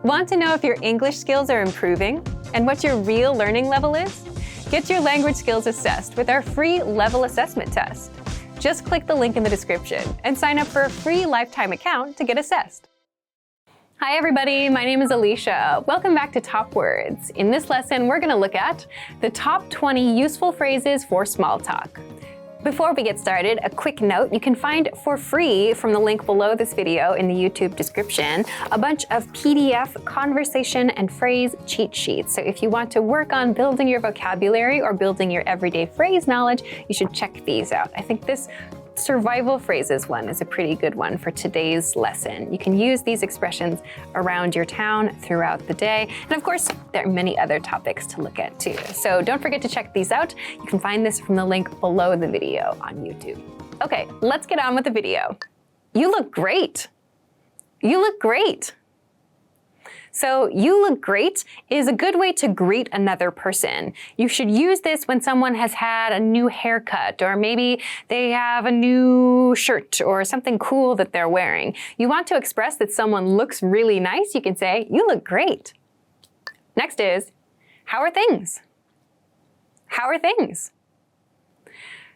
Want to know if your English skills are improving and what your real learning level is? Get your language skills assessed with our free level assessment test. Just click the link in the description and sign up for a free lifetime account to get assessed. Hi everybody, my name is Alisha. Welcome back to Top Words. In this lesson, we're going to look at the top 20 useful phrases for small talk. Before we get started, a quick note, you can find for free from the link below this video in the YouTube description a bunch of PDF conversation and phrase cheat sheets. So if you want to work on building your vocabulary or building your everyday phrase knowledge, you should check these out. I think this survival phrases one is a pretty good one for today's lesson. You can use these expressions around your town throughout the day. And of course, there are many other topics to look at too. So don't forget to check these out. You can find this from the link below the video on YouTube. Okay, let's get on with the video. You look great. You look great. So, you look great is a good way to greet another person. You should use this when someone has had a new haircut, or maybe they have a new shirt or something cool that they're wearing. You want to express that someone looks really nice, you can say, you look great. Next is, how are things? How are things?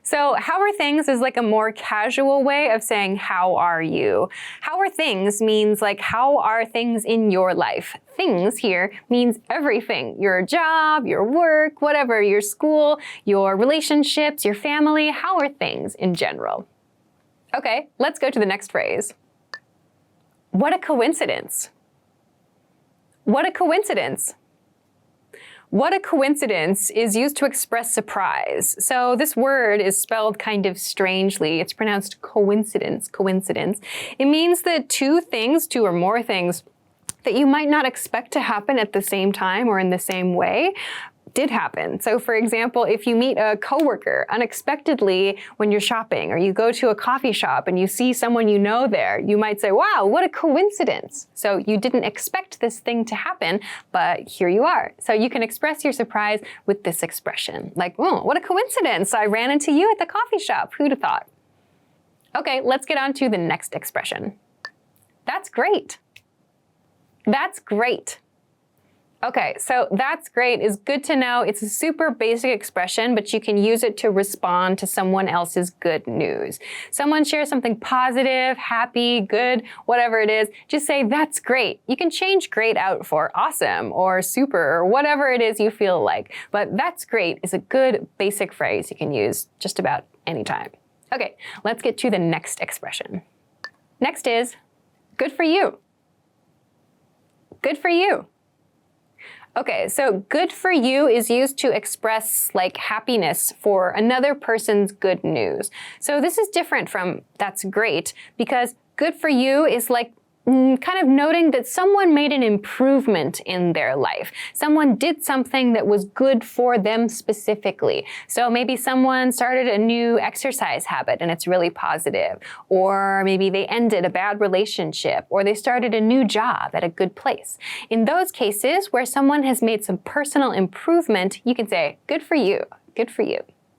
So how are things is like a more casual way of saying, how are you? How are things means like, how are things in your life? Things here means everything, your job, your work, whatever, your school, your relationships, your family. How are things in general? Okay, let's go to the next phrase. What a coincidence. What a coincidence. What a coincidence is used to express surprise. So this word is spelled kind of strangely. It's pronounced coincidence, coincidence. It means that two or more things that you might not expect to happen at the same time or in the same way did happen. So for example, if you meet a coworker unexpectedly when you're shopping, or you go to a coffee shop and you see someone you know there, you might say, wow, what a coincidence. So you didn't expect this thing to happen, but here you are. So you can express your surprise with this expression, like, oh, what a coincidence. I ran into you at the coffee shop. Who'd have thought? Okay, let's get on to the next expression. That's great. That's great. Okay, so that's great is good to know. It's a super basic expression, but you can use it to respond to someone else's good news. Someone shares something positive, happy, good, whatever it is, just say, that's great. You can change great out for awesome or super or whatever it is you feel like. But that's great is a good basic phrase you can use just about any time. Okay, let's get to the next expression. Next is, good for you. Good for you. Okay, so good for you is used to express like happiness for another person's good news. So this is different from that's great because good for you is like kind of noting that someone made an improvement in their life. Someone did something that was good for them specifically. So maybe someone started a new exercise habit and it's really positive. Or maybe they ended a bad relationship, or they started a new job at a good place. In those cases where someone has made some personal improvement, you can say, good for you, good for you.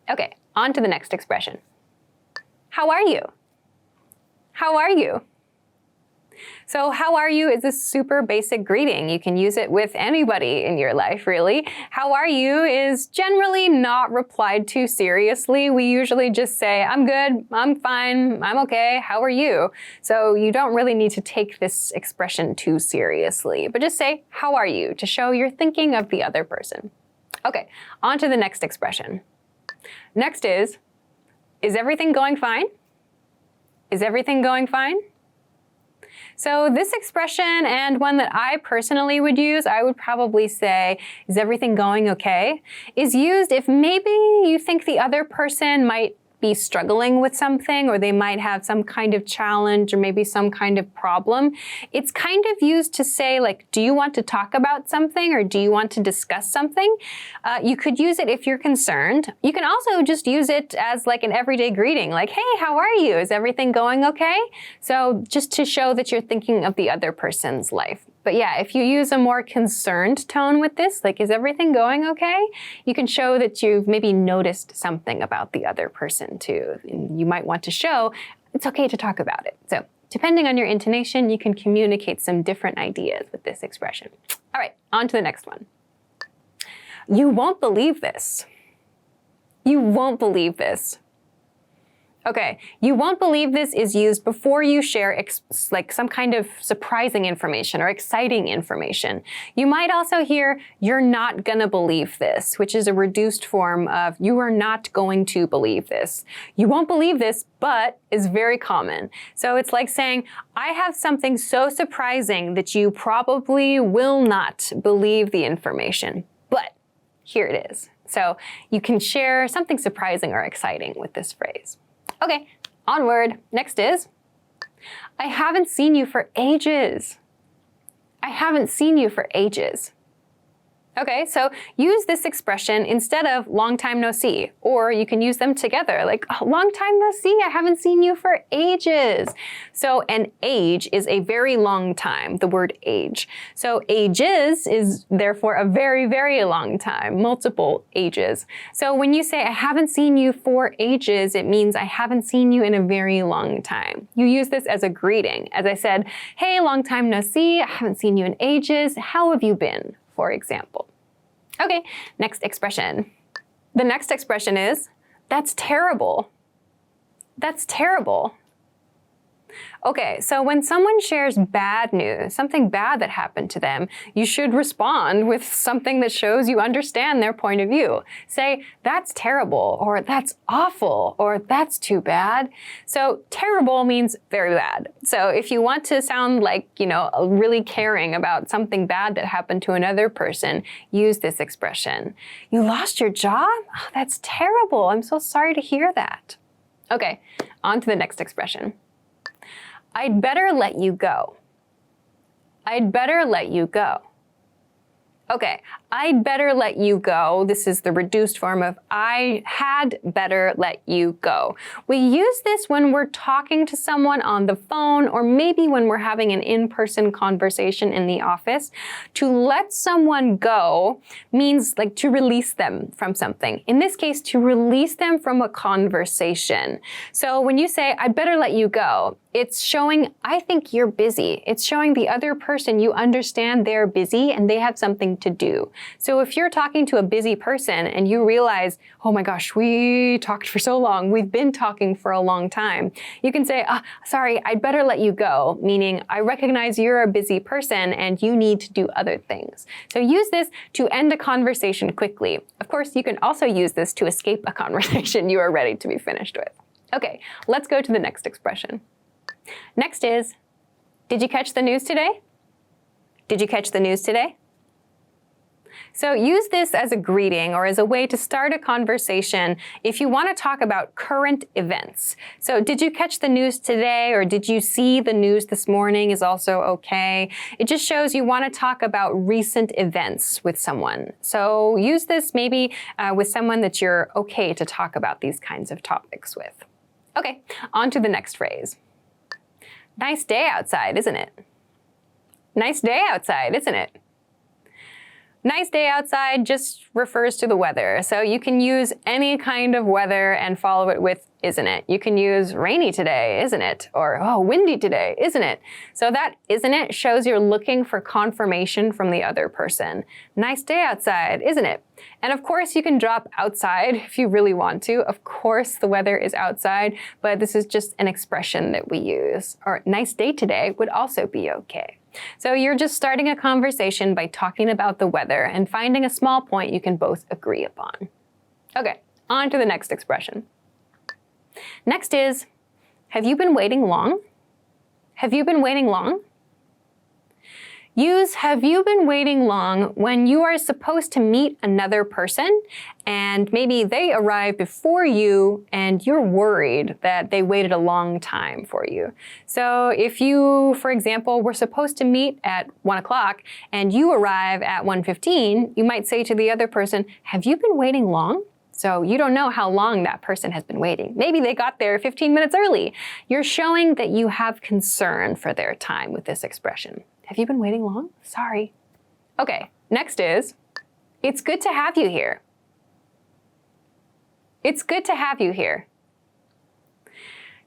Okay, on to the next expression. How are you? How are you? So how are you is a super basic greeting. You can use it with anybody in your life, really. How are you is generally not replied to seriously. We usually just say, I'm good, I'm fine, I'm okay, how are you? So you don't really need to take this expression too seriously, but just say, how are you, to show you're thinking of the other person. Okay, on to the next expression. Next is everything going fine? Is everything going fine? So this expression, and one that I personally would use, I would probably say, is everything going okay? Is used if maybe you think the other person might be struggling with something, or they might have some kind of challenge or maybe some kind of problem. It's kind of used to say, like, do you want to talk about something or do you want to discuss something? You could use it if you're concerned. You can also just use it as like an everyday greeting, like, hey, how are you? Is everything going okay? So just to show that you're thinking of the other person's life. But yeah, if you use a more concerned tone with this, like, is everything going okay? You can show that you've maybe noticed something about the other person too. And you might want to show it's okay to talk about it. So Depending on your intonation, you can communicate some different ideas with this expression. All right, on to the next one. You won't believe this. You won't believe this. Okay, you won't believe this is used before you share like some kind of surprising information or exciting information. You might also hear, you're not gonna believe this, which is a reduced form of you are not going to believe this. You won't believe this, but is very common. So it's like saying, I have something so surprising that you probably will not believe the information, but here it is. So you can share something surprising or exciting with this phrase. Okay, onward. Next is, I haven't seen you for ages. I haven't seen you for ages. Okay, so use this expression instead of long time no see, or you can use them together, like long time no see, I haven't seen you for ages. So an age is a very long time, the word age. So ages is therefore a very, very long time, multiple ages. So when you say I haven't seen you for ages, it means I haven't seen you in a very long time. You use this as a greeting. As I said, hey, long time no see, I haven't seen you in ages, how have you been? For example. Okay, next expression. The next expression is, that's terrible. That's terrible. Okay, so when someone shares bad news, something bad that happened to them, you should respond with something that shows you understand their point of view. Say, that's terrible, or that's awful, or that's too bad. So terrible means very bad. So if you want to sound like, really caring about something bad that happened to another person, use this expression. You lost your job? Oh, that's terrible. I'm so sorry to hear that. Okay, on to the next expression. I'd better let you go. I'd better let you go. Okay, I'd better let you go. This is the reduced form of I had better let you go. We use this when we're talking to someone on the phone or maybe when we're having an in-person conversation in the office. To let someone go means like to release them from something. In this case, to release them from a conversation. So when you say, I'd better let you go, it's showing, I think you're busy. It's showing the other person you understand they're busy and they have something to do. So if you're talking to a busy person and you realize, oh my gosh, we talked for so long, we've been talking for a long time, you can say, sorry, I'd better let you go, meaning I recognize you're a busy person and you need to do other things. So use this to end a conversation quickly. Of course, you can also use this to escape a conversation you are ready to be finished with. Okay, let's go to the next expression. Next is, did you catch the news today? Did you catch the news today? So use this as a greeting or as a way to start a conversation if you want to talk about current events. So did you catch the news today, or did you see the news this morning is also okay. It just shows you want to talk about recent events with someone. So use this maybe with someone that you're okay to talk about these kinds of topics with. Okay, on to the next phrase. Nice day outside, isn't it? Nice day outside, isn't it? Nice day outside just refers to the weather. So you can use any kind of weather and follow it with isn't it? You can use rainy today, isn't it? Or windy today, isn't it? So that isn't it shows you're looking for confirmation from the other person. Nice day outside, isn't it? And of course you can drop outside if you really want to. Of course the weather is outside, but this is just an expression that we use. Or nice day today would also be okay. So you're just starting a conversation by talking about the weather and finding a small point you can both agree upon. Okay, on to the next expression. Next is, have you been waiting long? Have you been waiting long? Use have you been waiting long when you are supposed to meet another person and maybe they arrive before you and you're worried that they waited a long time for you. So if you, for example, were supposed to meet at 1 o'clock and you arrive at 1:15, you might say to the other person, have you been waiting long? So you don't know how long that person has been waiting. Maybe they got there 15 minutes early. You're showing that you have concern for their time with this expression. Have you been waiting long? Sorry. Okay, next is, it's good to have you here. It's good to have you here.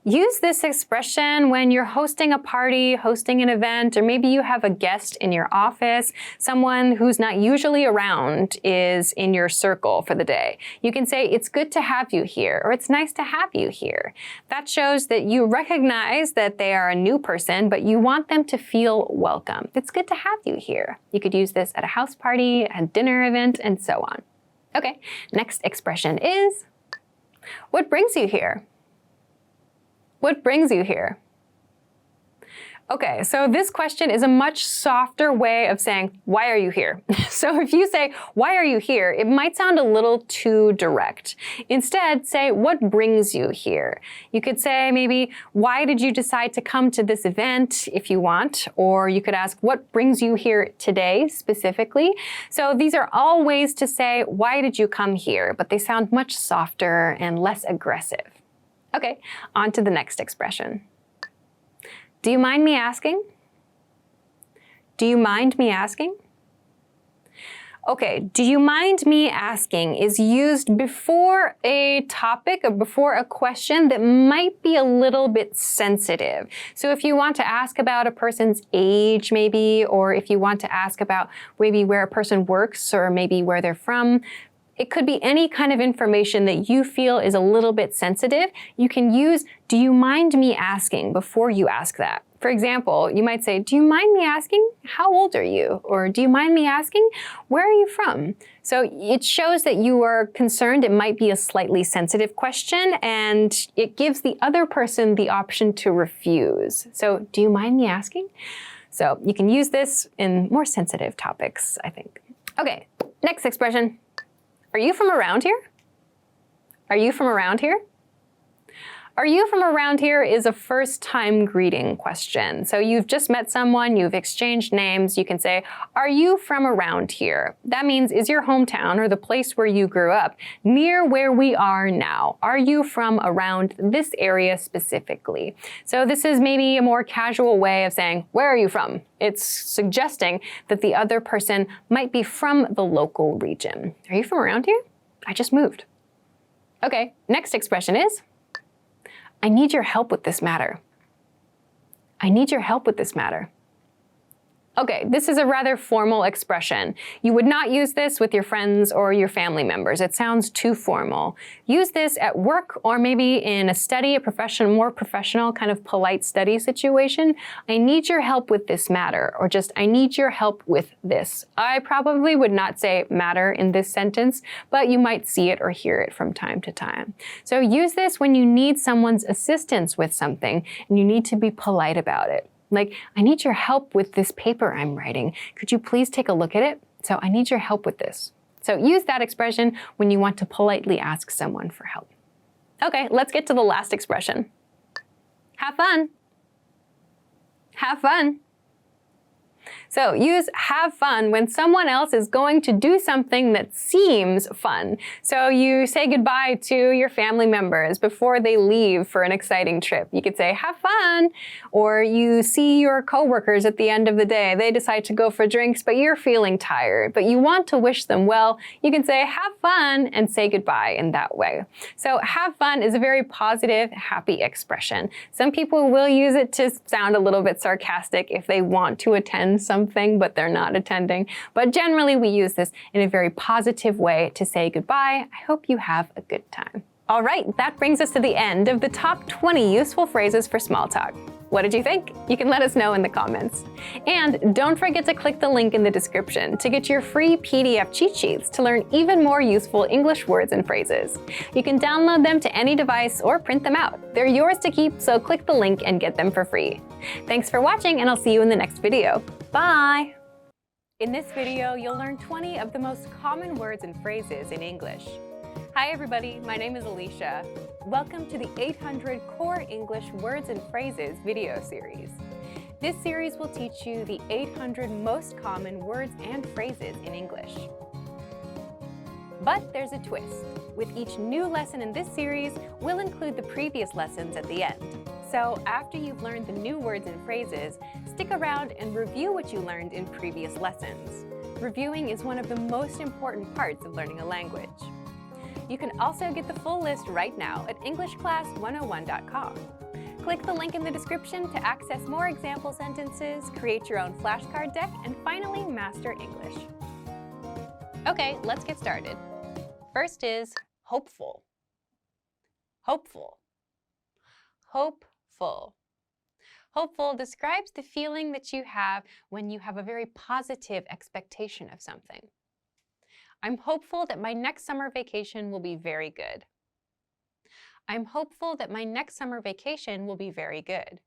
Use this expression when you're hosting a party, hosting an event, or maybe you have a guest in your office. Someone who's not usually around is in your circle for the day. You can say, it's good to have you here, or it's nice to have you here. That shows that you recognize that they are a new person, but you want them to feel welcome. It's good to have you here. You could use this at a house party, a dinner event, and so on. Okay, next expression is, what brings you here? What brings you here? Okay, so this question is a much softer way of saying, why are you here? So if you say, why are you here? It might sound a little too direct. Instead, say, what brings you here? You could say maybe, why did you decide to come to this event if you want? Or you could ask, what brings you here today specifically? So these are all ways to say, why did you come here? But they sound much softer and less aggressive. Okay, on to the next expression. Do you mind me asking? Do you mind me asking? Okay, do you mind me asking is used before a topic or before a question that might be a little bit sensitive. So if you want to ask about a person's age maybe, or if you want to ask about maybe where a person works or maybe where they're from, it could be any kind of information that you feel is a little bit sensitive. You can use, do you mind me asking before you ask that. For example, you might say, do you mind me asking, how old are you? Or do you mind me asking, where are you from? So it shows that you are concerned. It might be a slightly sensitive question, and it gives the other person the option to refuse. So do you mind me asking? So you can use this in more sensitive topics, I think. Okay, next expression. Are you from around here? Are you from around here? Are you from around here is a first-time greeting question. So you've just met someone, you've exchanged names, you can say, are you from around here? That means, is your hometown or the place where you grew up near where we are now? Are you from around this area specifically? So this is maybe a more casual way of saying, where are you from? It's suggesting that the other person might be from the local region. Are you from around here? I just moved. Okay, next expression is, I need your help with this matter. I need your help with this matter. Okay, this is a rather formal expression. You would not use this with your friends or your family members. It sounds too formal. Use this at work or maybe in a study, more professional kind of polite study situation. I need your help with this matter, or just I need your help with this. I probably would not say matter in this sentence, but you might see it or hear it from time to time. So use this when you need someone's assistance with something and you need to be polite about it. Like, I need your help with this paper I'm writing. Could you please take a look at it? So I need your help with this. So use that expression when you want to politely ask someone for help. Okay, let's get to the last expression. Have fun. Have fun. So use have fun when someone else is going to do something that seems fun. So you say goodbye to your family members before they leave for an exciting trip. You could say have fun, or you see your coworkers at the end of the day. They decide to go for drinks, but you're feeling tired, but you want to wish them well. You can say have fun and say goodbye in that way. So have fun is a very positive, happy expression. Some people will use it to sound a little bit sarcastic if they want to attend something, but they're not attending. But generally, we use this in a very positive way to say goodbye. I hope you have a good time. All right, that brings us to the end of the top 20 useful phrases for small talk. What did you think? You can let us know in the comments. And don't forget to click the link in the description to get your free PDF cheat sheets to learn even more useful English words and phrases. You can download them to any device or print them out. They're yours to keep, so click the link and get them for free. Thanks for watching, and I'll see you in the next video. Bye! In this video, you'll learn 20 of the most common words and phrases in English. Hi everybody, my name is Alisha. Welcome to the 800 Core English Words and Phrases video series. This series will teach you the 800 most common words and phrases in English. But there's a twist. With each new lesson in this series, we'll include the previous lessons at the end. So after you've learned the new words and phrases, stick around and review what you learned in previous lessons. Reviewing is one of the most important parts of learning a language. You can also get the full list right now at EnglishClass101.com. Click the link in the description to access more example sentences, create your own flashcard deck, and finally master English. Okay, let's get started. First is hopeful. Hopeful. Hopeful. Hopeful describes the feeling that you have when you have a very positive expectation of something. I'm hopeful that my next summer vacation will be very good. I'm hopeful that my next summer vacation will be very good.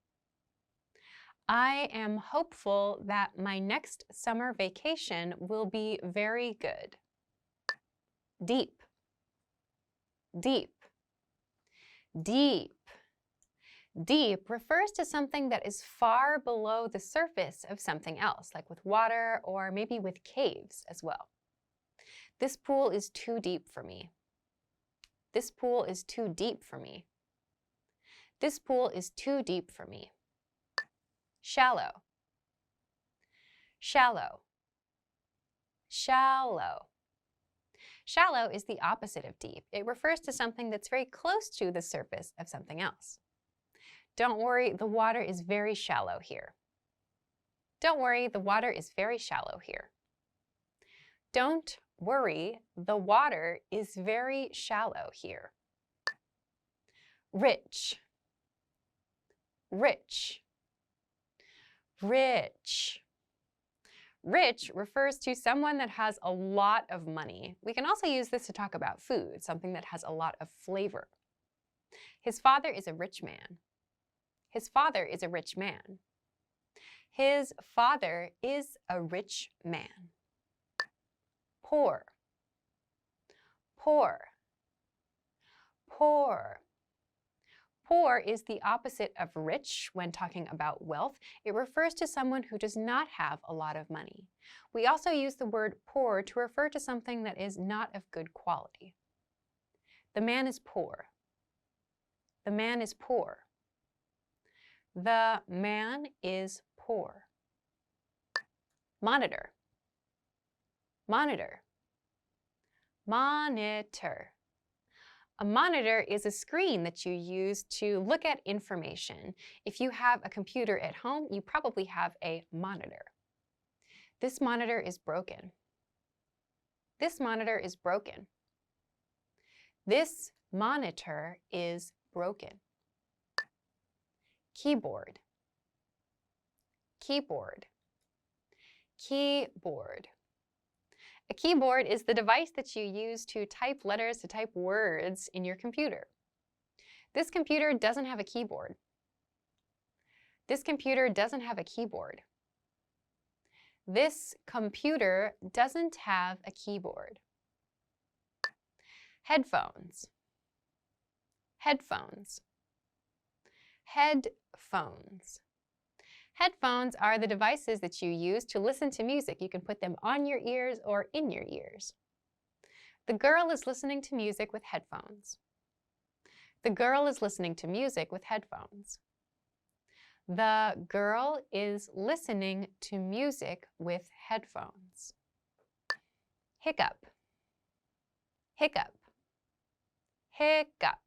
I am hopeful that my next summer vacation will be very good. Deep. Deep. Deep. Deep refers to something that is far below the surface of something else, like with water or maybe with caves as well. This pool is too deep for me. This pool is too deep for me. This pool is too deep for me. Shallow. Shallow. Shallow. Shallow is the opposite of deep. It refers to something that's very close to the surface of something else. Don't worry, the water is very shallow here. Don't worry, the water is very shallow here. Don't worry, the water is very shallow here. Rich. Rich. Rich. Rich refers to someone that has a lot of money. We can also use this to talk about food, something that has a lot of flavor. His father is a rich man. His father is a rich man. His father is a rich man. Poor. Poor. Poor. Poor is the opposite of rich when talking about wealth. It refers to someone who does not have a lot of money. We also use the word poor to refer to something that is not of good quality. The man is poor. The man is poor. The man is poor. Monitor. Monitor. Monitor. A monitor is a screen that you use to look at information. If you have a computer at home, you probably have a monitor. This monitor is broken. This monitor is broken. This monitor is broken. Keyboard. Keyboard. Keyboard. A keyboard is the device that you use to type letters, to type words in your computer. This computer doesn't have a keyboard. This computer doesn't have a keyboard. This computer doesn't have a keyboard. Headphones. Headphones. Headphones. Headphones are the devices that you use to listen to music. You can put them on your ears or in your ears. The girl is listening to music with headphones. The girl is listening to music with headphones. The girl is listening to music with headphones. Hiccup. Hiccup. Hiccup.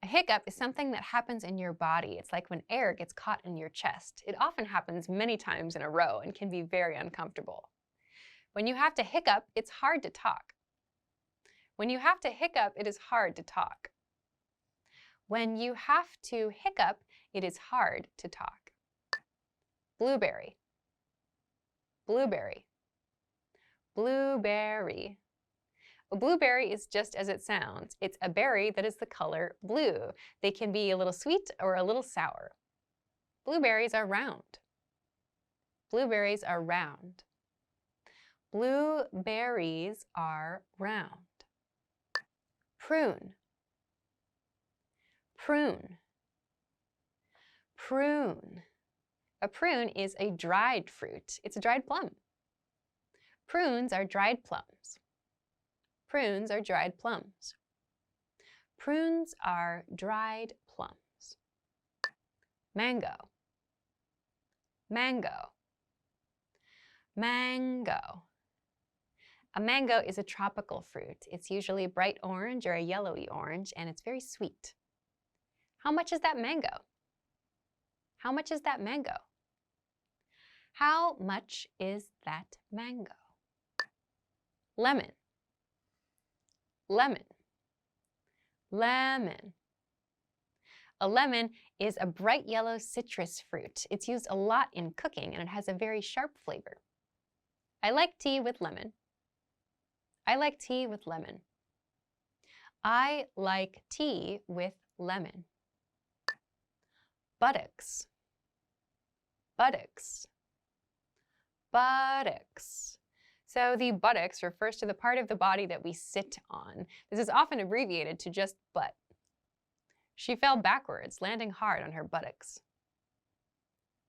A hiccup is something that happens in your body. It's like when air gets caught in your chest. It often happens many times in a row and can be very uncomfortable. When you have to hiccup, it's hard to talk. When you have to hiccup, it is hard to talk. When you have to hiccup, it is hard to talk. Blueberry. Blueberry. Blueberry. A blueberry is just as it sounds. It's a berry that is the color blue. They can be a little sweet or a little sour. Blueberries are round. Blueberries are round. Blueberries are round. Prune. Prune. Prune. A prune is a dried fruit. It's a dried plum. Prunes are dried plums. Prunes are dried plums. Prunes are dried plums. Mango. Mango. Mango. A mango is a tropical fruit. It's usually a bright orange or a yellowy orange, and it's very sweet. How much is that mango? How much is that mango? How much is that mango? Lemon, lemon, lemon. A lemon is a bright yellow citrus fruit. It's used a lot in cooking, and it has a very sharp flavor. I like tea with lemon. I like tea with lemon. I like tea with lemon. Buttocks, buttocks, buttocks. So the buttocks refers to the part of the body that we sit on. This is often abbreviated to just butt. She fell backwards, landing hard on her buttocks.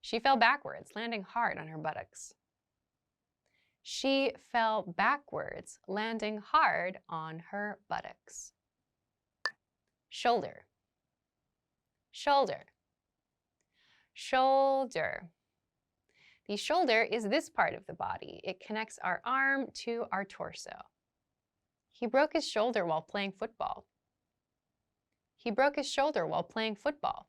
She fell backwards, landing hard on her buttocks. She fell backwards, landing hard on her buttocks. Shoulder, shoulder, shoulder. The shoulder is this part of the body. It connects our arm to our torso. He broke his shoulder while playing football. He broke his shoulder while playing football.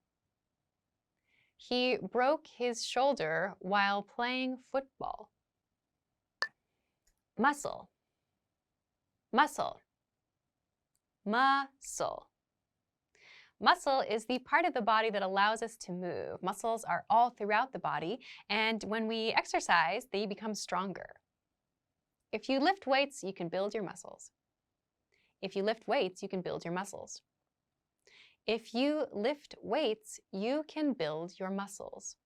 He broke his shoulder while playing football. Muscle, muscle, muscle. Muscle is the part of the body that allows us to move. Muscles are all throughout the body, and when we exercise, they become stronger. If you lift weights, you can build your muscles. If you lift weights, you can build your muscles. If you lift weights, you can build your muscles.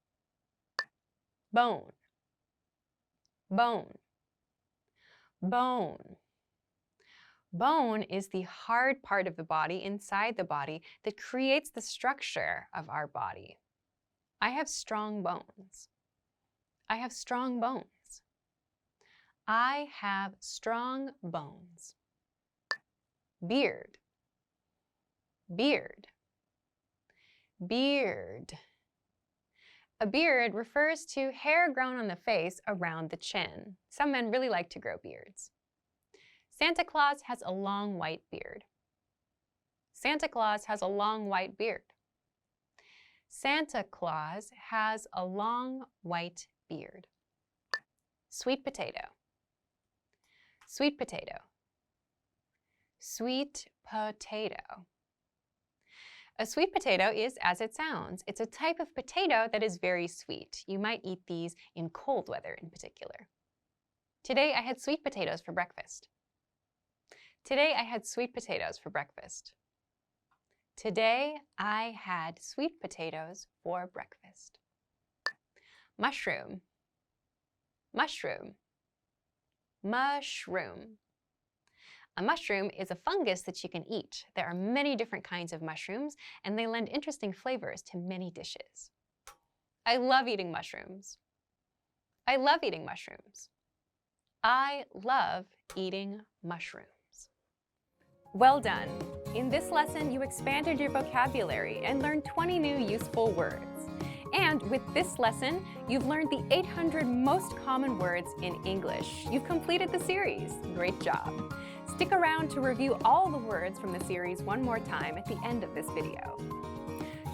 Bone, bone, bone. Bone is the hard part of the body inside the body that creates the structure of our body. I have strong bones. I have strong bones. I have strong bones. Beard, beard, beard. A beard refers to hair grown on the face around the chin. Some men really like to grow beards. Santa Claus has a long white beard. Santa Claus has a long white beard. Santa Claus has a long white beard. Sweet potato, sweet potato, sweet potato. A sweet potato is as it sounds. It's a type of potato that is very sweet. You might eat these in cold weather in particular. Today I had sweet potatoes for breakfast. Today I had sweet potatoes for breakfast. Today I had sweet potatoes for breakfast. Mushroom, mushroom, mushroom. A mushroom is a fungus that you can eat. There are many different kinds of mushrooms, and they lend interesting flavors to many dishes. I love eating mushrooms. I love eating mushrooms. I love eating mushrooms. Well done! In this lesson, you expanded your vocabulary and learned 20 new useful words. And with this lesson, you've learned the 800 most common words in English. You've completed the series. Great job! Stick around to review all the words from the series one more time at the end of this video.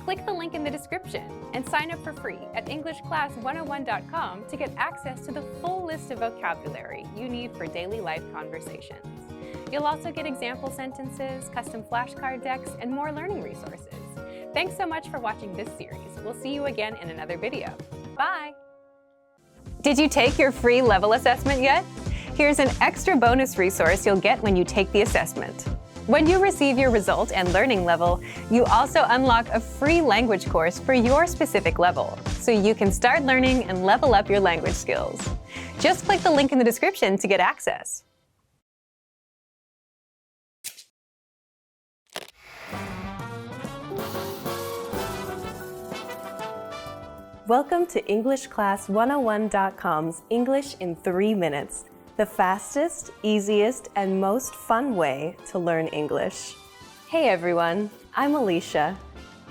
Click the link in the description and sign up for free at EnglishClass101.com to get access to the full list of vocabulary you need for daily life conversations. You'll also get example sentences, custom flashcard decks, and more learning resources. Thanks so much for watching this series. We'll see you again in another video. Bye! Did you take your free level assessment yet? Here's an extra bonus resource you'll get when you take the assessment. When you receive your result and learning level, you also unlock a free language course for your specific level, so you can start learning and level up your language skills. Just click the link in the description to get access. Welcome to EnglishClass101.com's English in 3 minutes, the fastest, easiest, and most fun way to learn English. Hey everyone, I'm Alisha.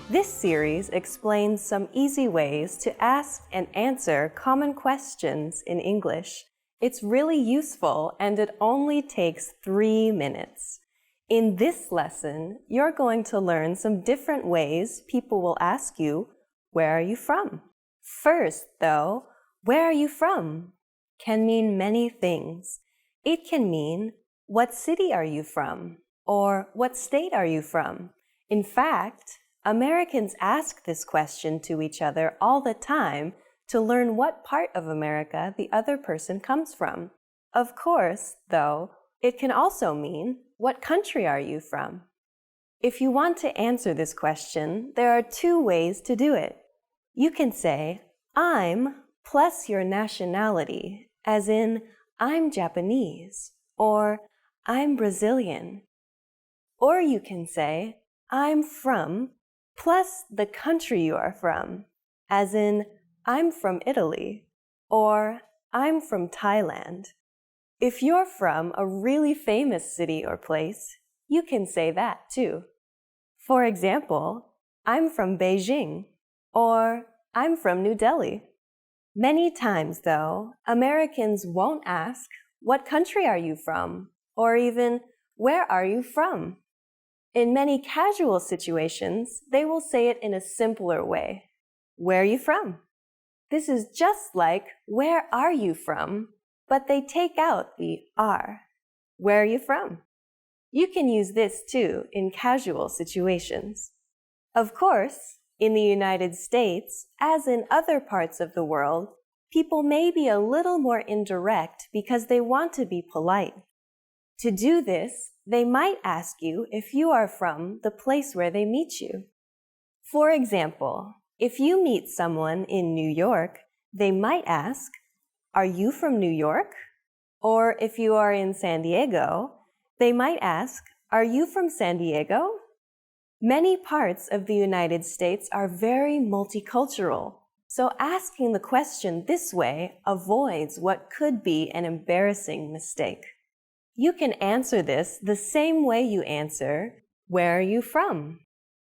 This series explains some easy ways to ask and answer common questions in English It's really useful and it only takes 3 minutes. In this lesson, you're going to learn some different ways people will ask you, "Where are you from?" First, though, "Where are you from?" can mean many things. It can mean, "What city are you from?" or "What state are you from?" In fact, Americans ask this question to each other all the time to learn what part of America the other person comes from. Of course, though, it can also mean, "What country are you from?" If you want to answer this question, there are 2 ways to do it. You can say, "I'm" plus your nationality, as in, "I'm Japanese," or "I'm Brazilian." Or you can say, "I'm from" plus the country you are from, as in, "I'm from Italy," or "I'm from Thailand." If you're from a really famous city or place, you can say that too. For example, "I'm from Beijing," or "I'm from New Delhi." Many times, though, Americans won't ask, "What country are you from?" or even, "Where are you from?" In many casual situations, they will say it in a simpler way. "Where are you from?" This is just like, "Where are you from?" but they take out the "are." Where are you from? You can use this too in casual situations. Of course, in the United States, as in other parts of the world, people may be a little more indirect because they want to be polite. To do this, they might ask you if you are from the place where they meet you. For example, if you meet someone in New York, they might ask, "Are you from New York?" Or if you are in San Diego, they might ask, "Are you from San Diego?" Many parts of the United States are very multicultural, so asking the question this way avoids what could be an embarrassing mistake. You can answer this the same way you answer, "Where are you from?"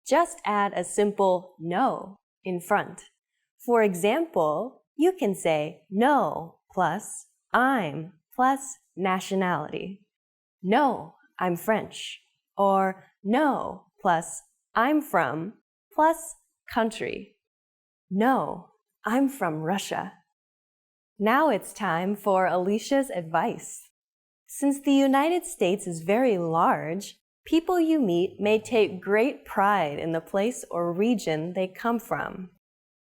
Just add a simple "no" in front. For example, you can say "no" plus "I'm" plus nationality. "No, I'm French." Or "no" plus "I'm from" plus country. "No, I'm from Russia." Now it's time for Alisha's advice. Since the United States is very large, people you meet may take great pride in the place or region they come from.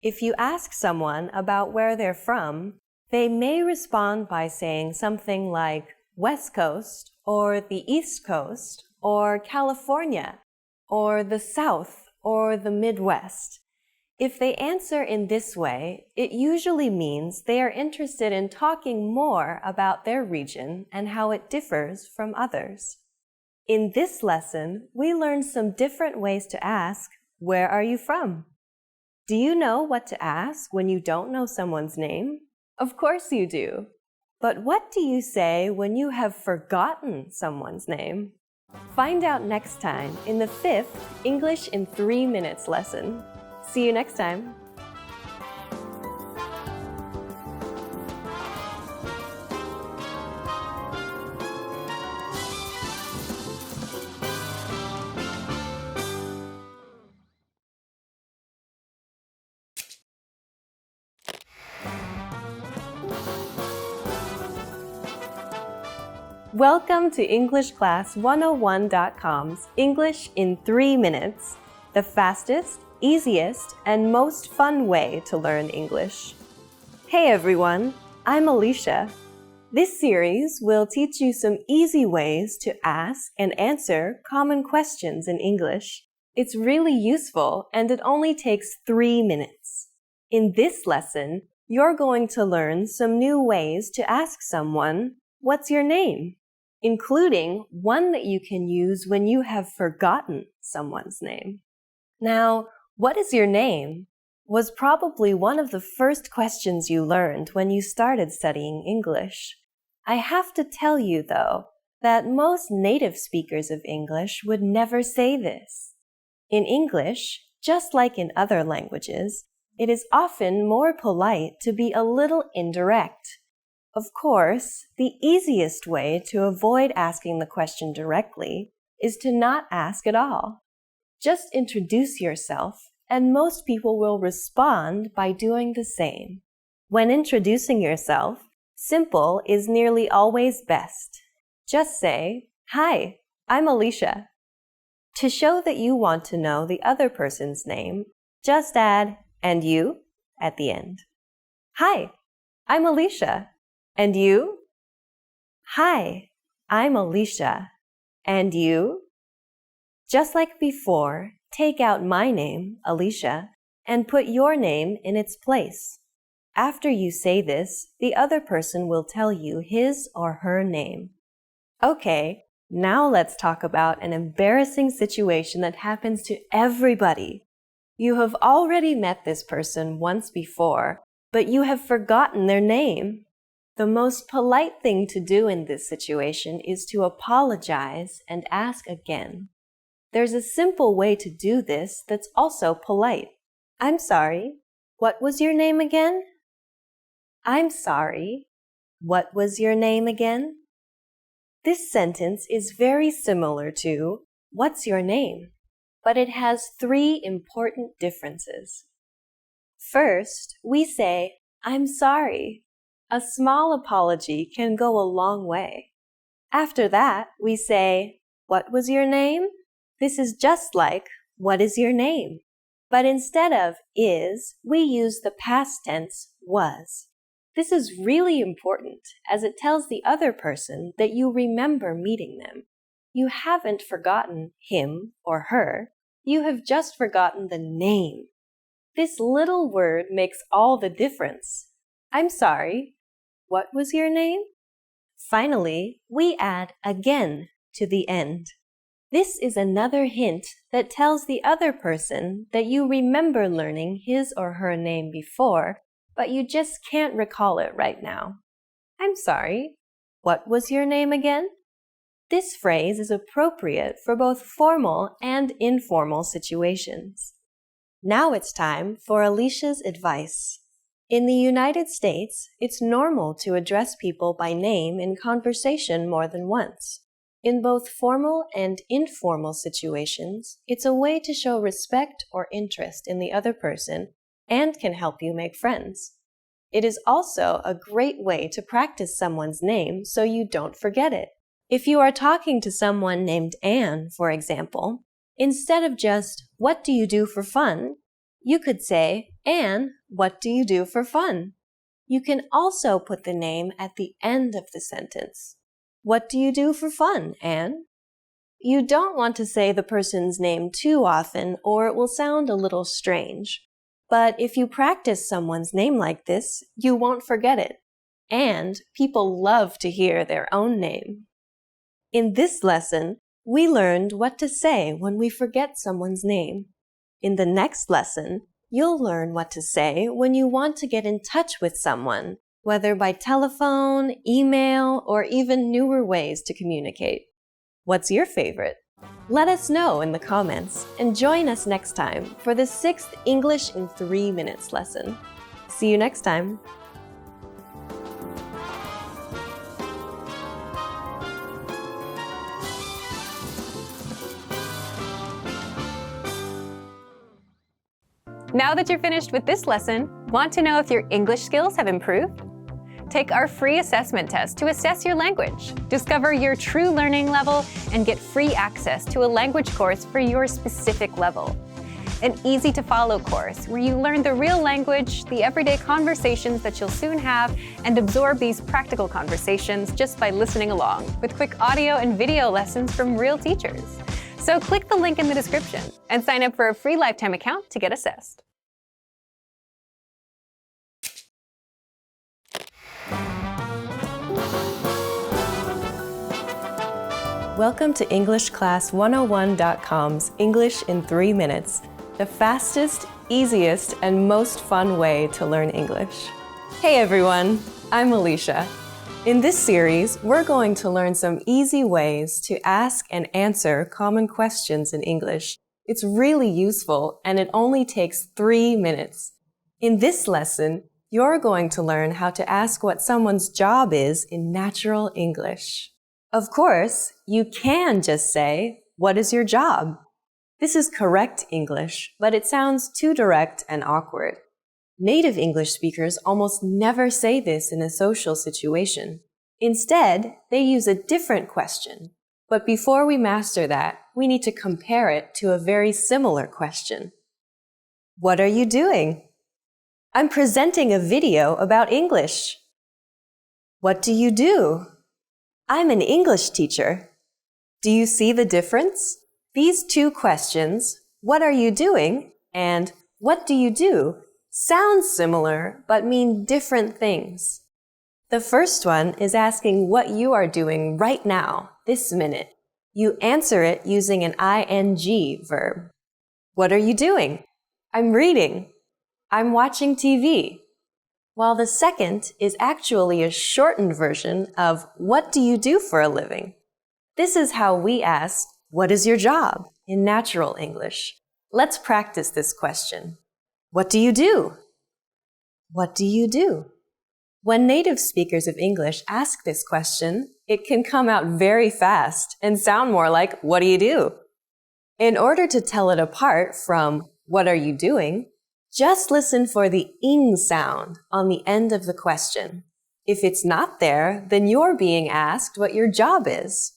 If you ask someone about where they're from, they may respond by saying something like West Coast, or the East Coast, or California, or the South, or the Midwest. If they answer in this way, it usually means they are interested in talking more about their region and how it differs from others. In this lesson, we learned some different ways to ask, "Where are you from?" Do you know what to ask when you don't know someone's name? Of course you do. But what do you say when you have forgotten someone's name? Find out next time in the 5th English in 3 Minutes lesson. See you next time. Welcome to EnglishClass101.com's English in 3 Minutes, the fastest, easiest, and most fun way to learn English. Hey everyone, I'm Alisha. This series will teach you some easy ways to ask and answer common questions in English. It's really useful and it only takes 3 minutes. In this lesson, you're going to learn some new ways to ask someone, "What's your name?" including one that you can use when you have forgotten someone's name. Now, "What is your name?" was probably one of the first questions you learned when you started studying English. I have to tell you, though, that most native speakers of English would never say this. In English, just like in other languages, it is often more polite to be a little indirect. Of course, the easiest way to avoid asking the question directly is to not ask at all. Just introduce yourself, and most people will respond by doing the same. When introducing yourself, simple is nearly always best. Just say, "Hi, I'm Alisha." To show that you want to know the other person's name, just add "and you" at the end. "Hi, I'm Alisha. And you?" "Hi, I'm Alisha. And you?" Just like before, take out my name, Alisha, and put your name in its place. After you say this, the other person will tell you his or her name. Okay, now let's talk about an embarrassing situation that happens to everybody. You have already met this person once before, but you have forgotten their name. The most polite thing to do in this situation is to apologize and ask again. There's a simple way to do this that's also polite. "I'm sorry, what was your name again?" "I'm sorry, what was your name again?" This sentence is very similar to "What's your name?" but it has 3 important differences. First, we say, "I'm sorry." A small apology can go a long way. After that, we say, "What was your name?" This is just like, "What is your name?" But instead of is, we use the past tense was. This is really important as it tells the other person that you remember meeting them. You haven't forgotten him or her. You have just forgotten the name. This little word makes all the difference. "I'm sorry, what was your name?" Finally, we add again to the end. This is another hint that tells the other person that you remember learning his or her name before, but you just can't recall it right now. "I'm sorry, what was your name again?" This phrase is appropriate for both formal and informal situations. Now it's time for Alisha's advice. In the United States, it's normal to address people by name in conversation more than once. In both formal and informal situations, it's a way to show respect or interest in the other person and can help you make friends. It is also a great way to practice someone's name so you don't forget it. If you are talking to someone named Anne, for example, instead of just, "What do you do for fun?" you could say, "Anne, what do you do for fun?" You can also put the name at the end of the sentence. "What do you do for fun, Anne?" You don't want to say the person's name too often or it will sound a little strange. But if you practice someone's name like this, you won't forget it. And people love to hear their own name. In this lesson, we learned what to say when we forget someone's name. In the next lesson, you'll learn what to say when you want to get in touch with someone, whether by telephone, email, or even newer ways to communicate. What's your favorite? Let us know in the comments and join us next time for the 6th English in 3 minutes lesson. See you next time. Now that you're finished with this lesson, want to know if your English skills have improved? Take our free assessment test to assess your language, discover your true learning level, and get free access to a language course for your specific level. An easy-to-follow course where you learn the real language, the everyday conversations that you'll soon have, and absorb these practical conversations just by listening along, with quick audio and video lessons from real teachers. So click the link in the description and sign up for a free lifetime account to get assessed. Welcome to EnglishClass101.com's English in 3 minutes, the fastest, easiest, and most fun way to learn English. Hey everyone, I'm Alisha. In this series, we're going to learn some easy ways to ask and answer common questions in English. It's really useful and it only takes 3 minutes. In this lesson, You're going to learn how to ask what someone's job is in natural English. Of course, you can just say, "What is your job?" This is correct English, but it sounds too direct and awkward. Native English speakers almost never say this in a social situation. Instead, they use a different question. But before we master that, we need to compare it to a very similar question. What are you doing? I'm presenting a video about English. What do you do? I'm an English teacher. Do you see the difference? These two questions, what are you doing and what do you do, sound similar but mean different things. The first one is asking what you are doing right now, this minute. You answer it using an ing verb. What are you doing? I'm reading. I'm watching TV. While the second is actually a shortened version of what do you do for a living? This is how we ask, what is your job in natural English? Let's practice this question. What do you do? What do you do? When native speakers of English ask this question, it can come out very fast and sound more like, what do you do? In order to tell it apart from, what are you doing? Just listen for the ing sound on the end of the question. If it's not there, then you're being asked what your job is.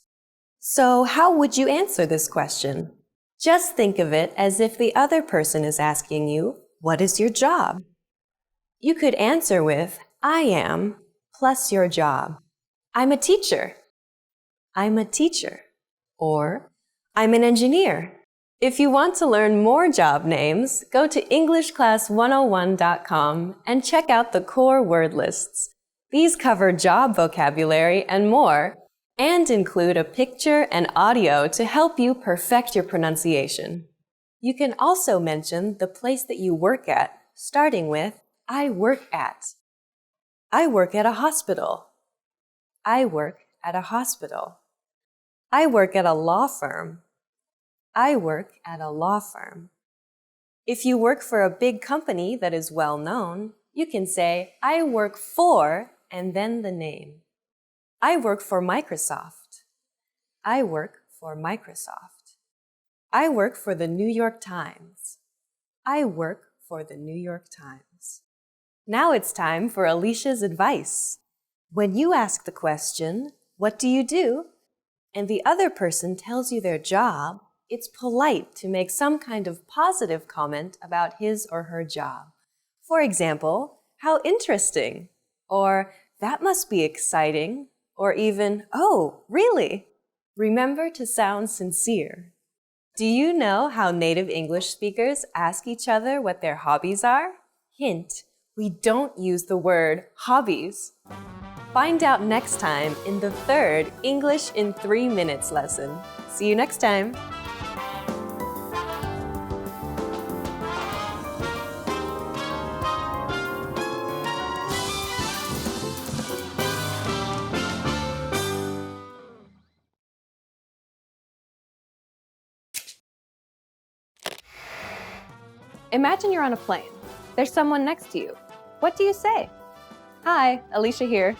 So how would you answer this question? Just think of it as if the other person is asking you, what is your job? You could answer with, I am, plus your job. I'm a teacher. I'm a teacher. Or, I'm an engineer. If you want to learn more job names, go to EnglishClass101.com and check out the core word lists. These cover job vocabulary and more, and include a picture and audio to help you perfect your pronunciation. You can also mention the place that you work at, starting with, I work at. I work at a hospital. I work at a hospital. I work at a law firm. I work at a law firm. If you work for a big company that is well known, you can say, I work for, and then the name. I work for Microsoft. I work for Microsoft. I work for the New York Times. I work for the New York Times. Now it's time for Alisha's advice. When you ask the question, what do you do? And the other person tells you their job, it's polite to make some kind of positive comment about his or her job. For example, how interesting, or that must be exciting, or even, oh, really? Remember to sound sincere. Do you know how native English speakers ask each other what their hobbies are? Hint, we don't use the word hobbies. Find out next time in the third English in 3 minutes lesson. See you next time. Imagine you're on a plane. There's someone next to you. What do you say? Hi, Alisha here.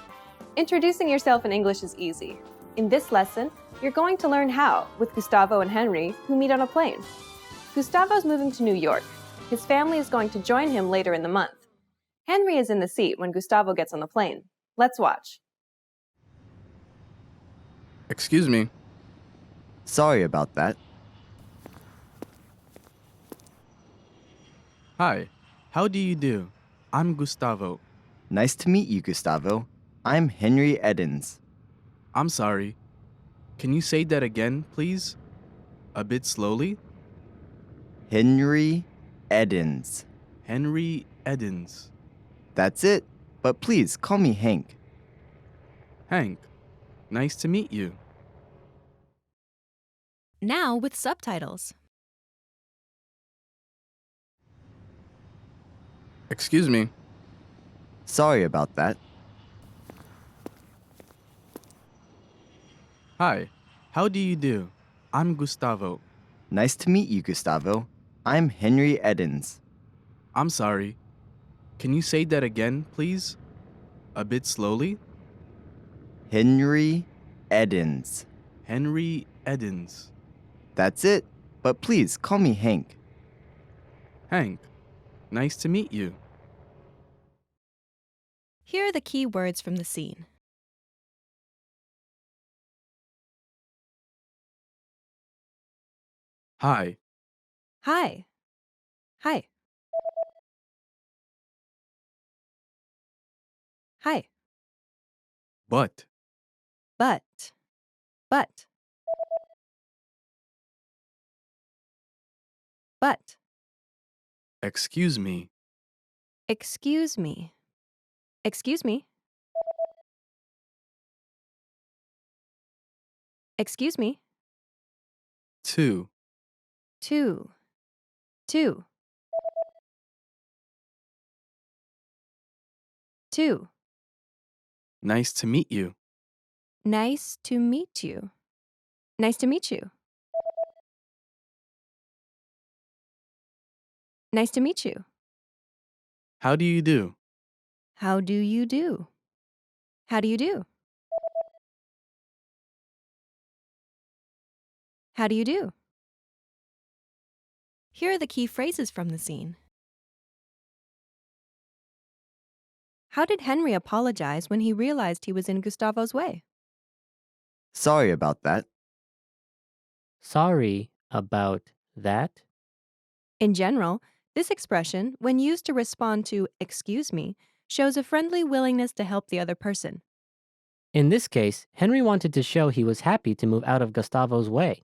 Introducing yourself in English is easy. In this lesson, you're going to learn how with Gustavo and Henry, who meet on a plane. Gustavo's moving to New York. His family is going to join him later in the month. Henry is in the seat when Gustavo gets on the plane. Let's watch. Excuse me. Sorry about that. Hi, how do you do? I'm Gustavo. Nice to meet you, Gustavo. I'm Henry Edens. I'm sorry. Can you say that again, please? A bit slowly? Henry Edens. Henry Edens. That's it, but please call me Hank. Hank, nice to meet you. Now with subtitles. Excuse me. Sorry about that. Hi, how do you do? I'm Gustavo. Nice to meet you, Gustavo. I'm Henry Edens. I'm sorry. Can you say that again, please? A bit slowly? Henry Edens. Henry Edens. That's it. But please call me Hank. Hank, nice to meet you. Here are the key words from the scene. Hi, Hi. Hi. Hi. but, But. But. But. excuse me, Excuse me. Excuse me. Excuse me. two, Two. Two. Two. nice to meet you. Nice to meet you. Nice to meet you. Nice to meet you. How do you do? How do you do? How do you do? How do you do? Here are the key phrases from the scene. How did Henry apologize when he realized he was in Gustavo's way? Sorry about that. Sorry about that. In general, this expression, when used to respond to excuse me, shows a friendly willingness to help the other person. In this case, Henry wanted to show he was happy to move out of Gustavo's way.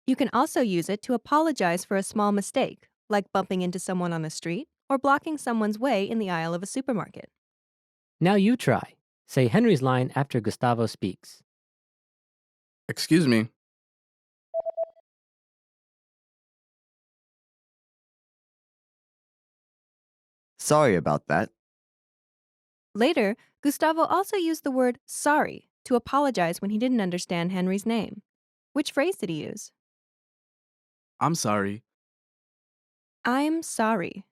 You can also use it to apologize for a small mistake, like bumping into someone on the street or blocking someone's way in the aisle of a supermarket. Now you try. Say Henry's line after Gustavo speaks. Excuse me. Sorry about that. Later, Gustavo also used the word sorry to apologize when he didn't understand Henry's name. Which phrase did he use? I'm sorry. I'm sorry.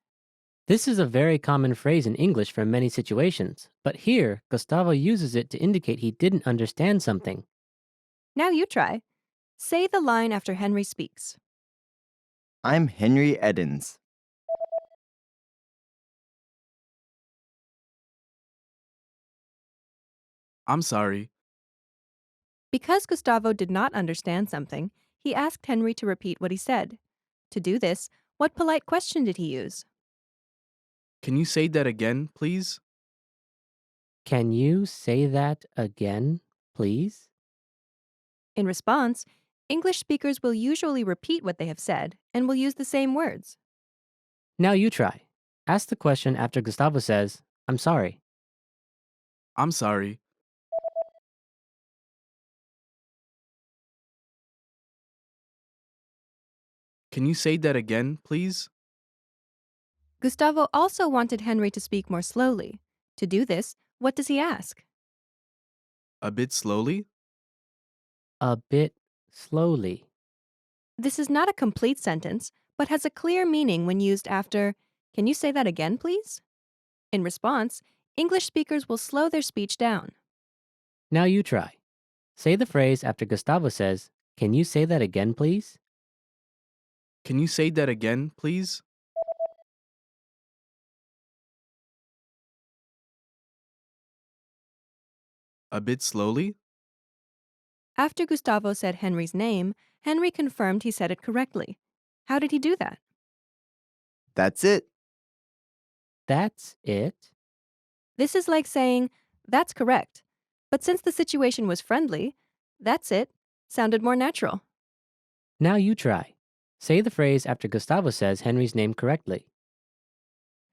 This is a very common phrase in English for many situations, but here, Gustavo uses it to indicate he didn't understand something. Now you try. Say the line after Henry speaks. I'm Henry Edens. I'm sorry. Because Gustavo did not understand something, he asked Henry to repeat what he said. To do this, what polite question did he use? Can you say that again, please? Can you say that again, please? In response, English speakers will usually repeat what they have said and will use the same words. Now you try. Ask the question after Gustavo says, I'm sorry. I'm sorry. Can you say that again, please? Gustavo also wanted Henry to speak more slowly. To do this, what does he ask? A bit slowly? A bit slowly. This is not a complete sentence, but has a clear meaning when used after, "Can you say that again, please?" In response, English speakers will slow their speech down. Now you try. Say the phrase after Gustavo says, Can you say that again, please? Can you say that again, please? A bit slowly? After Gustavo said Henry's name, Henry confirmed he said it correctly. How did he do that? That's it. That's it. This is like saying, "That's correct." But since the situation was friendly, "That's it" sounded more natural. Now you try. Say the phrase after Gustavo says Henry's name correctly.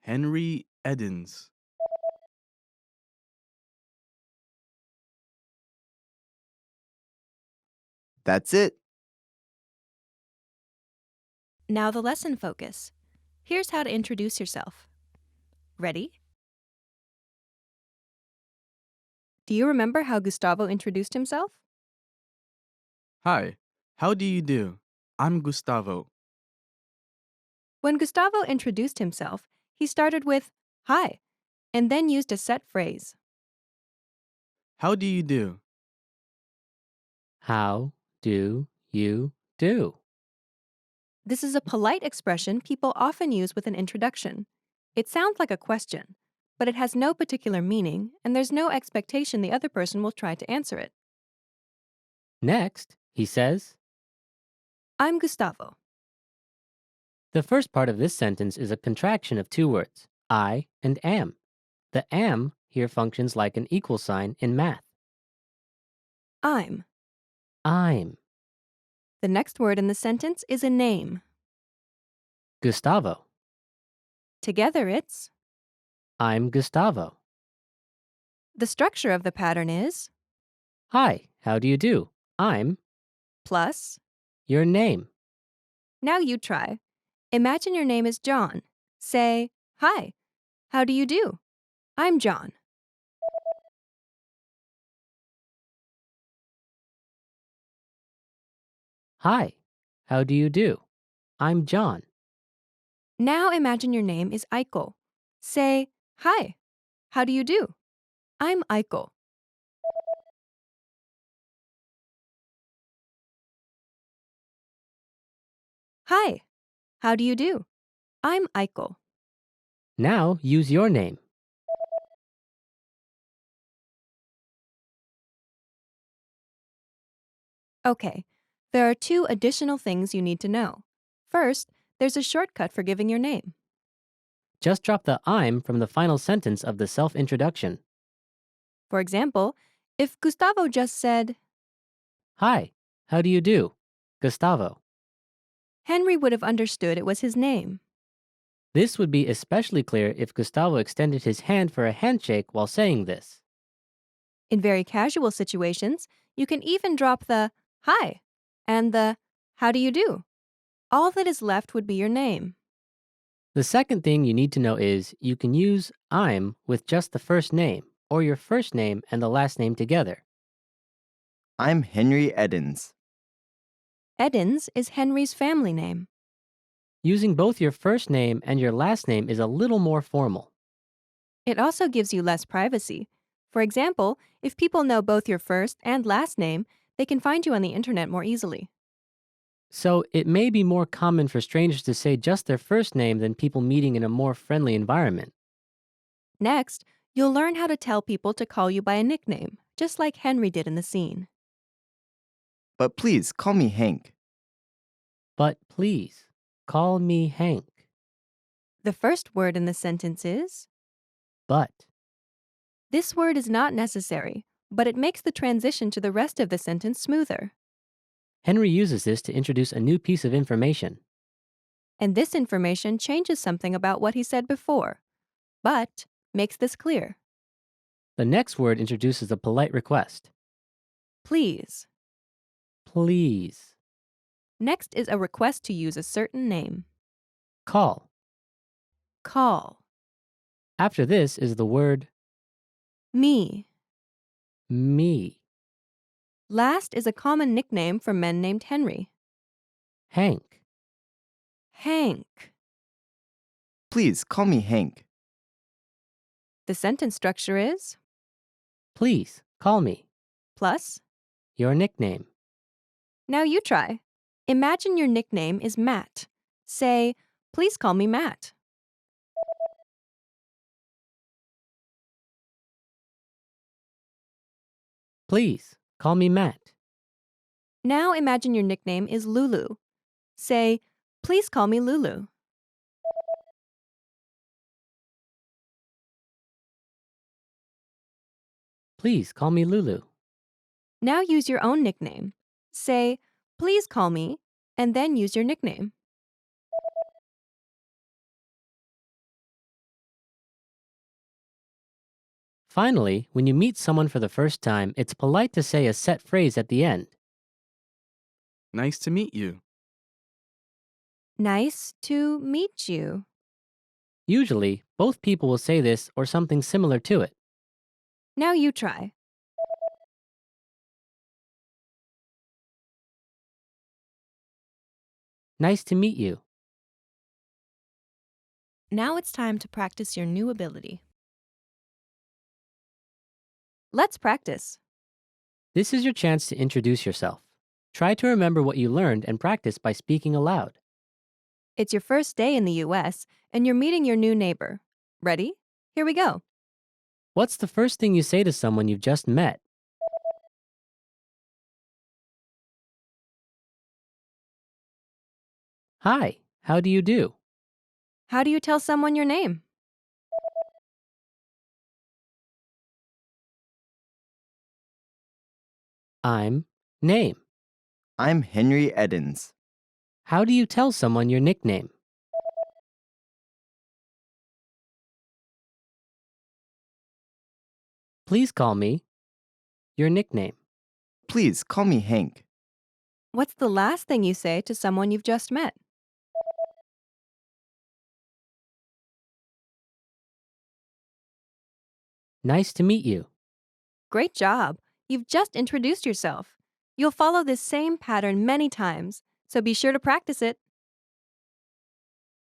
Henry Edens. That's it. Now the lesson focus. Here's how to introduce yourself. Ready? Do you remember how Gustavo introduced himself? Hi, how do you do? I'm Gustavo. When Gustavo introduced himself, he started with, hi, and then used a set phrase. How do you do? How do you do? This is a polite expression people often use with an introduction. It sounds like a question, but it has no particular meaning, and there's no expectation the other person will try to answer it. Next, he says, I'm Gustavo. the first part of this sentence is a contraction of two words, I and am. The am here functions like an equal sign in math. I'm. I'm The next word in the sentence is a name. Gustavo. Together it's. I'm Gustavo. The structure of the pattern is Hi, how do you do? I'm plus. your name. Now you try. Imagine your name is John. Say, hi, how do you do? I'm John. Hi, how do you do? I'm John. Now imagine your name is Aiko. Say, hi, how do you do? I'm Aiko. Hi, how do you do? I'm Aiko. Now use your name. Okay, there are two additional things you need to know. First, there's a shortcut for giving your name. Just drop the I'm from the final sentence of the self-introduction. For example, if Gustavo just said, Hi, how do you do? Gustavo. Henry would have understood it was his name. This would be especially clear if Gustavo extended his hand for a handshake while saying this. In very casual situations, you can even drop the hi and the how do you do. All that is left would be your name. The second thing you need to know is you can use I'm with just the first name or your first name and the last name together. I'm Henry Edens. Edens is Henry's family name. Using both your first name and your last name is a little more formal. It also gives you less privacy. For example, if people know both your first and last name, they can find you on the internet more easily. So it may be more common for strangers to say just their first name than people meeting in a more friendly environment. Next, you'll learn how to tell people to call you by a nickname, just like Henry did in the scene. But please call me Hank. But please, call me Hank. The first word in the sentence is. But This word is not necessary, but it makes the transition to the rest of the sentence smoother. Henry uses this to introduce a new piece of information. And this information changes something about what he said before, but makes this clear. The next word introduces a polite request. Please. Please. Next is a request to use a certain name. Call. Call. After this is the word Me. me. Last is a common nickname for men named Henry. Hank. Hank. Please call me Hank. The sentence structure is Please, call me. plus. Your nickname. Now you try. Imagine your nickname is Matt. Say, please call me Matt. Please, call me Matt. Now imagine your nickname is Lulu. Say, please call me Lulu. Please, call me Lulu. Now use your own nickname. Say, please call me, and then use your nickname. Finally, when you meet someone for the first time, it's polite to say a set phrase at the end. Nice to meet you. Nice to meet you. Usually, both people will say this or something similar to it. Now you try. Nice to meet you. Now it's time to practice your new ability. Let's practice. This is your chance to introduce yourself. Try to remember what you learned and practice by speaking aloud. It's your first day in the US, and you're meeting your new neighbor. Ready? Here we go. What's the first thing you say to someone you've just met? Hi, how do you do? How do you tell someone your name? I'm name. I'm Henry Edens. How do you tell someone your nickname? Please call me your nickname. Please call me Hank. What's the last thing you say to someone you've just met? Nice to meet you. Great job. You've just introduced yourself. You'll follow this same pattern many times, so be sure to practice it.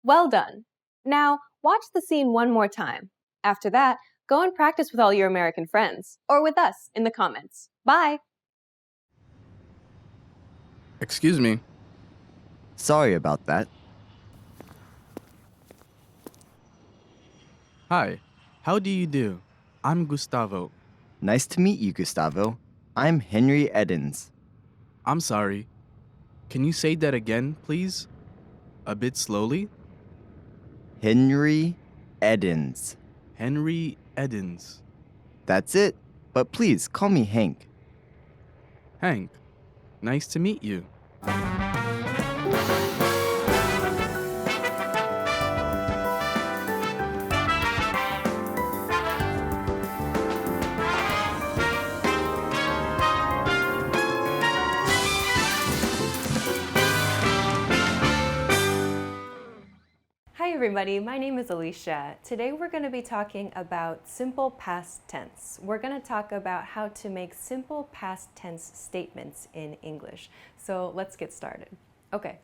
Well done. Now, watch the scene one more time. After that, go and practice with all your American friends, or with us in the comments. Bye! Excuse me. Sorry about that. Hi, how do you do? I'm Gustavo. Nice to meet you, Gustavo. I'm Henry Edens. I'm sorry. Can you say that again, please? A bit slowly? Henry Edens. Henry Edens. That's it. But please call me Hank. Hank, nice to meet you. Hi everybody, my name is Alisha. Today we're going to be talking about simple past tense. We're going to talk about how to make simple past tense statements in English. So let's get started. Okay,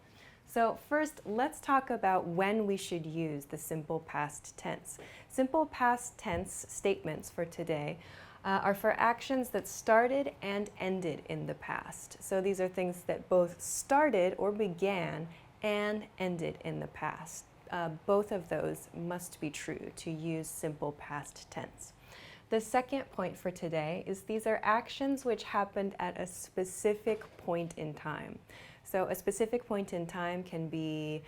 so first let's talk about when we should use the simple past tense. Simple past tense statements for today are for actions that started and ended in the past. So these are things that both started or began and ended in the past. Both of those must be true to use simple past tense. The second point for today is these are actions which happened at a specific point in time. So a specific point in time can be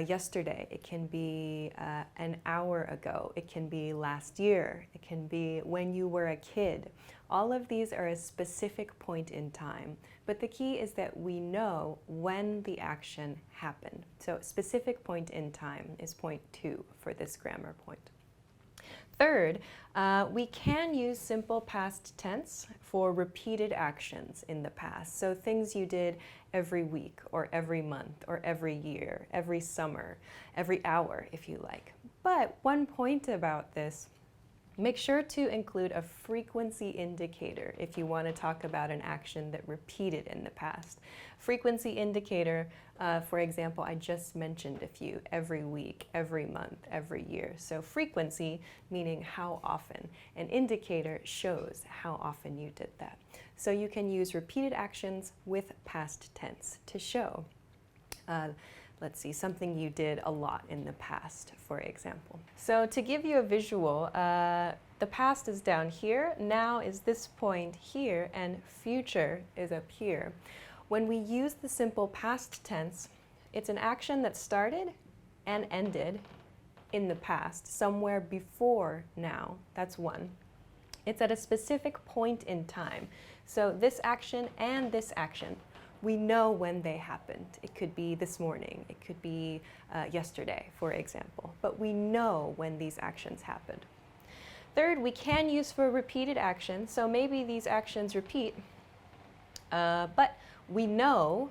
yesterday, it can be an hour ago, it can be last year, it can be when you were a kid. All of these are a specific point in time, but the key is that we know when the action happened. So specific point in time is point 2 for this grammar point. Third, we can use simple past tense for repeated actions in the past. So things you did every week or every month or every year, every summer, every hour if you like. But one point about this, make sure to include a frequency indicator if you want to talk about an action that repeated in the past. Frequency indicator, for example, I just mentioned a few: every week, every month, every year. So frequency meaning how often. An indicator shows how often you did that. So you can use repeated actions with past tense to show let's see, something you did a lot in the past, for example. So to give you a visual, the past is down here, now is this point here, and future is up here. When we use the simple past tense, it's an action that started and ended in the past, somewhere before now. That's one. It's at a specific point in time. So this action and this action, we know when they happened. It could be this morning, it could be yesterday, for example, but we know when these actions happened. Third, we can use for repeated actions, so maybe these actions repeat, but we know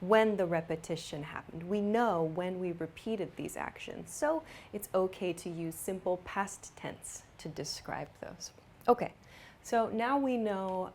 when the repetition happened. We know when we repeated these actions, so it's okay to use simple past tense to describe those. Okay, so now we know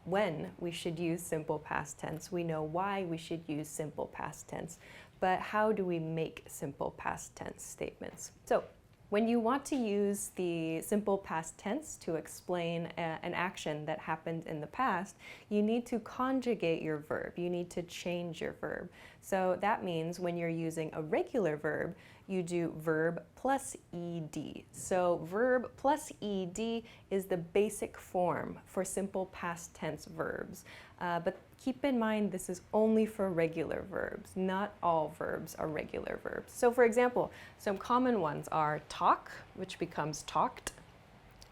when we should use simple past tense. We know why we should use simple past tense. but how do we make simple past tense statements? So, when you want to use the simple past tense to explain an action that happened in the past, you need to conjugate your verb. You need to change your verb. So that means when you're using a regular verb, you do verb plus ed. So verb plus ed is the basic form for simple past tense verbs. But keep in mind this is only for regular verbs. Not all verbs are regular verbs. So for example, some common ones are talk, which becomes talked,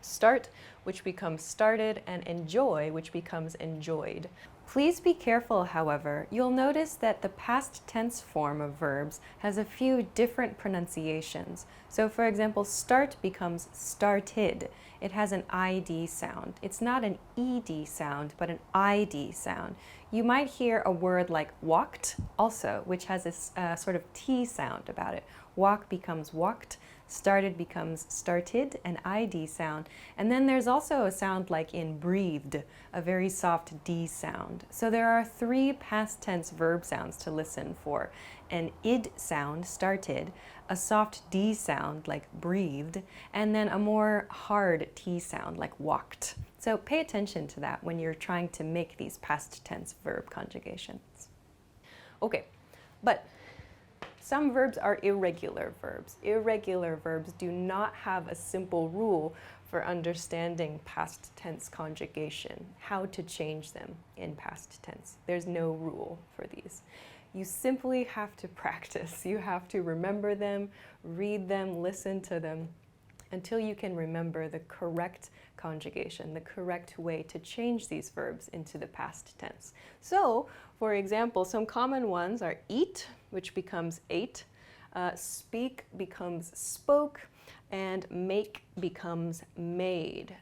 start, which becomes started, and enjoy, which becomes enjoyed. Please be careful, however. You'll notice that the past tense form of verbs has a few different pronunciations. So for example, start becomes started. It has an ID sound. It's not an ED sound, but an ID sound. You might hear a word like walked also, which has this sort of T sound about it. Walk becomes walked. Started becomes started, an ID sound. And then there's also a sound like in breathed, a very soft D sound. So there are 3 past tense verb sounds to listen for. An id sound, started, a soft D sound like breathed, and then a more hard T sound like walked. So pay attention to that when you're trying to make these past tense verb conjugations. Okay, but some verbs are irregular verbs. Irregular verbs do not have a simple rule for understanding past tense conjugation, how to change them in past tense. There's no rule for these. You simply have to practice. You have to remember them, read them, listen to them, until you can remember the correct conjugation, the correct way to change these verbs into the past tense. So, for example, some common ones are eat, which becomes ate, speak becomes spoke, and make becomes made.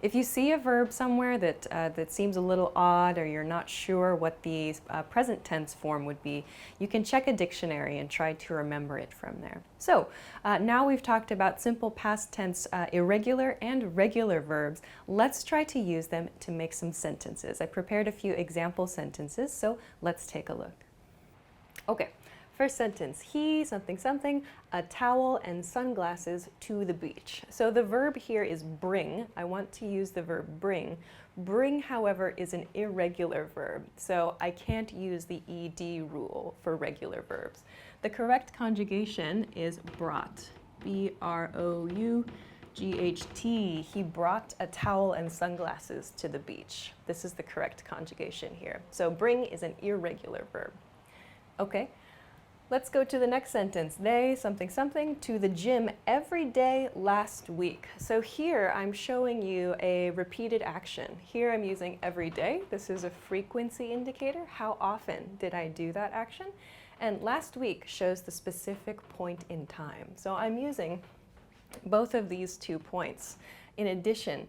If you see a verb somewhere that seems a little odd, or you're not sure what the present tense form would be, you can check a dictionary and try to remember it from there. So now we've talked about simple past tense irregular and regular verbs. Let's try to use them to make some sentences. I prepared a few example sentences, so let's take a look. Okay. First sentence, he, something, something, a towel and sunglasses to the beach. So the verb here is bring. I want to use the verb bring. Bring, however, is an irregular verb, so I can't use the ed rule for regular verbs. The correct conjugation is brought, B-R-O-U-G-H-T. He brought a towel and sunglasses to the beach. This is the correct conjugation here. So bring is an irregular verb. Okay. Let's go to the next sentence. They, something, something, to the gym every day last week. So here I'm showing you a repeated action. Here I'm using every day. This is a frequency indicator. How often did I do that action? And last week shows the specific point in time. So I'm using both of these 2 points in addition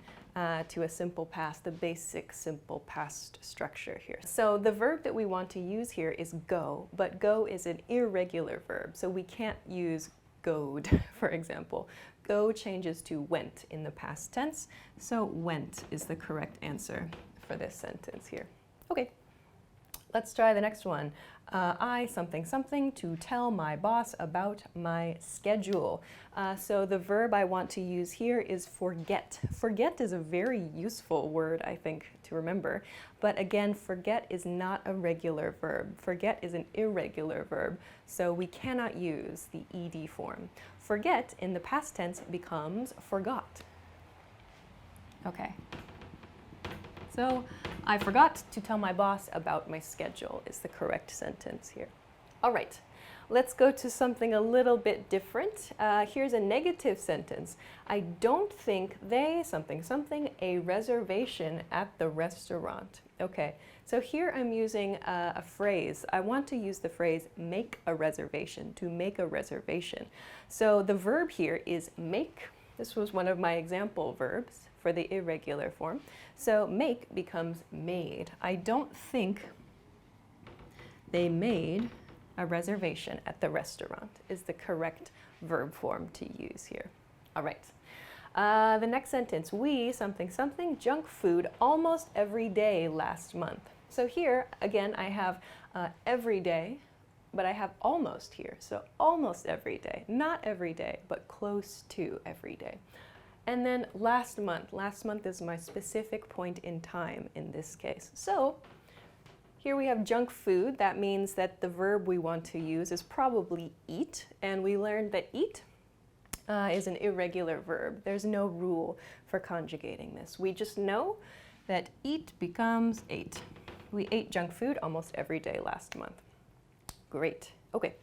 to a simple past, the basic simple past structure here. So the verb that we want to use here is go, but go is an irregular verb, so we can't use goed, for example. Go changes to went in the past tense, so went is the correct answer for this sentence here. Okay, let's try the next one. I, something, something, to tell my boss about my schedule. So the verb I want to use here is forget. Forget is a very useful word, I think, to remember. But again, forget is not a regular verb. Forget is an irregular verb, so we cannot use the ed form. Forget in the past tense becomes forgot. Okay. So, I forgot to tell my boss about my schedule is the correct sentence here. All right, let's go to something a little bit different. Here's a negative sentence. I don't think they, something, something, a reservation at the restaurant. Okay, so here I'm using a phrase. I want to use the phrase make a reservation, to make a reservation. So the verb here is make. This was one of my example verbs for the irregular form. So make becomes made. I don't think they made a reservation at the restaurant is the correct verb form to use here. All right. The next sentence, we, something, something, junk food almost every day last month. So here, again, I have every day but I have almost here, so almost every day. Not every day, but close to every day. And then last month is my specific point in time in this case. So here we have junk food. That means that the verb we want to use is probably eat, and we learned that eat is an irregular verb. There's no rule for conjugating this. We just know that eat becomes ate. We ate junk food almost every day last month. Great. Okay.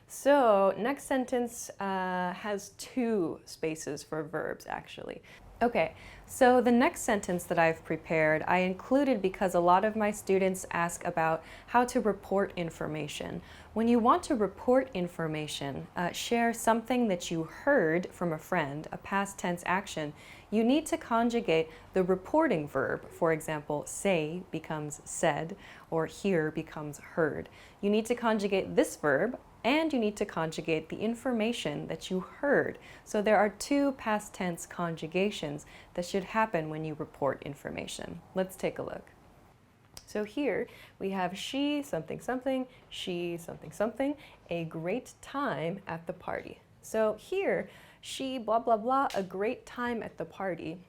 So next sentence has 2 spaces for verbs, actually. Okay, so the next sentence that I've prepared, I included because a lot of my students ask about how to report information. When you want to report information, share something that you heard from a friend, a past tense action, you need to conjugate the reporting verb. For example, say becomes said, or hear becomes heard. You need to conjugate this verb, and you need to conjugate the information that you heard. So there are 2 past tense conjugations that should happen when you report information. Let's take a look. So here we have she something something, she something something, a great time at the party. So here, she blah blah blah, a great time at the party.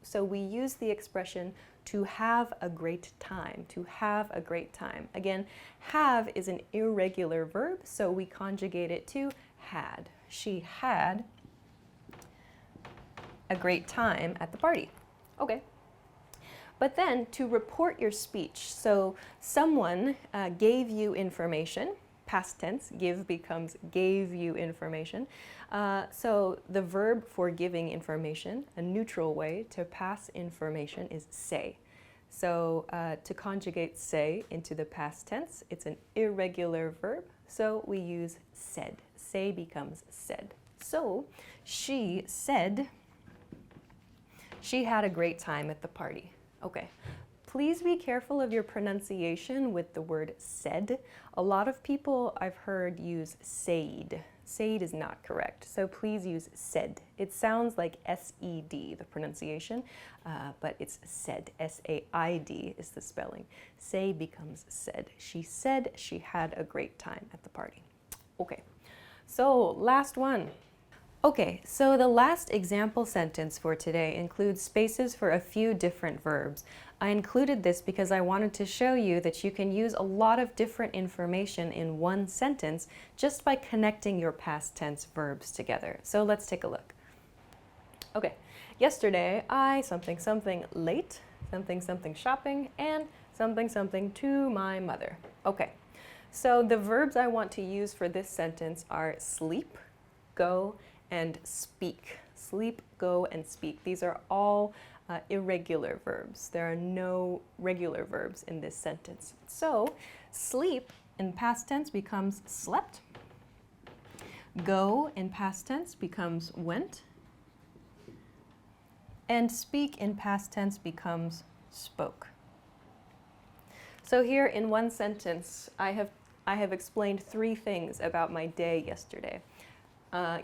So we use the expression to have a great time, to have a great time. Again, have is an irregular verb, so we conjugate it to had. She had a great time at the party. Okay. But then to report your speech, so someone gave you information, past tense, give becomes gave you information. So the verb for giving information, a neutral way to pass information is say. So to conjugate say into the past tense, it's an irregular verb, so we use said. Say becomes said. So she said she had a great time at the party. Okay. Please be careful of your pronunciation with the word said. A lot of people I've heard use said. Said is not correct, so please use said. It sounds like S-E-D, the pronunciation, but it's said. S-A-I-D is the spelling. Say becomes said. She said she had a great time at the party. Okay, so last one. Okay, so the last example sentence for today includes spaces for a few different verbs. I included this because I wanted to show you that you can use a lot of different information in one sentence just by connecting your past tense verbs together. So let's take a look. Okay, yesterday I something something late, something something shopping, and something something to my mother. Okay, so the verbs I want to use for this sentence are sleep, go, and speak. Sleep, go, and speak. These are all irregular verbs. There are no regular verbs in this sentence. So sleep in past tense becomes slept. Go in past tense becomes went. And speak in past tense becomes spoke. So here in one sentence, I have explained 3 things about my day yesterday.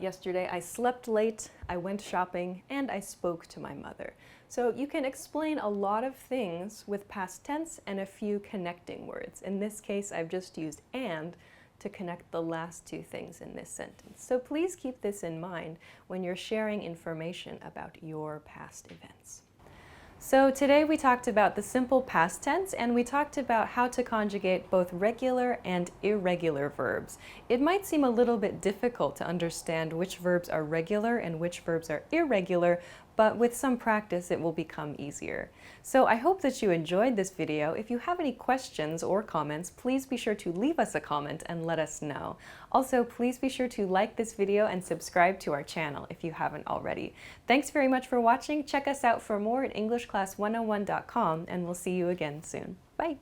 Yesterday I slept late, I went shopping, and I spoke to my mother. So you can explain a lot of things with past tense and a few connecting words. In this case, I've just used and to connect the last 2 things in this sentence. So please keep this in mind when you're sharing information about your past events. So today we talked about the simple past tense, and we talked about how to conjugate both regular and irregular verbs. It might seem a little bit difficult to understand which verbs are regular and which verbs are irregular, but with some practice it will become easier. So I hope that you enjoyed this video. If you have any questions or comments, please be sure to leave us a comment and let us know. Also, please be sure to like this video and subscribe to our channel if you haven't already. Thanks very much for watching. Check us out for more at EnglishClass101.com, and we'll see you again soon. Bye!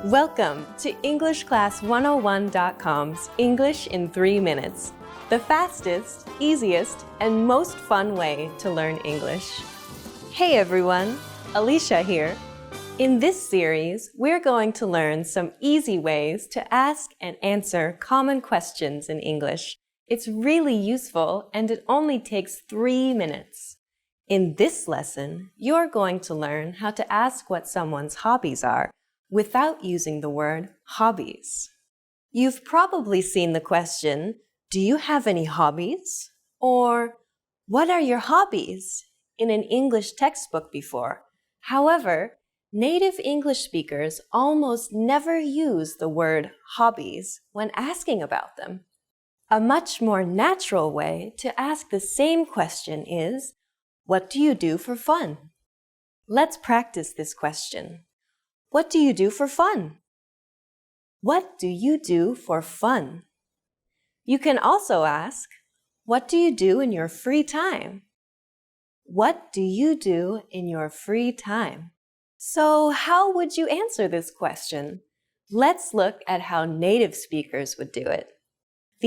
Welcome to EnglishClass101.com's English in 3 minutes, the fastest, easiest, and most fun way to learn English. Hey everyone, Alisha here. In this series, we're going to learn some easy ways to ask and answer common questions in English. It's really useful and it only takes 3 minutes. In this lesson, you're going to learn how to ask what someone's hobbies are without using the word hobbies. You've probably seen the question, "Do you have any hobbies?" or "What are your hobbies?" in an English textbook before. However, native English speakers almost never use the word hobbies when asking about them. A much more natural way to ask the same question is, "What do you do for fun?" Let's practice this question. What do you do for fun? What do you do for fun? You can also ask, what do you do in your free time? What do you do in your free time? So how would you answer this question? Let's look at how native speakers would do it.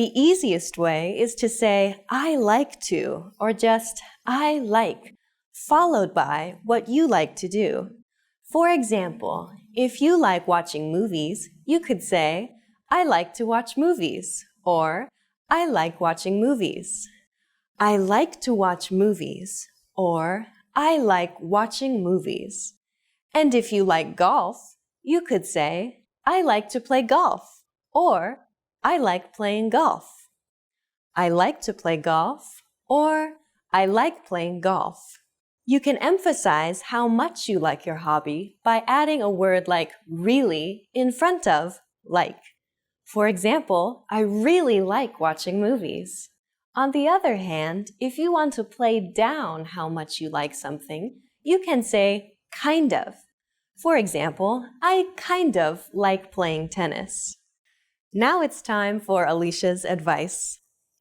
The easiest way is to say, I like to, or just, I like, followed by what you like to do. For example, if you like watching movies, you could say, I like to watch movies, or I like watching movies. I like to watch movies, or I like watching movies. And if you like golf, you could say, I like to play golf, or I like playing golf. I like to play golf, or I like playing golf. You can emphasize how much you like your hobby by adding a word like really in front of like. For example, I really like watching movies. On the other hand, if you want to play down how much you like something, you can say kind of. For example, I kind of like playing tennis. Now it's time for Alisha's advice.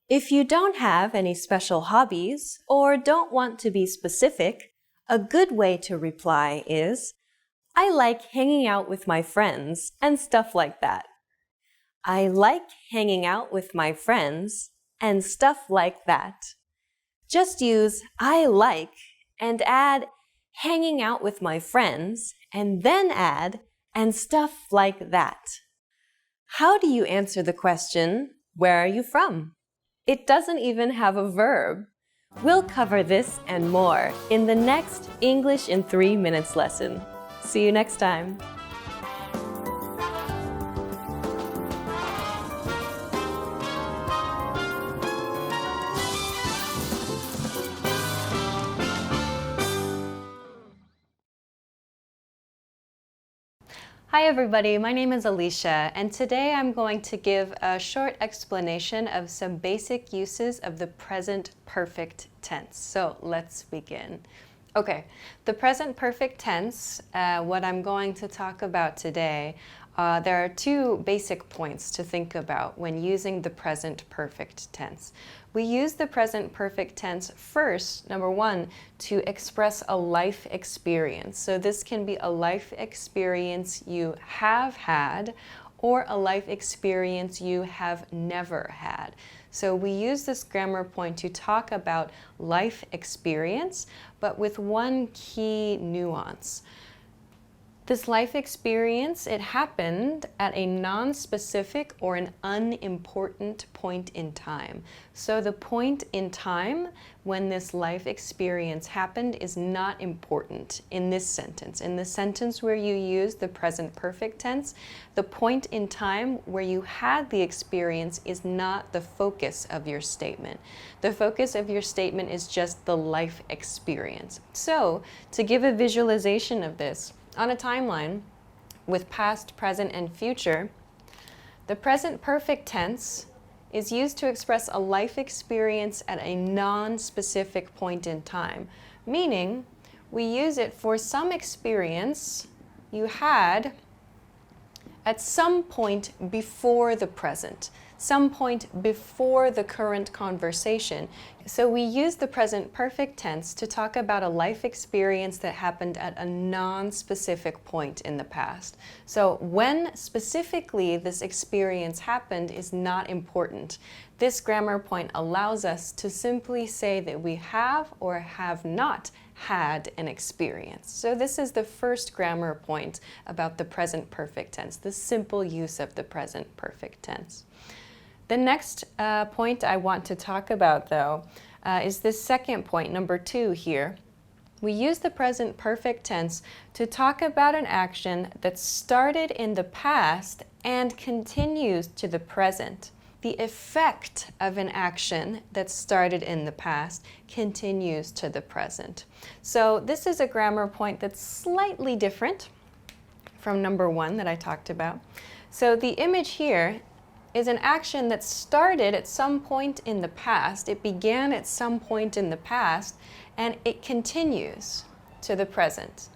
If you don't have any special hobbies or don't want to be specific, a good way to reply is, I like hanging out with my friends and stuff like that. I like hanging out with my friends and stuff like that. Just use I like and add hanging out with my friends and then add and stuff like that. How do you answer the question, where are you from? It doesn't even have a verb. We'll cover this and more in the next English in 3 minutes lesson. See you next time. Hi everybody, my name is Alisha, and today I'm going to give a short explanation of some basic uses of the present perfect tense. So let's begin. Okay, the present perfect tense, what I'm going to talk about today, there are two basic points to think about when using the present perfect tense. We use the present perfect tense first, number one, to express a life experience. So this can be a life experience you have had or a life experience you have never had. So we use this grammar point to talk about life experience, but with one key nuance. This life experience, it happened at a non-specific or an unimportant point in time. So the point in time when this life experience happened is not important in this sentence. In the sentence where you use the present perfect tense, the point in time where you had the experience is not the focus of your statement. The focus of your statement is just the life experience. So to give a visualization of this, on a timeline with past, present, and future, the present perfect tense is used to express a life experience at a non-specific point in time, meaning we use it for some experience you had at some point before the present, some point before the current conversation. So we use the present perfect tense to talk about a life experience that happened at a non-specific point in the past. So when specifically this experience happened is not important. This grammar point allows us to simply say that we have or have not had an experience. So this is the first grammar point about the present perfect tense, the simple use of the present perfect tense. The next point I want to talk about, though, is this second point, number 2 here. We use the present perfect tense to talk about an action that started in the past and continues to the present. The effect of an action that started in the past continues to the present. So this is a grammar point that's slightly different from number 1 that I talked about. So the image here is an action that started at some point in the past. It began at some point in the past, and it continues to the present.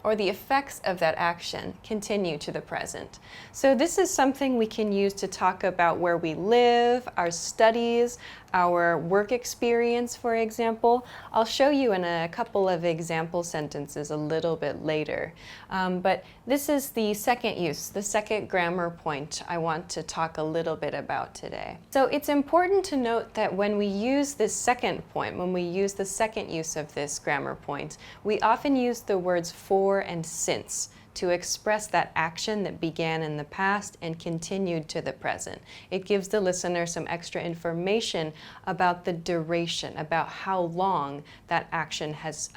Or the effects of that action continue to the present. So this is something we can use to talk about where we live, our studies, our work experience, for example. I'll show you in a couple of example sentences a little bit later. But this is the second use, the second grammar point I want to talk a little bit about today. So it's important to note that when we use this second point, when we use the second use of this grammar point, we often use the words for and since to express that action that began in the past and continued to the present. It gives the listener some extra information about the duration, about how long that action has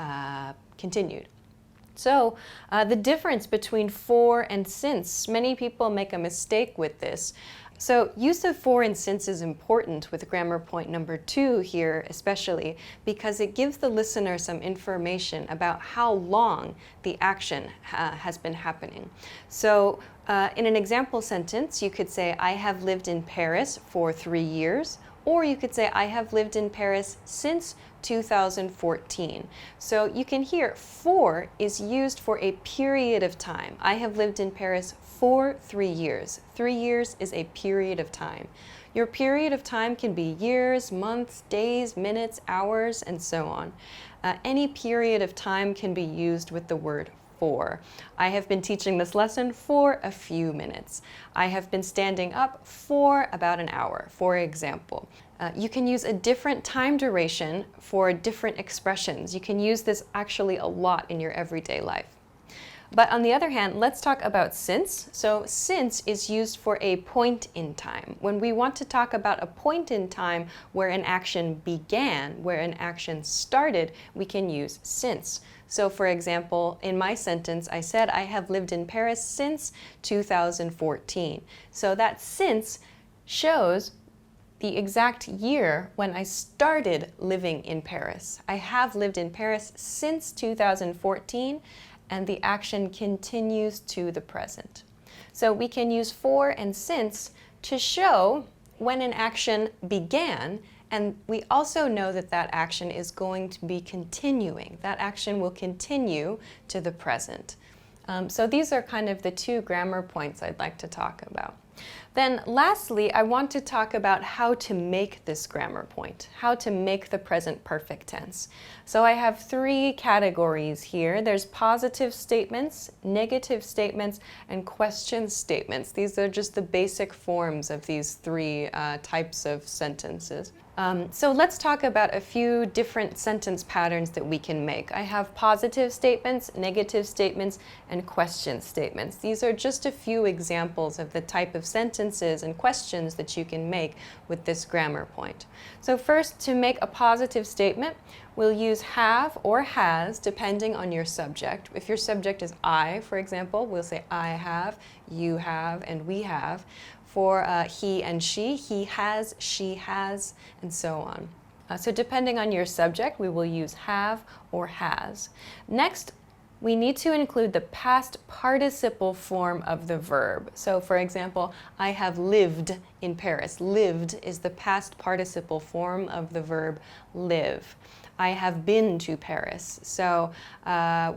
continued. So the difference between for and since, many people make a mistake with this. So use of for and since is important with grammar point number 2 here especially because it gives the listener some information about how long the action has been happening. So in an example sentence you could say, I have lived in Paris for 3 years, or you could say, I have lived in Paris since 2014. So you can hear for is used for a period of time. I have lived in Paris for 3 years. 3 years is a period of time. Your period of time can be years, months, days, minutes, hours, and so on. Any period of time can be used with the word for. I have been teaching this lesson for a few minutes. I have been standing up for about an hour, for example. You can use a different time duration for different expressions. You can use this actually a lot in your everyday life. But on the other hand, let's talk about since. So since is used for a point in time. When we want to talk about a point in time where an action began, where an action started, we can use since. So for example, in my sentence, I said, I have lived in Paris since 2014. So that since shows the exact year when I started living in Paris. I have lived in Paris since 2014, and the action continues to the present. So we can use for and since to show when an action began, and we also know that that action is going to be continuing. That action will continue to the present. So these are kind of the 2 grammar points I'd like to talk about. Then lastly, I want to talk about how to make this grammar point, how to make the present perfect tense. So I have 3 categories here. There's positive statements, negative statements, and question statements. These are just the basic forms of these 3 types of sentences. So let's talk about a few different sentence patterns that we can make. I have positive statements, negative statements, and question statements. These are just a few examples of the type of sentences and questions that you can make with this grammar point. So first, to make a positive statement, we'll use have or has depending on your subject. If your subject is I, for example, we'll say I have, you have, and we have. For he and she has, she has, and so on. So depending on your subject, we will use have or has. Next, we need to include the past participle form of the verb. So for example, I have lived in Paris. Lived is the past participle form of the verb live. I have been to Paris. So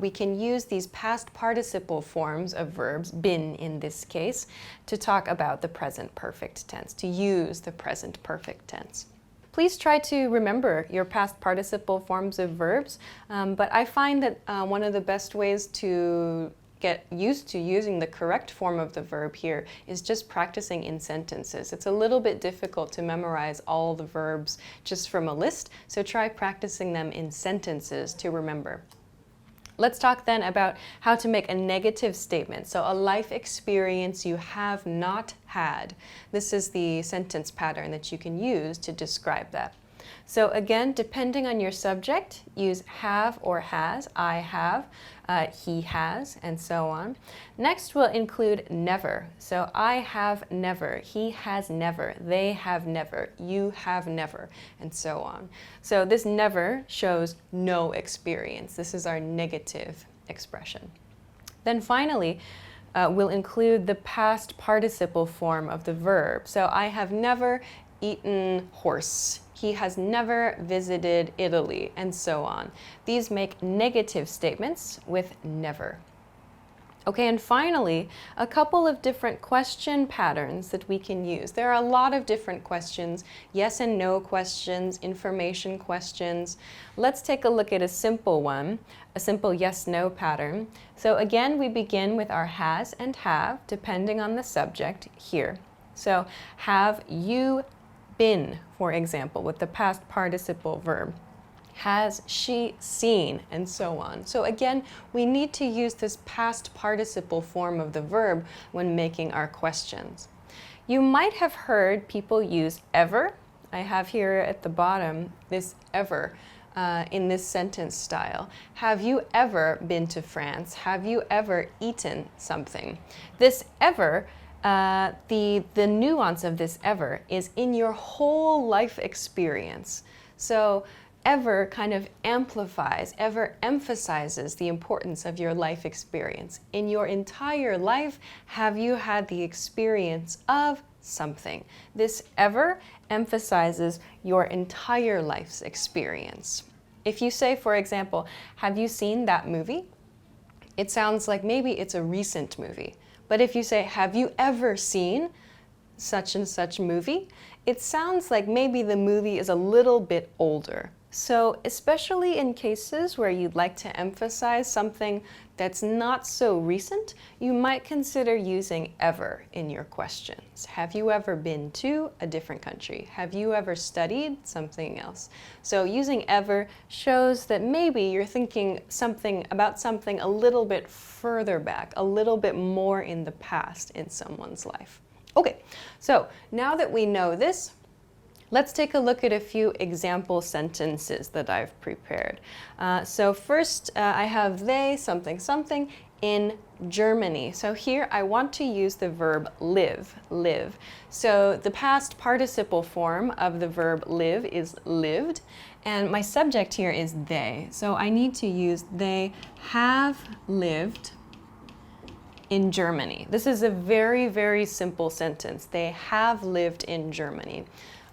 we can use these past participle forms of verbs, been in this case, to talk about the present perfect tense, to use the present perfect tense. Please try to remember your past participle forms of verbs, but I find that one of the best ways to get used to using the correct form of the verb here is just practicing in sentences. It's a little bit difficult to memorize all the verbs just from a list, so try practicing them in sentences to remember. Let's talk then about how to make a negative statement. So a life experience you have not had. This is the sentence pattern that you can use to describe that. So again, depending on your subject, use have or has. I have, he has, and so on. Next, we'll include never. So I have never, he has never, they have never, you have never, and so on. So this never shows no experience. This is our negative expression. Then finally, we'll include the past participle form of the verb. So I have never eaten horse. He has never visited Italy, and so on. These make negative statements with never. Okay, and finally, a couple of different question patterns that we can use. There are a lot of different questions, yes and no questions, information questions. Let's take a look at a simple one, a simple yes-no pattern. So again, we begin with our has and have, depending on the subject here. So have you been, for example, with the past participle verb. Has she seen, and so on. So again, we need to use this past participle form of the verb when making our questions. You might have heard people use ever. I have here at the bottom this ever in this sentence style. Have you ever been to France? Have you ever eaten something? This ever, the nuance of this ever is in your whole life experience. So ever kind of amplifies, ever emphasizes the importance of your life experience. In your entire life, have you had the experience of something? This ever emphasizes your entire life's experience. If you say, for example, have you seen that movie? It sounds like maybe it's a recent movie. But if you say, have you ever seen such and such movie? It sounds like maybe the movie is a little bit older. So especially in cases where you'd like to emphasize something that's not so recent, you might consider using ever in your questions. Have you ever been to a different country? Have you ever studied something else? So using ever shows that maybe you're thinking about something a little bit further back, a little bit more in the past in someone's life. Okay, so now that we know this, let's take a look at a few example sentences that I've prepared. So first, I have they, something, something, in Germany. So here I want to use the verb live, live. So the past participle form of the verb live is lived, and my subject here is they. So I need to use they have lived in Germany. This is a very, very simple sentence. They have lived in Germany.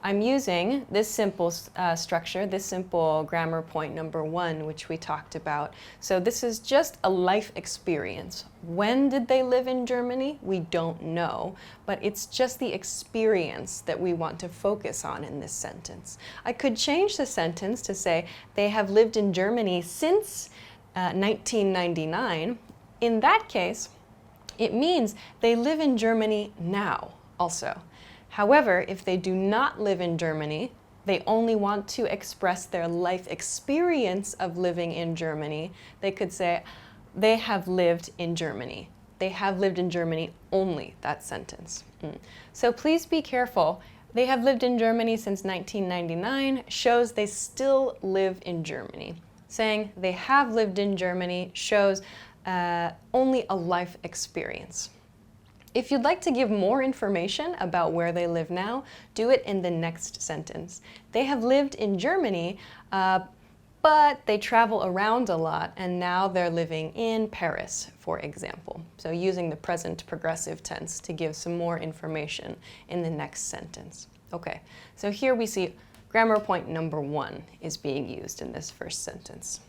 I'm using this simple structure, this simple grammar point number 1, which we talked about. So this is just a life experience. When did they live in Germany? We don't know, but it's just the experience that we want to focus on in this sentence. I could change the sentence to say, they have lived in Germany since 1999. In that case, it means they live in Germany now also. However, if they do not live in Germany, they only want to express their life experience of living in Germany, they could say, they have lived in Germany. They have lived in Germany only, that sentence. So please be careful. They have lived in Germany since 1999 shows they still live in Germany. Saying they have lived in Germany shows only a life experience. If you'd like to give more information about where they live now, do it in the next sentence. They have lived in Germany, but they travel around a lot, and now they're living in Paris, for example. So using the present progressive tense to give some more information in the next sentence. Okay, so here we see grammar point number 1 is being used in this first sentence.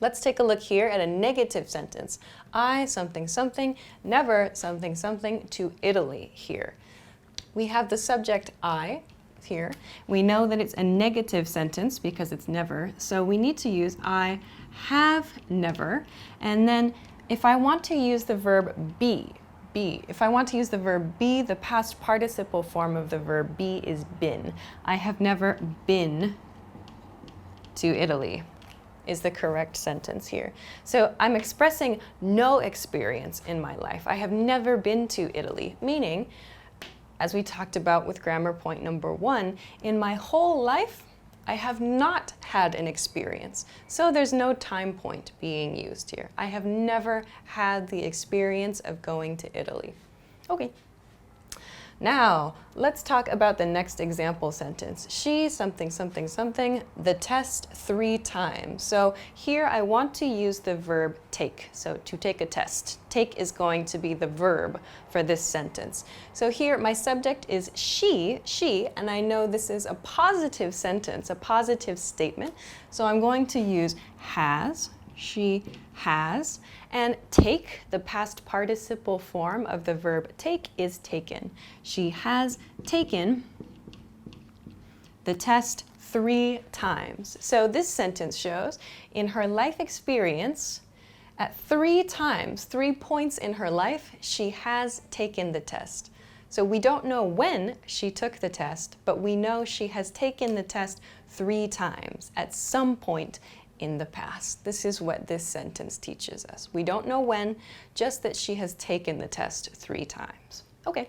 Let's take a look here at a negative sentence. I something something, never something something to Italy here. We have the subject I here. We know that it's a negative sentence because it's never, so we need to use I have never. And then if I want to use the verb be, if I want to use the verb be, the past participle form of the verb be is been. I have never been to Italy. is the correct sentence here. So I'm expressing no experience in my life. I have never been to Italy, meaning, as we talked about with grammar point number 1, in my whole life, I have not had an experience. So there's no time point being used here. I have never had the experience of going to Italy. Okay. Now, let's talk about the next example sentence. She something something something the test 3 times. So here I want to use the verb take. So to take a test. Take is going to be the verb for this sentence. So here my subject is she, and I know this is a positive sentence, a positive statement. So I'm going to use has, she has, and take, the past participle form of the verb take, is taken. She has taken the test 3 times. So this sentence shows in her life experience, at 3 times, 3 points in her life, she has taken the test. So we don't know when she took the test, but we know she has taken the test 3 times at some point in the past. This is what this sentence teaches us. We don't know when, just that she has taken the test 3 times. Okay.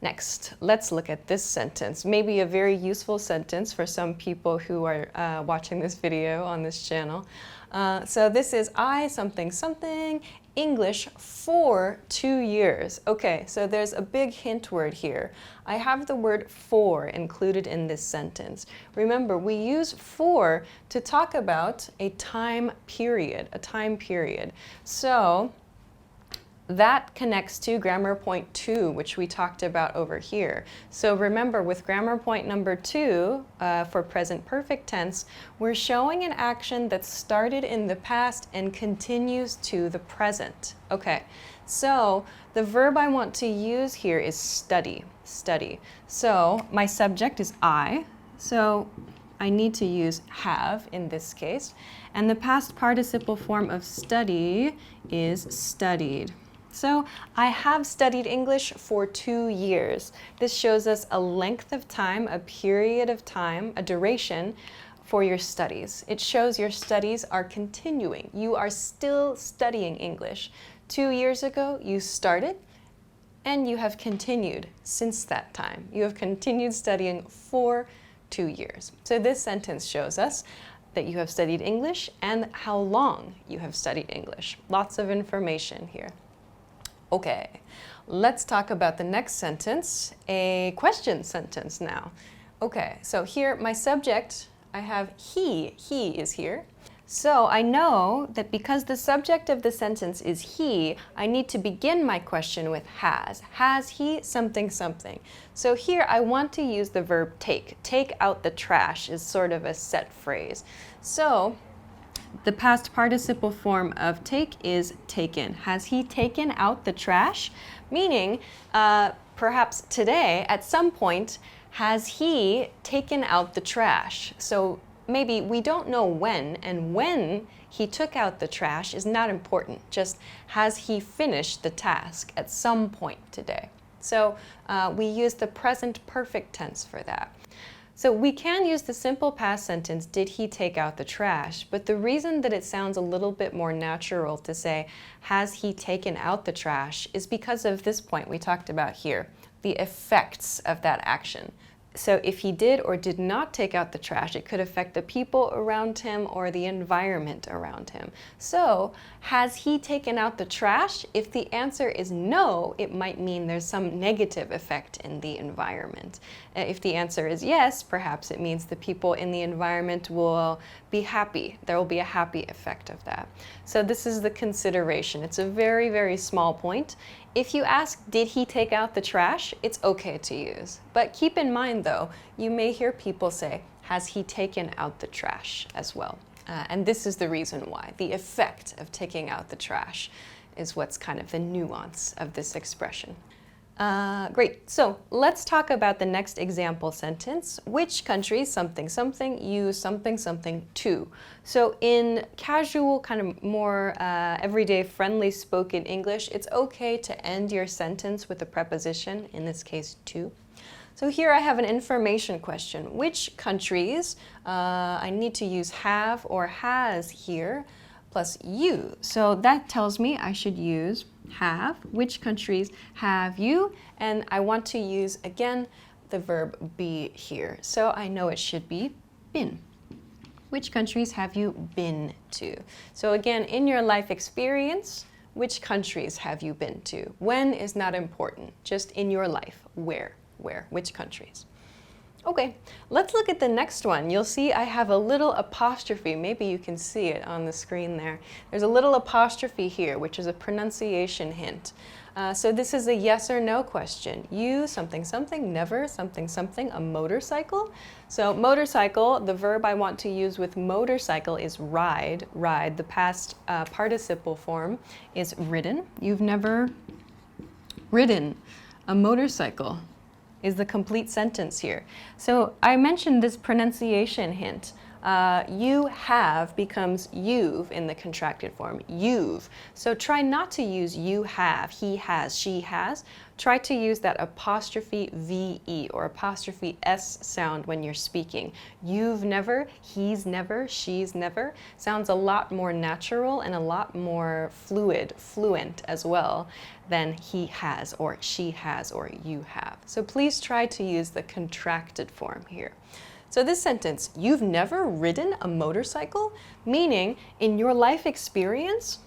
Next, let's look at this sentence. Maybe a very useful sentence for some people who are watching this video on this channel. So this is I something something English for 2 years. Okay, so there's a big hint word here. I have the word for included in this sentence. Remember, we use for to talk about a time period, So that connects to grammar point 2, which we talked about over here. So remember, with grammar point number 2, for present perfect tense, we're showing an action that started in the past and continues to the present. Okay, so the verb I want to use here is study, study. So my subject is I, so I need to use have in this case, and the past participle form of study is studied. So I have studied English for 2 years. This shows us a length of time, a period of time, a duration for your studies. It shows your studies are continuing. You are still studying English. 2 years ago, you started, and you have continued since that time. You have continued studying for 2 years. So this sentence shows us that you have studied English and how long you have studied English. Lots of information here. Okay, let's talk about the next sentence, a question sentence now. Okay, so here my subject, I have he is here. So I know that because the subject of the sentence is he, I need to begin my question with has. Has he something something? So here I want to use the verb take. Take out the trash is sort of a set phrase. So the past participle form of take is taken. Has he taken out the trash? Meaning, perhaps today, at some point, has he taken out the trash? So maybe we don't know when, and when he took out the trash is not important. Just has he finished the task at some point today? So we use the present perfect tense for that. So we can use the simple past sentence, did he take out the trash? But the reason that it sounds a little bit more natural to say, has he taken out the trash, is because of this point we talked about here, the effects of that action. So if he did or did not take out the trash, it could affect the people around him or the environment around him. So, has he taken out the trash? If the answer is no, it might mean there's some negative effect in the environment. If the answer is yes, perhaps it means the people in the environment will be happy. There will be a happy effect of that. So this is the consideration. It's a very, very small point. If you ask, did he take out the trash? It's okay to use. But keep in mind though, you may hear people say, has he taken out the trash as well? And this is the reason why. The effect of taking out the trash is what's kind of the nuance of this expression. Great, so let's talk about the next example sentence. Which country something something use something something to? So in casual, kind of more everyday friendly spoken English, it's okay to end your sentence with a preposition, in this case to. So here I have an information question. Which countries, I need to use have or has here, plus you. So that tells me I should use have. Which countries have you? And I want to use, again, the verb be here. So I know it should be been. Which countries have you been to? So again, in your life experience, which countries have you been to? When is not important, just in your life. Where, which countries? Okay, let's look at the next one. You'll see I have a little apostrophe. Maybe you can see it on the screen there. There's a little apostrophe here, which is a pronunciation hint. So this is a yes or no question. You, something, something, never, something, something, a motorcycle. So motorcycle, the verb I want to use with motorcycle is ride. Ride, the past participle form is ridden. You've never ridden a motorcycle is the complete sentence here. So I mentioned this pronunciation hint. You have becomes you've in the contracted form, you've. So try not to use you have, he has, she has. Try to use that apostrophe VE or apostrophe S sound when you're speaking. You've never, he's never, she's never. Sounds a lot more natural and a lot more fluent as well than he has or she has or you have. So please try to use the contracted form here. So this sentence, you've never ridden a motorcycle, meaning in your life experience,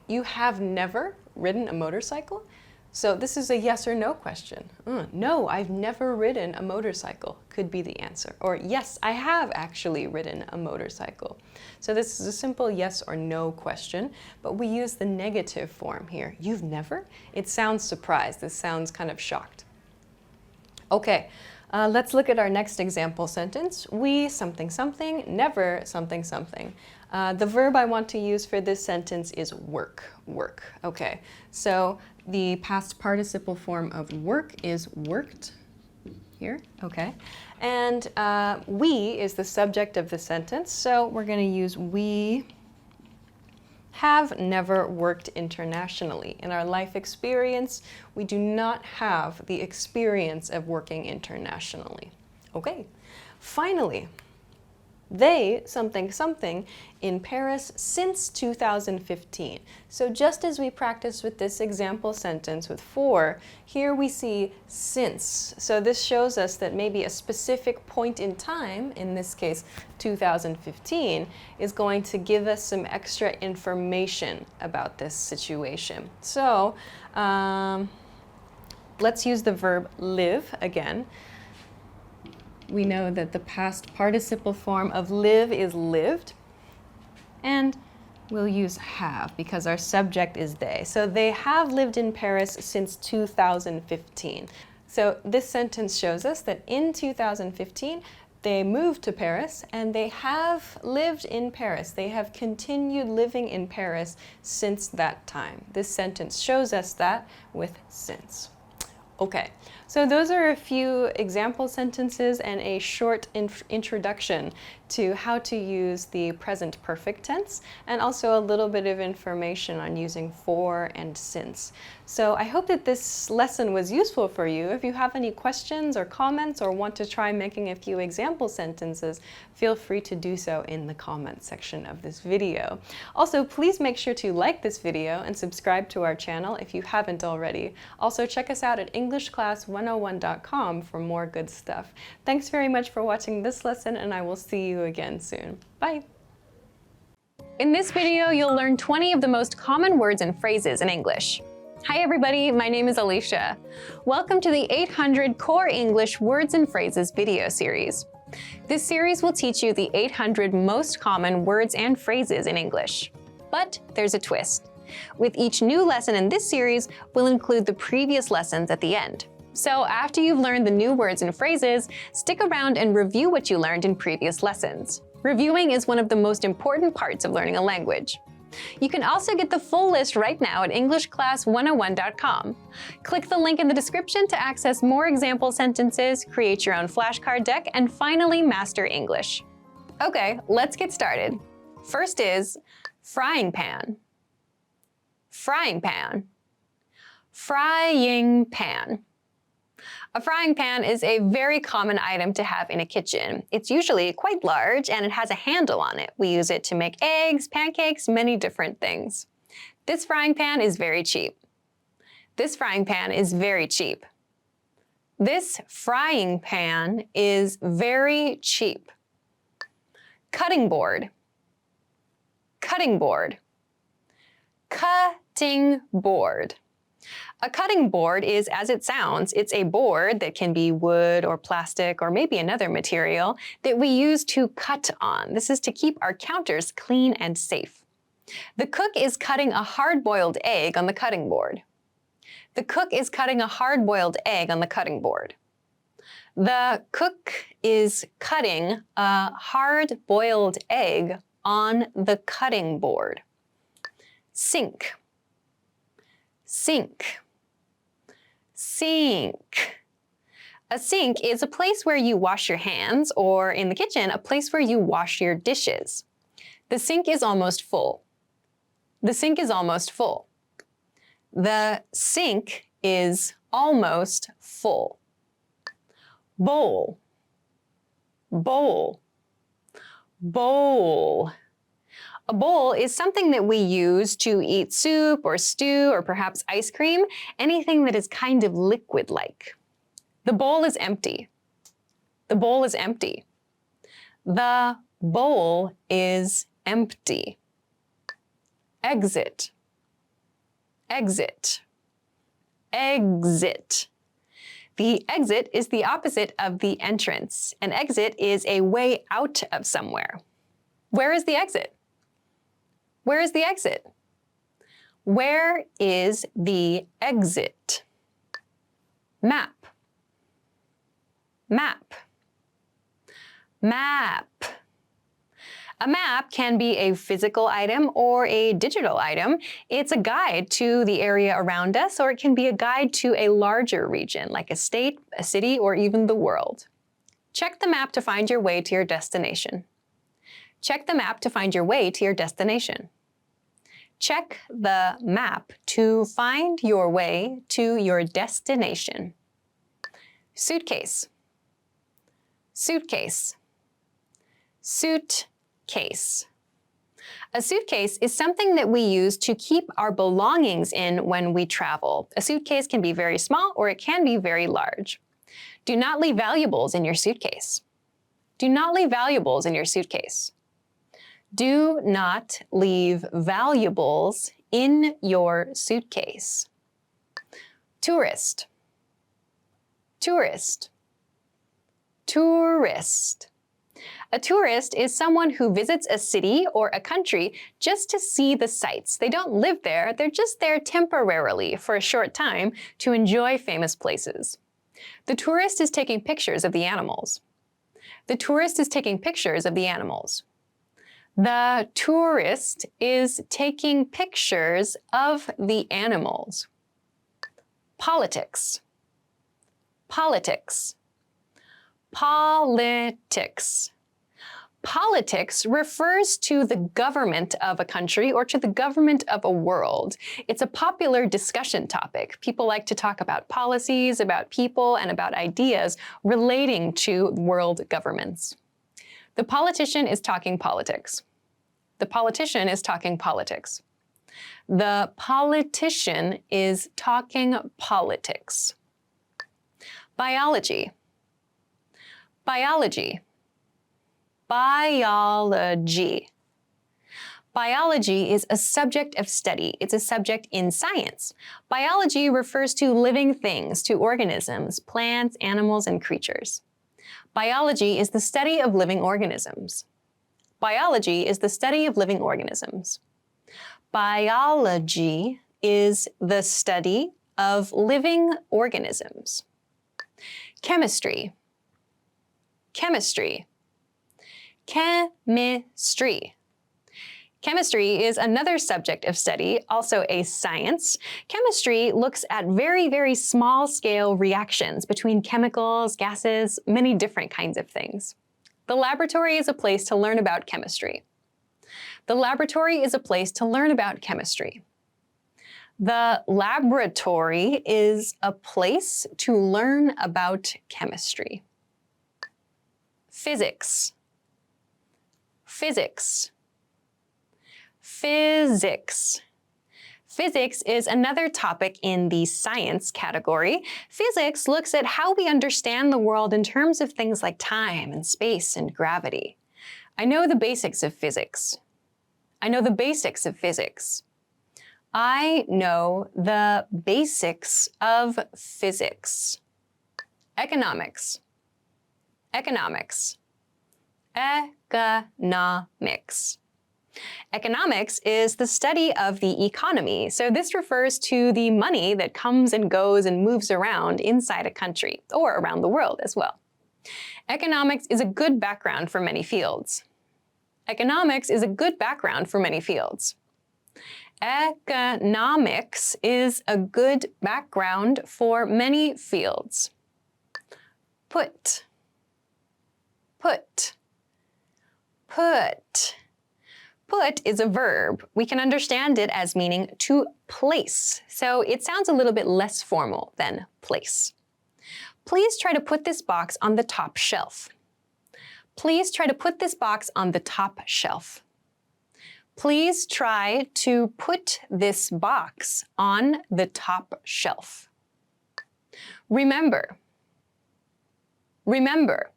you have never ridden a motorcycle. So this is a yes or no question. No, I've never ridden a motorcycle could be the answer. Or yes, I have actually ridden a motorcycle. So this is a simple yes or no question, but we use the negative form here. You've never? It sounds surprised. This sounds kind of shocked. Okay. Let's look at our next example sentence. We something something, never something something. The verb I want to use for this sentence is work, work. Okay, so the past participle form of work is worked here, okay. And we is the subject of the sentence, so we're going to use we have never worked internationally. In our life experience, we do not have the experience of working internationally. Okay, finally, they something something in Paris since 2015. So just as we practiced with this example sentence with for, here we see since. So this shows us that maybe a specific point in time, in this case 2015, is going to give us some extra information about this situation. So let's use the verb live again. We know that the past participle form of live is lived, and we'll use have because our subject is they. So they have lived in Paris since 2015. So this sentence shows us that in 2015, they moved to Paris and they have lived in Paris. They have continued living in Paris since that time. This sentence shows us that with since. Okay, so those are a few example sentences and a short introduction to how to use the present perfect tense, and also a little bit of information on using for and since. So I hope that this lesson was useful for you. If you have any questions or comments or want to try making a few example sentences, feel free to do so in the comments section of this video. Also, please make sure to like this video and subscribe to our channel if you haven't already. Also, check us out at EnglishClass101.com for more good stuff. Thanks very much for watching this lesson, and I will see you again soon. Bye! In this video, you'll learn 20 of the most common words and phrases in English. Hi everybody, my name is Alisha. Welcome to the 800 Core English Words and Phrases video series. This series will teach you the 800 most common words and phrases in English. But there's a twist. With each new lesson in this series, we'll include the previous lessons at the end. So after you've learned the new words and phrases, stick around and review what you learned in previous lessons. Reviewing is one of the most important parts of learning a language. You can also get the full list right now at EnglishClass101.com. Click the link in the description to access more example sentences, create your own flashcard deck, and finally master English. Okay, let's get started. First is frying pan. Frying pan. Frying pan. A frying pan is a very common item to have in a kitchen. It's usually quite large and it has a handle on it. We use it to make eggs, pancakes, many different things. This frying pan is very cheap. This frying pan is very cheap. This frying pan is very cheap. Cutting board. Cutting board. Cutting board. A cutting board is, as it sounds, it's a board that can be wood or plastic or maybe another material that we use to cut on. This is to keep our counters clean and safe. The cook is cutting a hard-boiled egg on the cutting board. The cook is cutting a hard-boiled egg on the cutting board. The cook is cutting a hard-boiled egg on the cutting board. Sink. Sink. Sink. A sink is a place where you wash your hands, or in the kitchen, a place where you wash your dishes. The sink is almost full. The sink is almost full. The sink is almost full. Bowl. Bowl. Bowl. A bowl is something that we use to eat soup or stew or perhaps ice cream, anything that is kind of liquid-like. The bowl is empty. The bowl is empty. The bowl is empty. Exit. Exit. Exit. The exit is the opposite of the entrance. An exit is a way out of somewhere. Where is the exit? Where is the exit? Where is the exit? Map. Map. Map. A map can be a physical item or a digital item. It's a guide to the area around us, or it can be a guide to a larger region, like a state, a city, or even the world. Check the map to find your way to your destination. Check the map to find your way to your destination. Check the map to find your way to your destination. Suitcase. Suitcase. Suitcase. A suitcase is something that we use to keep our belongings in when we travel. A suitcase can be very small or it can be very large. Do not leave valuables in your suitcase. Do not leave valuables in your suitcase. Do not leave valuables in your suitcase. Tourist. Tourist. Tourist. A tourist is someone who visits a city or a country just to see the sights. They don't live there, they're just there temporarily for a short time to enjoy famous places. The tourist is taking pictures of the animals. The tourist is taking pictures of the animals. The tourist is taking pictures of the animals. Politics. Politics. Politics. Politics refers to the government of a country or to the government of a world. It's a popular discussion topic. People like to talk about policies, about people, and about ideas relating to world governments. The politician is talking politics. The politician is talking politics. The politician is talking politics. Biology. Biology. Biology. Biology is a subject of study. It's a subject in science. Biology refers to living things, to organisms, plants, animals, and creatures. Biology is the study of living organisms. Biology is the study of living organisms. Biology is the study of living organisms. Chemistry. Chemistry. Chemistry. Chemistry is another subject of study, also a science. Chemistry looks at very, very small-scale reactions between chemicals, gases, many different kinds of things. The laboratory is a place to learn about chemistry. The laboratory is a place to learn about chemistry. The laboratory is a place to learn about chemistry. Physics. Physics. Physics. Physics is another topic in the science category. Physics looks at how we understand the world in terms of things like time and space and gravity. I know the basics of physics. I know the basics of physics. I know the basics of physics. Economics. Economics. Economics. Economics is the study of the economy, so this refers to the money that comes and goes and moves around inside a country, or around the world as well. Economics is a good background for many fields. Economics is a good background for many fields. Economics is a good background for many fields. Put. Put. Put. Put is a verb. We can understand it as meaning to place, so it sounds a little bit less formal than place. Please try to put this box on the top shelf. Please try to put this box on the top shelf. Please try to put this box on the top shelf. Remember. Remember.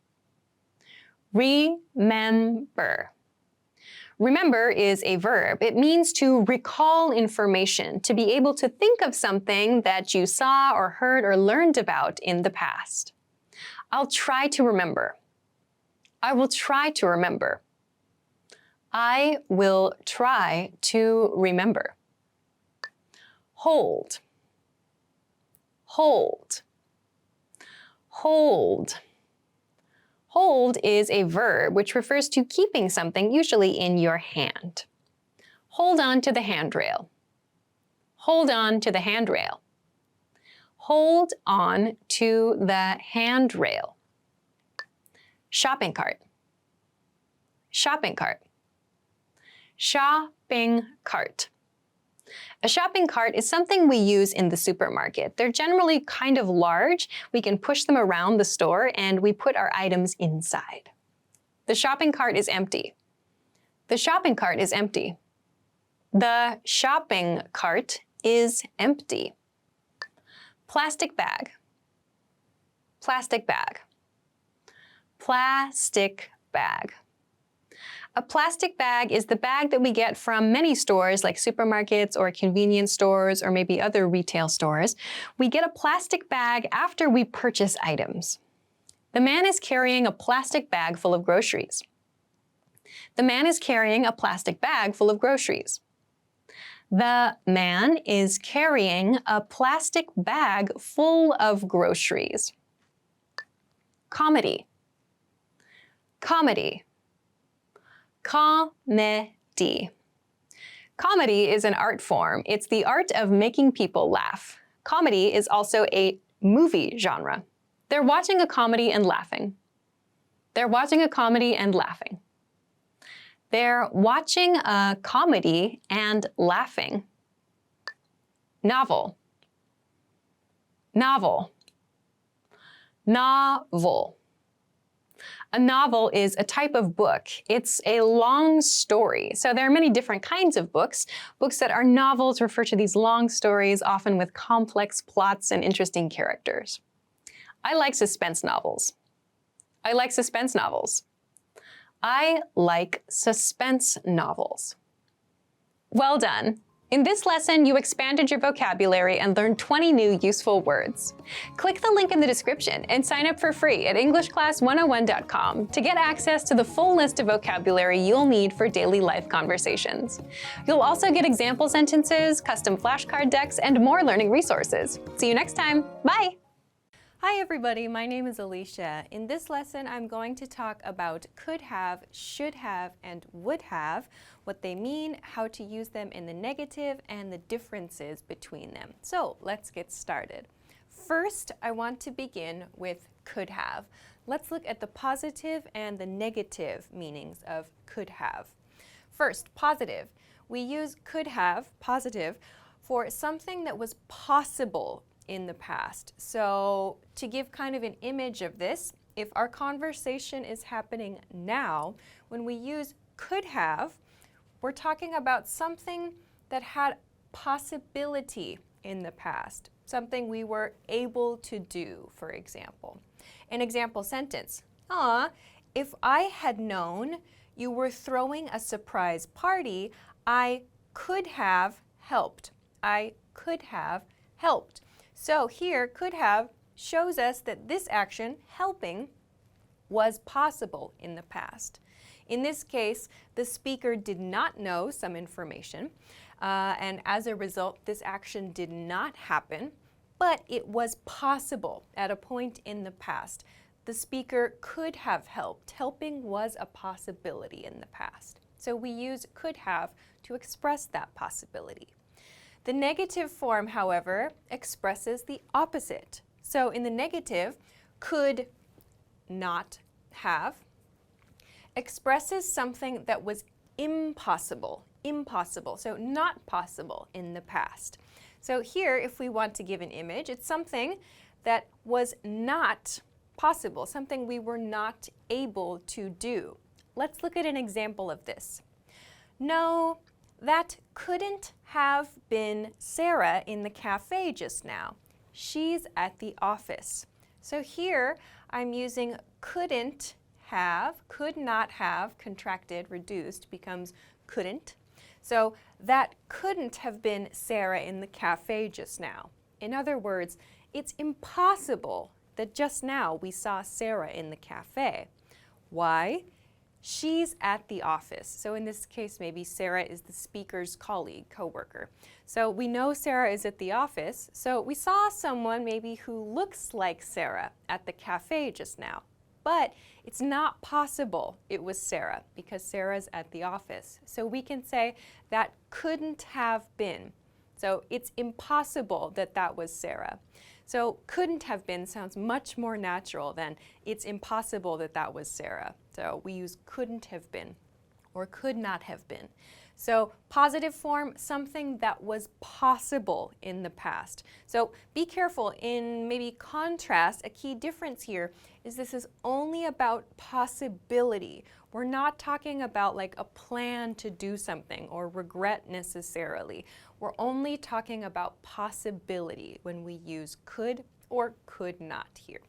Remember. Remember is a verb. It means to recall information, to be able to think of something that you saw or heard or learned about in the past. I'll try to remember. I will try to remember. I will try to remember. Hold. Hold. Hold. Hold is a verb which refers to keeping something, usually in your hand. Hold on to the handrail. Hold on to the handrail. Hold on to the handrail. Shopping cart. Shopping cart. Shopping cart. A shopping cart is something we use in the supermarket. They're generally kind of large. We can push them around the store and we put our items inside. The shopping cart is empty. The shopping cart is empty. The shopping cart is empty. Plastic bag. Plastic bag. Plastic bag. A plastic bag is the bag that we get from many stores like supermarkets or convenience stores or maybe other retail stores. We get a plastic bag after we purchase items. The man is carrying a plastic bag full of groceries. The man is carrying a plastic bag full of groceries. The man is carrying a plastic bag full of groceries. Comedy. Comedy. Comedy. Comedy is an art form. It's the art of making people laugh. Comedy is also a movie genre. They're watching a comedy and laughing. They're watching a comedy and laughing. They're watching a comedy and laughing. Novel. Novel. Novel. A novel is a type of book. It's a long story. So there are many different kinds of books. Books that are novels refer to these long stories, often with complex plots and interesting characters. I like suspense novels. I like suspense novels. I like suspense novels. Well done. In this lesson, you expanded your vocabulary and learned 20 new useful words. Click the link in the description and sign up for free at EnglishClass101.com to get access to the full list of vocabulary you'll need for daily life conversations. You'll also get example sentences, custom flashcard decks, and more learning resources. See you next time. Bye! Hi everybody, my name is Alisha. In this lesson, I'm going to talk about could have, should have, and would have, what they mean, how to use them in the negative, and the differences between them. So let's get started. First, I want to begin with could have. Let's look at the positive and the negative meanings of could have. First, positive. We use could have, positive, for something that was possible in the past. So to give kind of an image of this, if our conversation is happening now, when we use could have, we're talking about something that had possibility in the past, something we were able to do, for example. An example sentence, if I had known you were throwing a surprise party, I could have helped. I could have helped. So here, could have shows us that this action, helping, was possible in the past. In this case, the speaker did not know some information, and as a result, this action did not happen, but it was possible at a point in the past. The speaker could have helped. Helping was a possibility in the past. So we use could have to express that possibility. The negative form, however, expresses the opposite. So in the negative, could not have expresses something that was impossible, so not possible in the past. So here, if we want to give an image, it's something that was not possible, something we were not able to do. Let's look at an example of this. No, that couldn't have been Sarah in the cafe just now. She's at the office. So here, I'm using couldn't have, could not have, contracted, reduced, becomes couldn't. So that couldn't have been Sarah in the cafe just now. In other words, it's impossible that just now we saw Sarah in the cafe. Why? She's at the office. So in this case, maybe Sarah is the speaker's colleague, coworker. So we know Sarah is at the office. So we saw someone maybe who looks like Sarah at the cafe just now. But it's not possible it was Sarah because Sarah's at the office. So we can say that couldn't have been. So it's impossible that that was Sarah. So couldn't have been sounds much more natural than it's impossible that that was Sarah. So we use couldn't have been or could not have been. So positive form, something that was possible in the past. So be careful in maybe contrast. A key difference here is this is only about possibility. We're not talking about like a plan to do something or regret necessarily. We're only talking about possibility when we use could or could not here.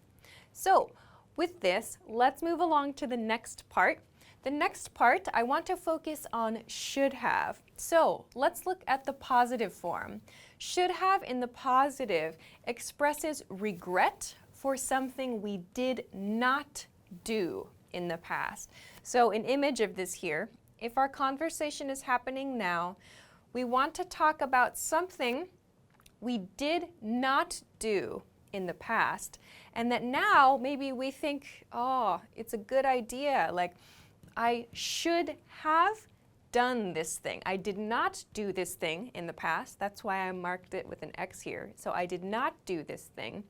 So with this, let's move along to the next part. The next part, I want to focus on should have. So let's look at the positive form. Should have in the positive expresses regret for something we did not do in the past. So an image of this here, if our conversation is happening now, we want to talk about something we did not do in the past, and that now maybe we think, oh, it's a good idea, like I should have done this thing. I did not do this thing in the past. That's why I marked it with an X here. So I did not do this thing,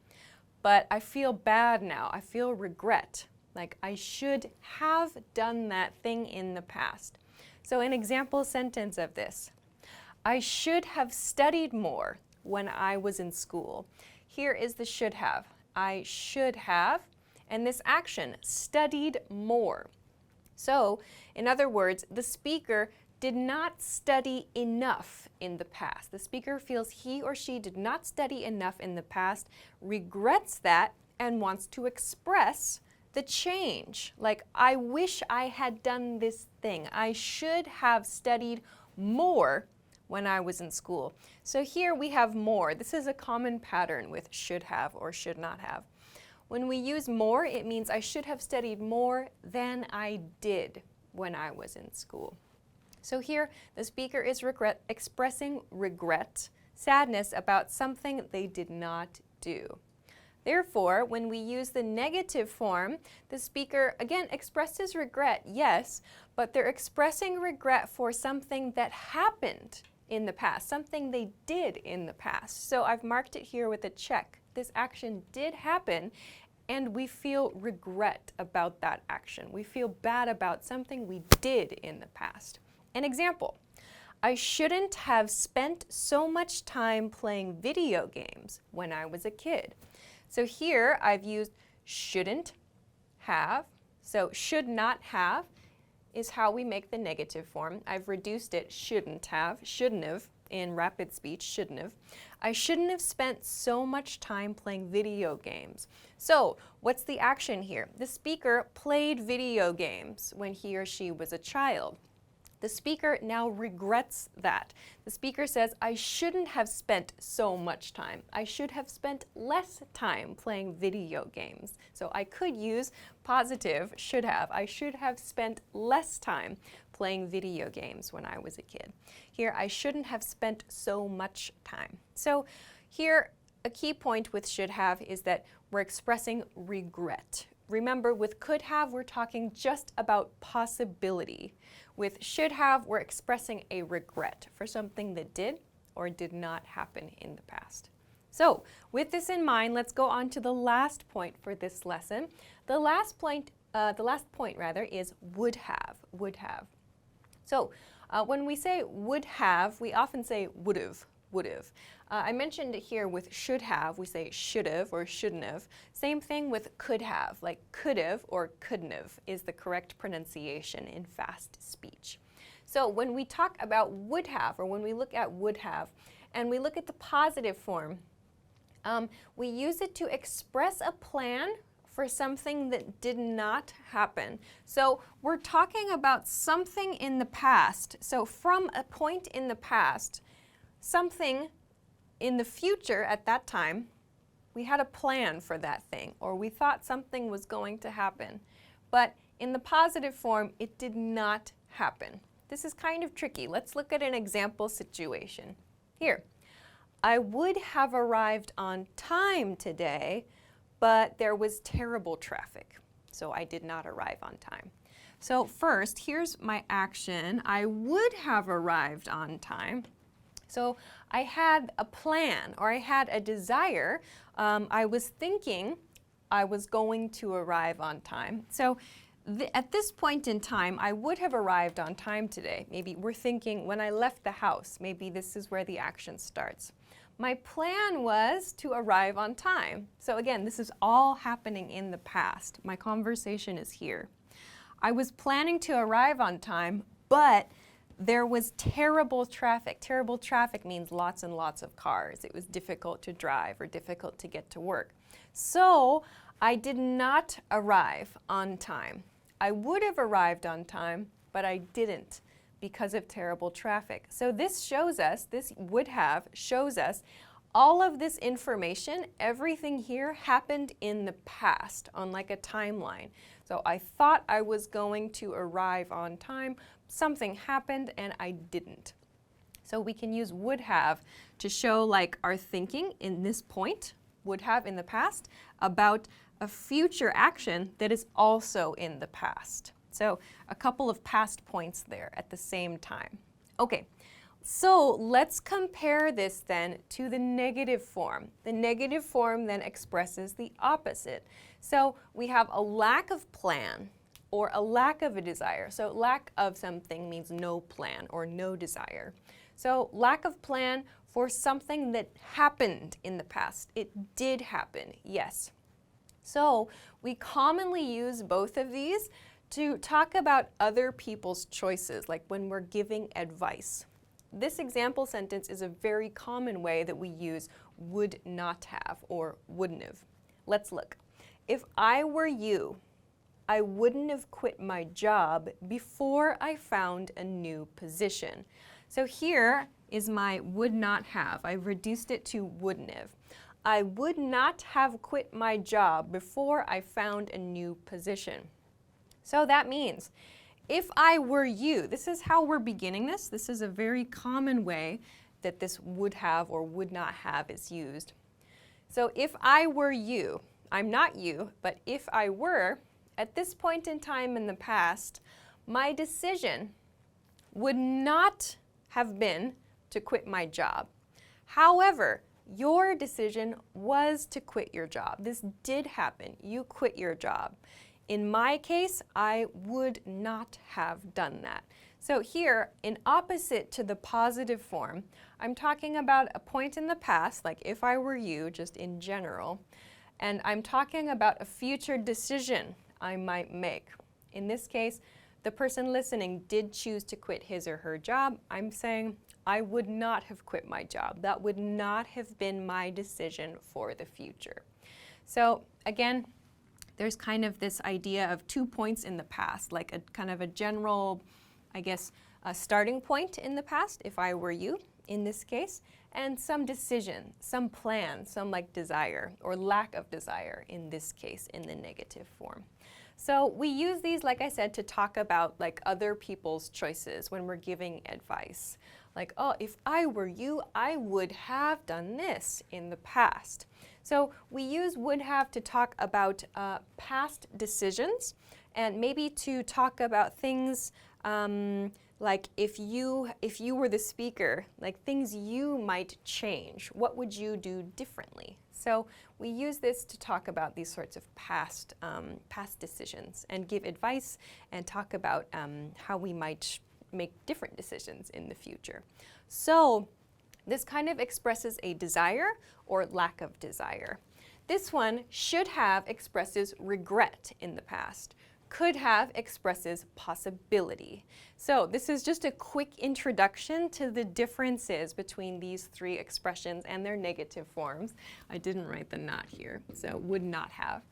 but I feel bad now. I feel regret. Like I should have done that thing in the past. So an example sentence of this. I should have studied more when I was in school. Here is the should have. I should have, and this action, studied more. So, in other words, the speaker did not study enough in the past. The speaker feels he or she did not study enough in the past, regrets that, and wants to express the change. Like, I wish I had done this thing. I should have studied more when I was in school. So here we have more. This is a common pattern with should have or should not have. When we use more, it means I should have studied more than I did when I was in school. So here, the speaker is expressing regret, sadness about something they did not do. Therefore, when we use the negative form, the speaker, again, expresses regret, yes, but they're expressing regret for something that happened in the past, something they did in the past. So I've marked it here with a check. This action did happen, and we feel regret about that action. We feel bad about something we did in the past. An example, I shouldn't have spent so much time playing video games when I was a kid. So here I've used shouldn't have. So should not have is how we make the negative form. I've reduced it shouldn't have in rapid speech, shouldn't have. I shouldn't have spent so much time playing video games. So what's the action here? The speaker played video games when he or she was a child. The speaker now regrets that. The speaker says, I shouldn't have spent so much time. I should have spent less time playing video games. So I could use positive should have. I should have spent less time playing video games when I was a kid. Here, I shouldn't have spent so much time. So here, a key point with should have is that we're expressing regret. Remember, with could have, we're talking just about possibility. With should have, we're expressing a regret for something that did or did not happen in the past. So, with this in mind, let's go on to the last point for this lesson. The last point is would have, would have. So, when we say would have, we often say would have, would have. I mentioned it here with should have, we say should have or shouldn't have. Same thing with could have, like could have or couldn't have is the correct pronunciation in fast speech. So when we talk about would have, or when we look at would have, and we look at the positive form, we use it to express a plan for something that did not happen. So we're talking about something in the past. So from a point in the past, something in the future at that time, we had a plan for that thing, or we thought something was going to happen. But in the positive form, it did not happen. This is kind of tricky. Let's look at an example situation. Here, I would have arrived on time today, but there was terrible traffic, so I did not arrive on time. So first, here's my action. I would have arrived on time. So I had a plan, or I had a desire. I was thinking I was going to arrive on time. So at this point in time, I would have arrived on time today. Maybe we're thinking when I left the house, maybe this is where the action starts. My plan was to arrive on time. So again, this is all happening in the past. My conversation is here. I was planning to arrive on time, but there was terrible traffic. Terrible traffic means lots and lots of cars. It was difficult to drive or difficult to get to work. So I did not arrive on time. I would have arrived on time, but I didn't because of terrible traffic. So this shows us, this would have shows us all of this information, everything here happened in the past on like a timeline. So I thought I was going to arrive on time, something happened and I didn't. So we can use would have to show like our thinking in this point, would have in the past, about a future action that is also in the past. So a couple of past points there at the same time. Okay, so let's compare this then to the negative form. The negative form then expresses the opposite. So we have a lack of plan or a lack of a desire. So lack of something means no plan or no desire. So lack of plan for something that happened in the past. It did happen, yes. So we commonly use both of these to talk about other people's choices, like when we're giving advice. This example sentence is a very common way that we use would not have or wouldn't have. Let's look. If I were you, I wouldn't have quit my job before I found a new position. So here is my would not have. I reduced it to wouldn't have. I would not have quit my job before I found a new position. So that means if I were you, this is how we're beginning this. This is a very common way that this would have or would not have is used. So if I were you, I'm not you, but if I were, at this point in time in the past, my decision would not have been to quit my job. However, your decision was to quit your job. This did happen. You quit your job. In my case, I would not have done that. So here, in opposite to the positive form, I'm talking about a point in the past, like if I were you, just in general, and I'm talking about a future decision I might make. In this case, the person listening did choose to quit his or her job. I'm saying, I would not have quit my job. That would not have been my decision for the future. So again, there's kind of this idea of 2 points in the past, like a kind of a general, I guess, a starting point in the past, if I were you, in this case, and some decision, some plan, some like desire or lack of desire in this case in the negative form. So we use these, like I said, to talk about like other people's choices when we're giving advice. Like, oh, if I were you, I would have done this in the past. So we use would have to talk about past decisions and maybe to talk about things like if you were the speaker, like things you might change. What would you do differently? So we use this to talk about these sorts of past decisions and give advice and talk about how we might make different decisions in the future. So this kind of expresses a desire or lack of desire. This one should have expresses regret in the past. Could have expresses possibility. So this is just a quick introduction to the differences between these three expressions and their negative forms. I didn't write the not here, so would not have.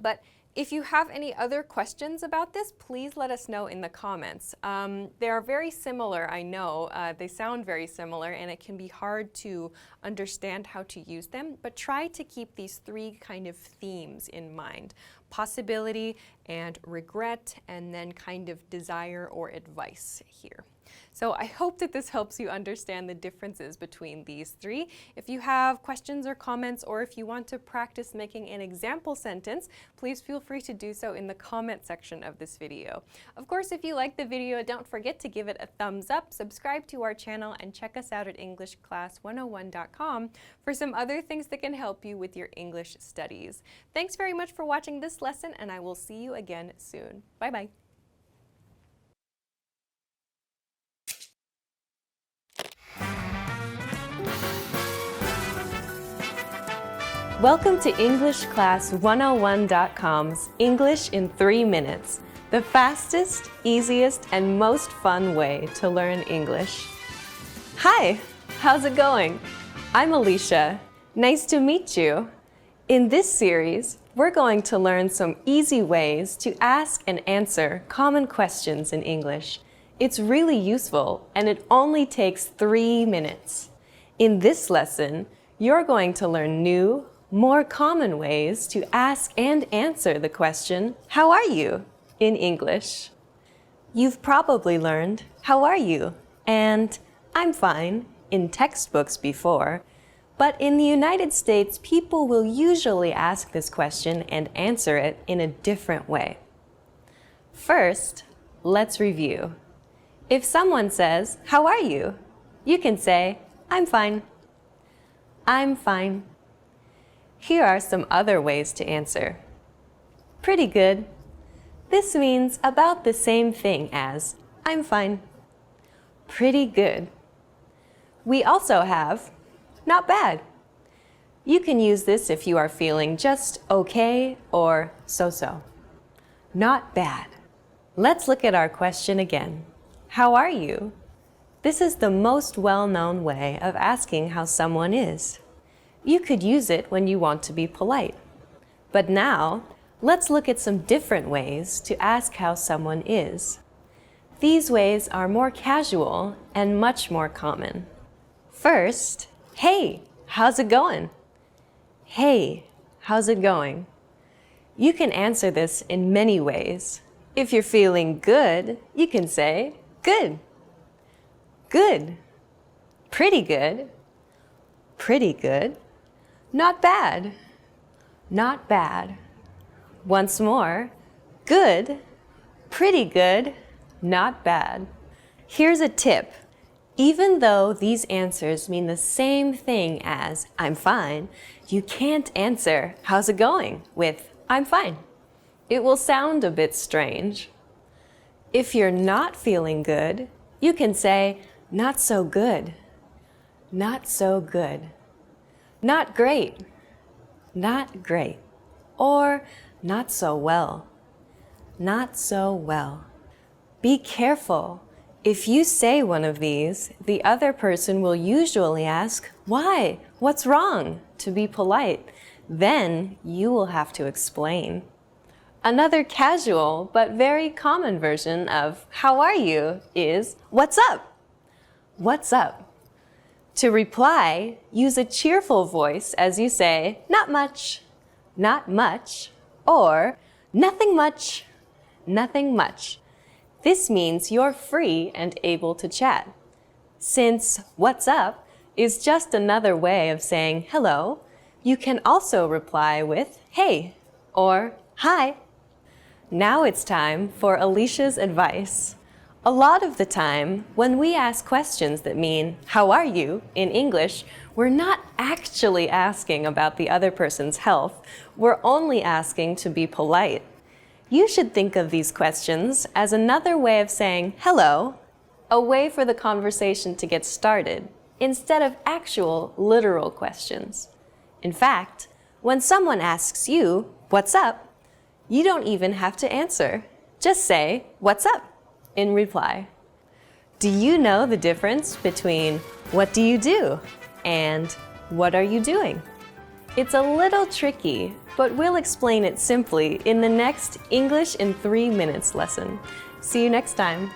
But if you have any other questions about this, please let us know in the comments. They are very similar, I know. They sound very similar, and it can be hard to understand how to use them, but try to keep these three kind of themes in mind: possibility and regret, and then kind of desire or advice here. So I hope that this helps you understand the differences between these three. If you have questions or comments, or if you want to practice making an example sentence, please feel free to do so in the comment section of this video. Of course, if you like the video, don't forget to give it a thumbs up, subscribe to our channel, and check us out at EnglishClass101.com for some other things that can help you with your English studies. Thanks very much for watching this lesson, and I will see you again soon. Bye-bye. Welcome to EnglishClass101.com's English in 3 minutes, the fastest, easiest, and most fun way to learn English. Hi, how's it going? I'm Alisha. Nice to meet you. In this series, we're going to learn some easy ways to ask and answer common questions in English. It's really useful, and it only takes 3 minutes. In this lesson, you're going to learn new, more common ways to ask and answer the question, "How are you?" in English. You've probably learned, "How are you?" and "I'm fine" in textbooks before, but in the United States, people will usually ask this question and answer it in a different way. First, let's review. If someone says, "How are you?" you can say, "I'm fine." I'm fine. Here are some other ways to answer. Pretty good. This means about the same thing as I'm fine. Pretty good. We also have not bad. You can use this if you are feeling just okay or so-so. Not bad. Let's look at our question again. How are you? This is the most well-known way of asking how someone is. You could use it when you want to be polite. But now, let's look at some different ways to ask how someone is. These ways are more casual and much more common. First, hey, how's it going? Hey, how's it going? You can answer this in many ways. If you're feeling good, you can say, good. Good. Pretty good. Pretty good. Not bad. Not bad. Once more, good. Pretty good. Not bad. Here's a tip. Even though these answers mean the same thing as I'm fine, you can't answer how's it going with I'm fine. It will sound a bit strange. If you're not feeling good, you can say, not so good, not so good, not great, not great, or not so well, not so well. Be careful. If you say one of these, the other person will usually ask, why? What's wrong? To be polite. Then you will have to explain. Another casual but very common version of how are you is what's up? What's up? To reply, use a cheerful voice as you say not much, or nothing much, nothing much. This means you're free and able to chat. Since what's up is just another way of saying hello, you can also reply with hey or hi. Now it's time for Alicia's advice. A lot of the time, when we ask questions that mean, how are you, in English, we're not actually asking about the other person's health. We're only asking to be polite. You should think of these questions as another way of saying hello, a way for the conversation to get started, instead of actual, literal questions. In fact, when someone asks you, what's up, you don't even have to answer. Just say, what's up, in reply. Do you know the difference between what do you do and what are you doing? It's a little tricky, but we'll explain it simply in the next English in 3 minutes lesson. See you next time.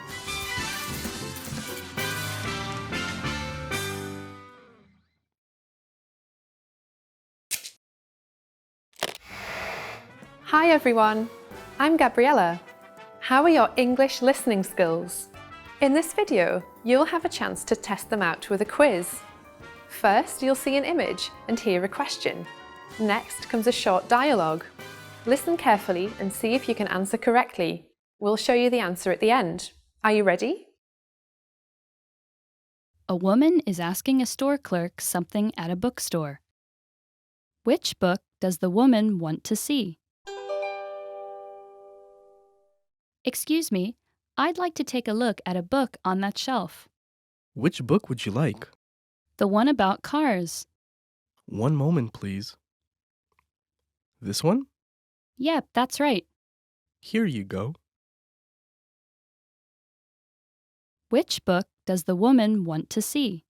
Hi everyone, I'm Gabriella. How are your English listening skills? In this video, you'll have a chance to test them out with a quiz. First, you'll see an image and hear a question. Next comes a short dialogue. Listen carefully and see if you can answer correctly. We'll show you the answer at the end. Are you ready? A woman is asking a store clerk something at a bookstore. Which book does the woman want to see? Excuse me, I'd like to take a look at a book on that shelf. Which book would you like? The one about cars. One moment, please. This one? Yep, that's right. Here you go. Which book does the woman want to see?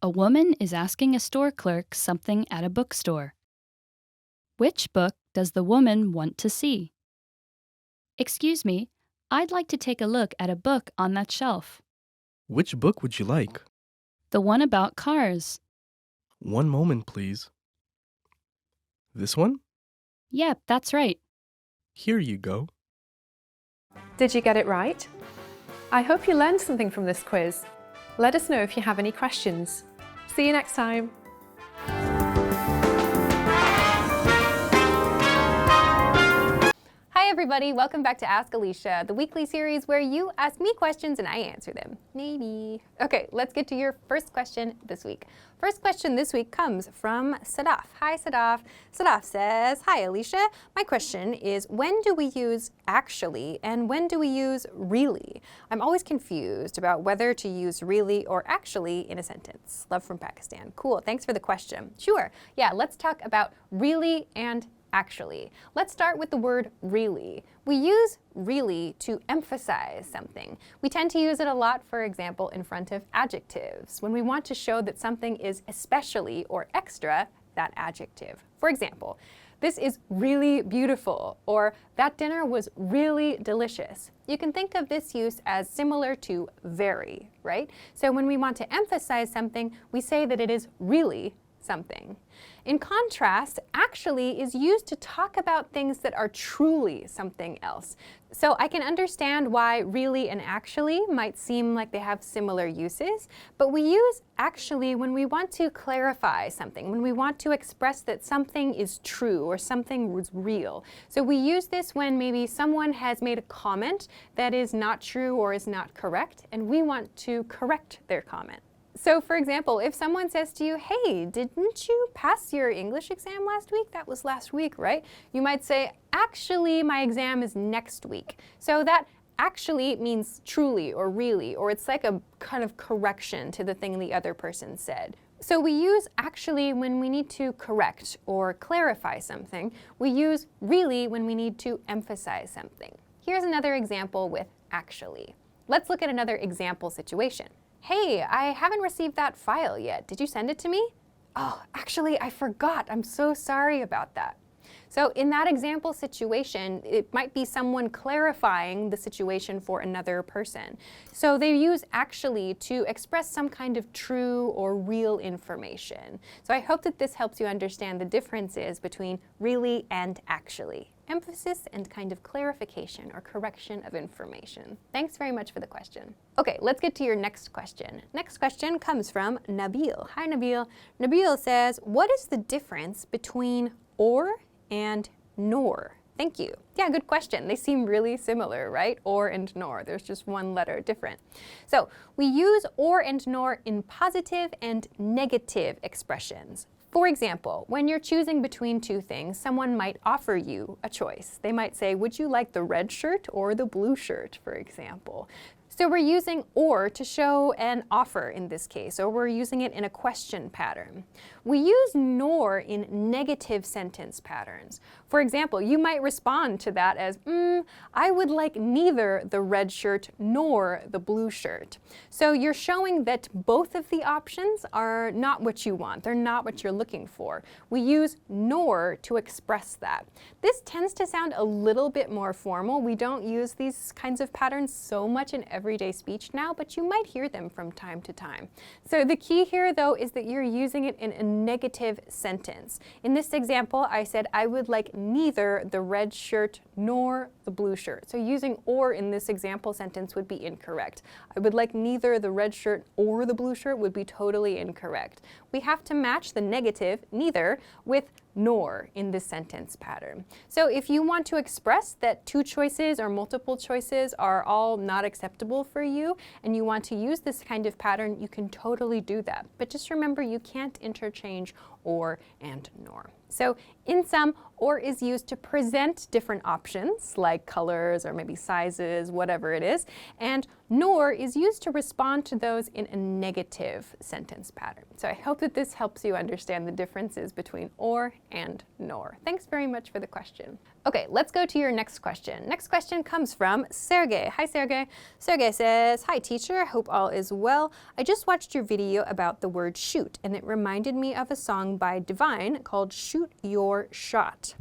A woman is asking a store clerk something at a bookstore. Which book does the woman want to see? Excuse me, I'd like to take a look at a book on that shelf. Which book would you like? The one about cars. One moment, please. This one? Yep, that's right. Here you go. Did you get it right? I hope you learned something from this quiz. Let us know if you have any questions. See you next time. Hi everybody, welcome back to Ask Alisha, the weekly series where you ask me questions and I answer them. Maybe. Okay, let's get to your first question this week. First question this week comes from Sadaf. Hi Sadaf. Sadaf says, hi Alisha, my question is when do we use actually and when do we use really? I'm always confused about whether to use really or actually in a sentence. Love from Pakistan. Cool, thanks for the question. Sure, yeah, let's talk about really and actually. Let's start with the word really. We use really to emphasize something. We tend to use it a lot, for example, in front of adjectives, when we want to show that something is especially or extra that adjective. For example, this is really beautiful, or that dinner was really delicious. You can think of this use as similar to very, right? So when we want to emphasize something, we say that it is really something. In contrast, actually is used to talk about things that are truly something else. So I can understand why really and actually might seem like they have similar uses, but we use actually when we want to clarify something, when we want to express that something is true or something was real. So we use this when maybe someone has made a comment that is not true or is not correct, and we want to correct their comment. So for example, if someone says to you, hey, didn't you pass your English exam last week? That was last week, right? You might say, actually, my exam is next week. So that actually means truly or really, or it's like a kind of correction to the thing the other person said. So we use actually when we need to correct or clarify something. We use really when we need to emphasize something. Here's another example with actually. Let's look at another example situation. Hey, I haven't received that file yet. Did you send it to me? Oh, actually, I forgot. I'm so sorry about that. So in that example situation, it might be someone clarifying the situation for another person. So they use actually to express some kind of true or real information. So I hope that this helps you understand the differences between really and actually. Emphasis and kind of clarification or correction of information. Thanks very much for the question. Okay, let's get to your next question. Next question comes from Nabil. Hi, Nabil. Nabil says, what is the difference between or and nor? Thank you. Yeah, good question. They seem really similar, right? Or and nor. There's just one letter different. So we use or and nor in positive and negative expressions. For example, when you're choosing between two things, someone might offer you a choice. They might say, would you like the red shirt or the blue shirt, for example? So we're using or to show an offer in this case, or we're using it in a question pattern. We use nor in negative sentence patterns. For example, you might respond to that as, I would like neither the red shirt nor the blue shirt. So you're showing that both of the options are not what you want. They're not what you're looking for. We use nor to express that. This tends to sound a little bit more formal. We don't use these kinds of patterns so much in everyday speech now, but you might hear them from time to time. So the key here, though, is that you're using it in a negative sentence. In this example, I said, I would like neither the red shirt nor the blue shirt. So using or in this example sentence would be incorrect. I would like neither the red shirt or the blue shirt would be totally incorrect. We have to match the negative, neither, with nor in this sentence pattern. So if you want to express that two choices or multiple choices are all not acceptable for you and you want to use this kind of pattern, you can totally do that. But just remember, you can't interchange or and nor. So in sum, or is used to present different options like colors or maybe sizes, whatever it is, and nor is used to respond to those in a negative sentence pattern. So I hope that this helps you understand the differences between or and nor. Thanks very much for the question. Okay, let's go to your next question. Next question comes from Sergey. Hi, Sergey. Sergey says, hi, teacher. Hope all is well. I just watched your video about the word shoot, and it reminded me of a song by Divine called Shoot Your Shot.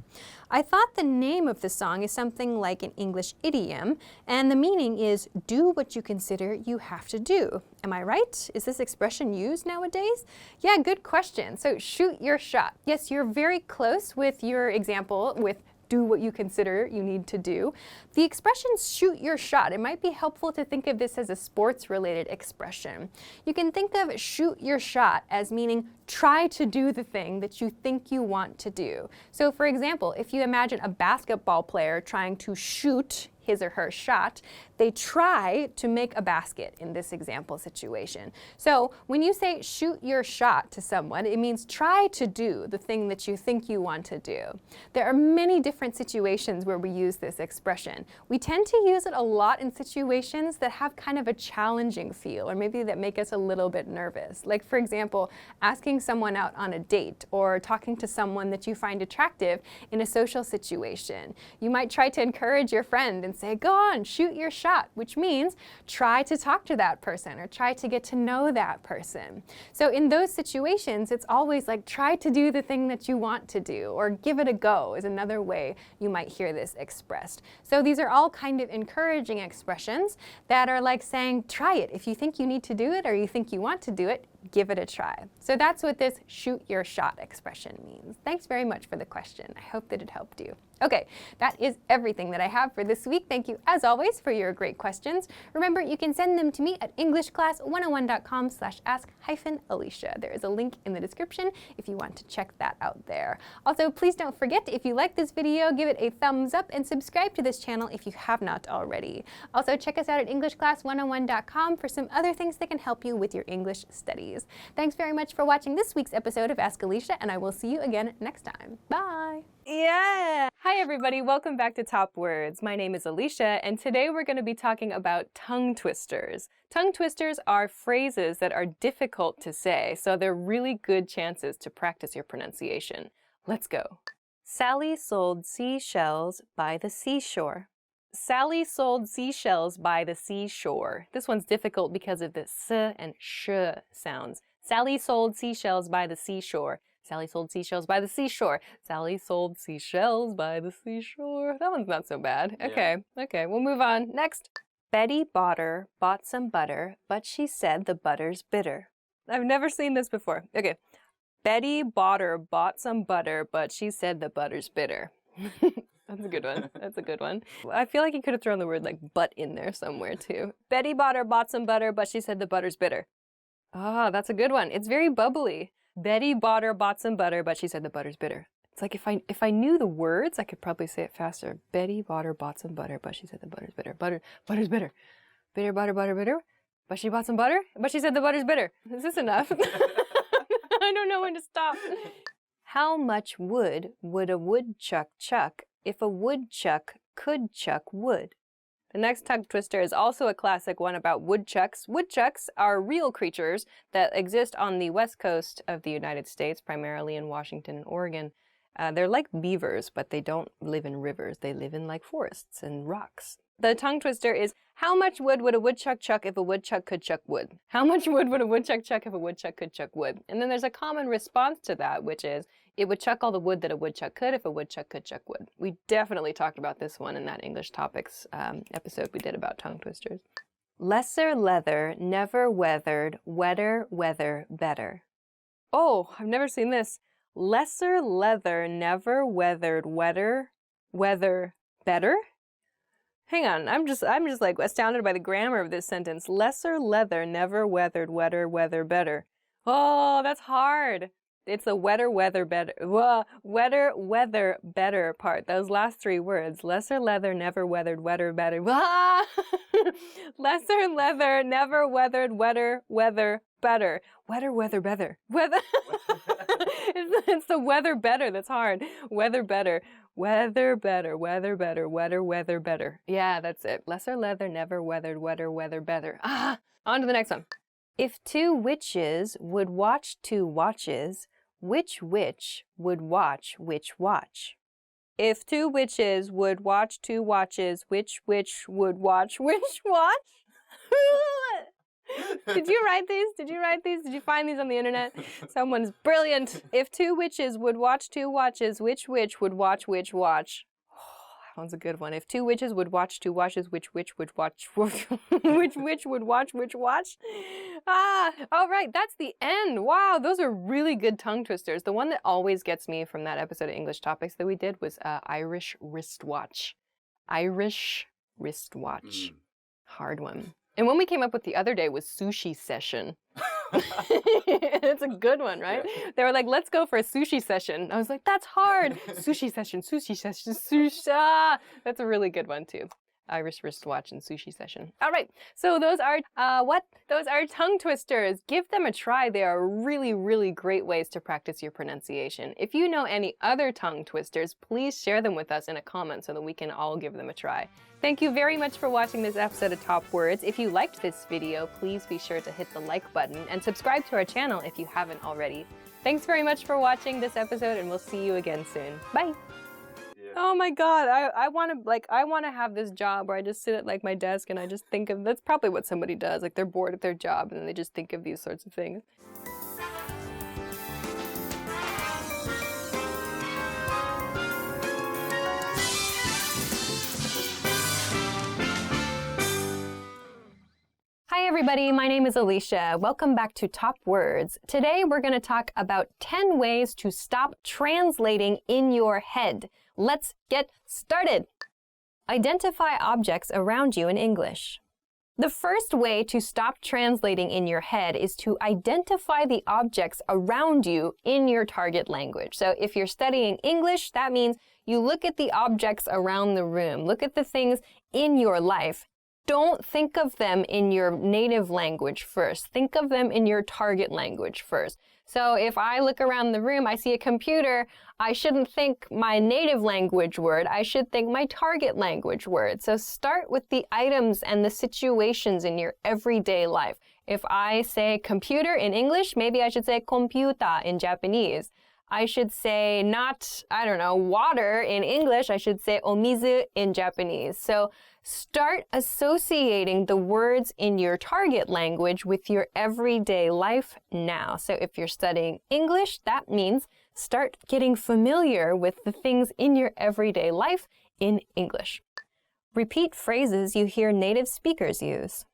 I thought the name of the song is something like an English idiom, and the meaning is do what you consider you have to do. Am I right? Is this expression used nowadays? Yeah, good question. So shoot your shot. Yes, you're very close with your example with do what you consider you need to do. The expression shoot your shot, it might be helpful to think of this as a sports-related expression. You can think of shoot your shot as meaning try to do the thing that you think you want to do. So for example, if you imagine a basketball player trying to shoot his or her shot, they try to make a basket in this example situation. So when you say shoot your shot to someone, it means try to do the thing that you think you want to do. There are many different situations where we use this expression. We tend to use it a lot in situations that have kind of a challenging feel, or maybe that make us a little bit nervous. Like for example, asking someone out on a date or talking to someone that you find attractive in a social situation. You might try to encourage your friend and say, go on, shoot your shot, which means try to talk to that person or try to get to know that person. So in those situations, it's always like try to do the thing that you want to do, or give it a go is another way you might hear this expressed. So these are all kind of encouraging expressions that are like saying, try it. If you think you need to do it or you think you want to do it, give it a try. So that's what this shoot your shot expression means. Thanks very much for the question. I hope that it helped you. Okay, that is everything that I have for this week. Thank you, as always, for your great questions. Remember, you can send them to me at englishclass101.com/ask-Alisha. There is a link in the description if you want to check that out there. Also, please don't forget, if you like this video, give it a thumbs up and subscribe to this channel if you have not already. Also, check us out at englishclass101.com for some other things that can help you with your English studies. hobbies. Thanks very much for watching this week's episode of Ask Alisha, and I will see you again next time. Bye! Yeah! Hi everybody, welcome back to Top Words. My name is Alisha, and today we're going to be talking about tongue twisters. Tongue twisters are phrases that are difficult to say, so they're really good chances to practice your pronunciation. Let's go. Sally sold seashells by the seashore. Sally sold seashells by the seashore. This one's difficult because of the s and sh sounds. Sally sold seashells by the seashore. Sally sold seashells by the seashore. Sally sold seashells by the seashore. That one's not so bad. Okay, we'll move on. Next. Betty Botter bought some butter, but she said the butter's bitter. I've never seen this before. Okay. Betty Botter bought some butter, but she said the butter's bitter. That's a good one. That's a good one. I feel like you could have thrown the word like but in there somewhere too. Betty Botter bought some butter, but she said the butter's bitter. Ah, that's a good one. It's very bubbly. Betty Botter bought some butter, but she said the butter's bitter. It's like if I knew the words, I could probably say it faster. Betty Botter bought some butter, but she said the butter's bitter. Butter's bitter. Bitter, butter, bitter. But she bought some butter, but she said the butter's bitter. Is this enough? I don't know when to stop. How much wood would a woodchuck chuck if a woodchuck could chuck wood? The next tongue twister is also a classic one about woodchucks. Woodchucks are real creatures that exist on the west coast of the United States, primarily in Washington and Oregon. They're like beavers, but they don't live in rivers. They live in like forests and rocks. The tongue twister is, how much wood would a woodchuck chuck if a woodchuck could chuck wood? How much wood would a woodchuck chuck if a woodchuck could chuck wood? And then there's a common response to that, which is, it would chuck all the wood that a woodchuck could if a woodchuck could chuck wood. We definitely talked about this one in that English topics episode we did about tongue twisters. Lesser leather, never weathered, wetter weather better. Oh, I've never seen this. Lesser leather, never weathered, wetter weather better? Hang on, I'm just like astounded by the grammar of this sentence. Lesser leather, never weathered, wetter weather better. Oh, that's hard. It's the wetter weather better. Wetter weather better part. Those last three words. Lesser leather, never weathered, wetter better. Lesser leather, never weathered, wetter weather better. Wetter weather better. Weather. It's the weather better that's hard. Weather better. Weather better, weather better, wetter weather better. Yeah, that's it. Lesser leather, never weathered, wetter weather better. Ah, on to the next one. If two witches would watch two watches, which witch would watch which watch? If two witches would watch two watches, which witch would watch which watch? Did you write these? Did you write these? Did you find these on the internet? Someone's brilliant. If two witches would watch two watches, which witch would watch which watch? Oh, that one's a good one. If two witches would watch two watches, which witch would watch which witch would watch which watch? Ah, all right, that's the end. Wow, those are really good tongue twisters. The one that always gets me from that episode of English Topics that we did was Irish wristwatch. Irish wristwatch. Hard one. And one we came up with the other day was sushi session. It's a good one, right? Yeah. They were like, let's go for a sushi session. I was like, that's hard. Sushi session, sushi session, sushi. Ah, that's a really good one too. Irish wristwatch and sushi session. All right, so those are Those are tongue twisters. Give them a try. They are really, really great ways to practice your pronunciation. If you know any other tongue twisters, please share them with us in a comment so that we can all give them a try. Thank you very much for watching this episode of Top Words. If you liked this video, please be sure to hit the like button and subscribe to our channel if you haven't already. Thanks very much for watching this episode, and we'll see you again soon. Bye. Oh my God, I want to have this job where I just sit at like my desk and I just think of, that's probably what somebody does, like they're bored at their job and then they just think of these sorts of things. Hi everybody, my name is Alisha. Welcome back to Top Words. Today we're going to talk about 10 ways to stop translating in your head. Let's get started. Identify objects around you in English. The first way to stop translating in your head is to identify the objects around you in your target language. So if you're studying English, that means you look at the objects around the room. Look at the things in your life don't think of them in your native language first. Think of them in your target language first. So if I look around the room, I see a computer, I shouldn't think my native language word, I should think my target language word. So start with the items and the situations in your everyday life. If I say computer in English, maybe I should say computer in Japanese. I should say not, I don't know, water in English. I should say omizu in Japanese. So start associating the words in your target language with your everyday life now. So if you're studying English, that means start getting familiar with the things in your everyday life in English. Repeat phrases you hear native speakers use.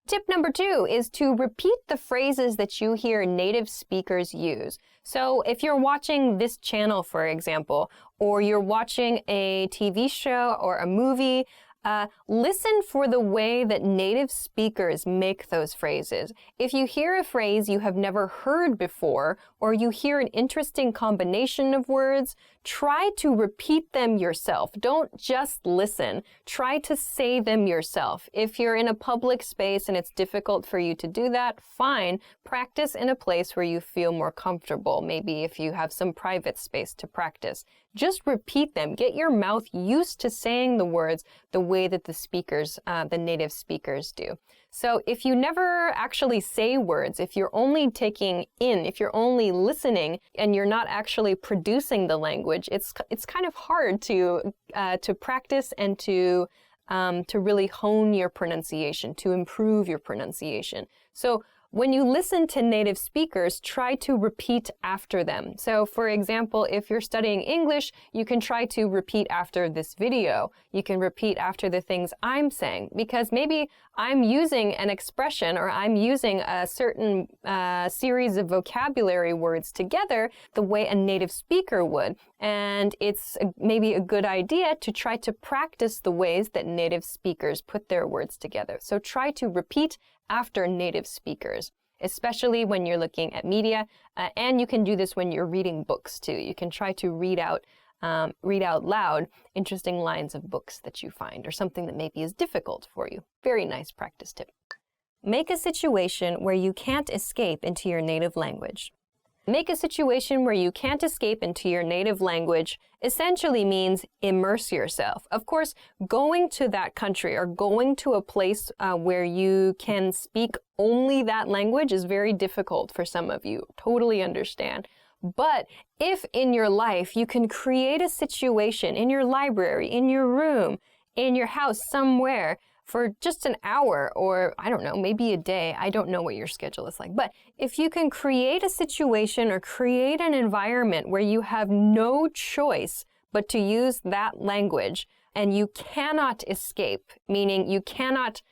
Tip number 2 is to repeat the phrases that you hear native speakers use. So if you're watching this channel, for example, or you're watching a TV show or a movie, listen for the way that native speakers make those phrases. If you hear a phrase you have never heard before, or you hear an interesting combination of words, try to repeat them yourself. Don't just listen. Try to say them yourself. If you're in a public space and it's difficult for you to do that, fine. Practice in a place where you feel more comfortable. Maybe if you have some private space to practice. Just repeat them. Get your mouth used to saying the words the way that the native speakers do. So if you never actually say words, if you're only taking in, if you're only listening and you're not actually producing the language, it's kind of hard to practice and to really hone your pronunciation, to improve your pronunciation. So when you listen to native speakers, try to repeat after them. So for example, if you're studying English, you can try to repeat after this video. You can repeat after the things I'm saying, because maybe I'm using an expression or I'm using a certain series of vocabulary words together the way a native speaker would. And it's maybe a good idea to try to practice the ways that native speakers put their words together. So try to repeat after native speakers, especially when you're looking at media. And you can do this when you're reading books too. You can try to read out loud interesting lines of books that you find or something that maybe is difficult for you. Very nice practice tip. Make a situation where you can't escape into your native language. Make a situation where you can't escape into your native language essentially means immerse yourself. Of course, going to that country or going to a place where you can speak only that language is very difficult for some of you. Totally understand. But if in your life you can create a situation in your library, in your room, in your house, somewhere, for just an hour or, I don't know, maybe a day. I don't know what your schedule is like. But if you can create a situation or create an environment where you have no choice but to use that language and you cannot escape, meaning you cannot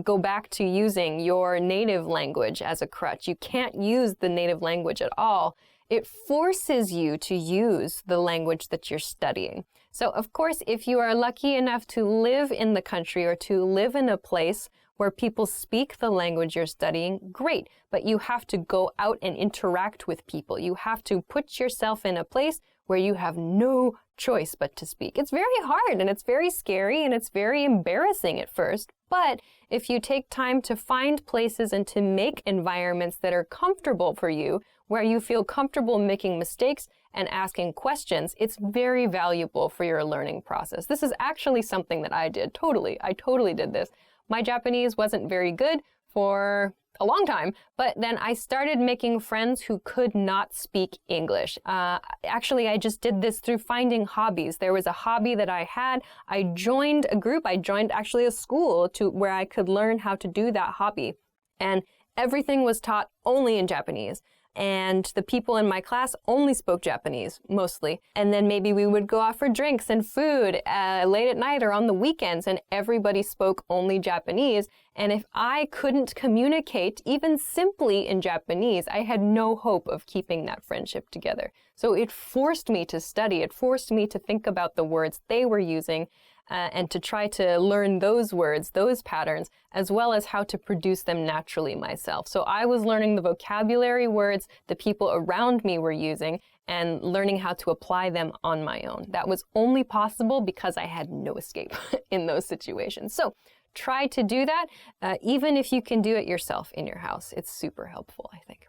go back to using your native language as a crutch. You can't use the native language at all. It forces you to use the language that you're studying. So, of course, if you are lucky enough to live in the country or to live in a place where people speak the language you're studying, great. But you have to go out and interact with people. You have to put yourself in a place where you have no choice but to speak. It's very hard and it's very scary and it's very embarrassing at first. But if you take time to find places and to make environments that are comfortable for you, where you feel comfortable making mistakes and asking questions, it's very valuable for your learning process. This is actually something that I did. I totally did this. My Japanese wasn't very good for a long time, but then I started making friends who could not speak English. Actually, I just did this through finding hobbies. There was a hobby that I had. I joined a group. I joined actually a school where I could learn how to do that hobby. And everything was taught only in Japanese. And the people in my class only spoke Japanese, mostly. And then maybe we would go out for drinks and food late at night or on the weekends, and everybody spoke only Japanese. And if I couldn't communicate even simply in Japanese, I had no hope of keeping that friendship together. So it forced me to study. It forced me to think about the words they were using and to try to learn those words, those patterns, as well as how to produce them naturally myself. So I was learning the vocabulary words the people around me were using and learning how to apply them on my own. That was only possible because I had no escape in those situations. So try to do that, even if you can do it yourself in your house. It's super helpful, I think.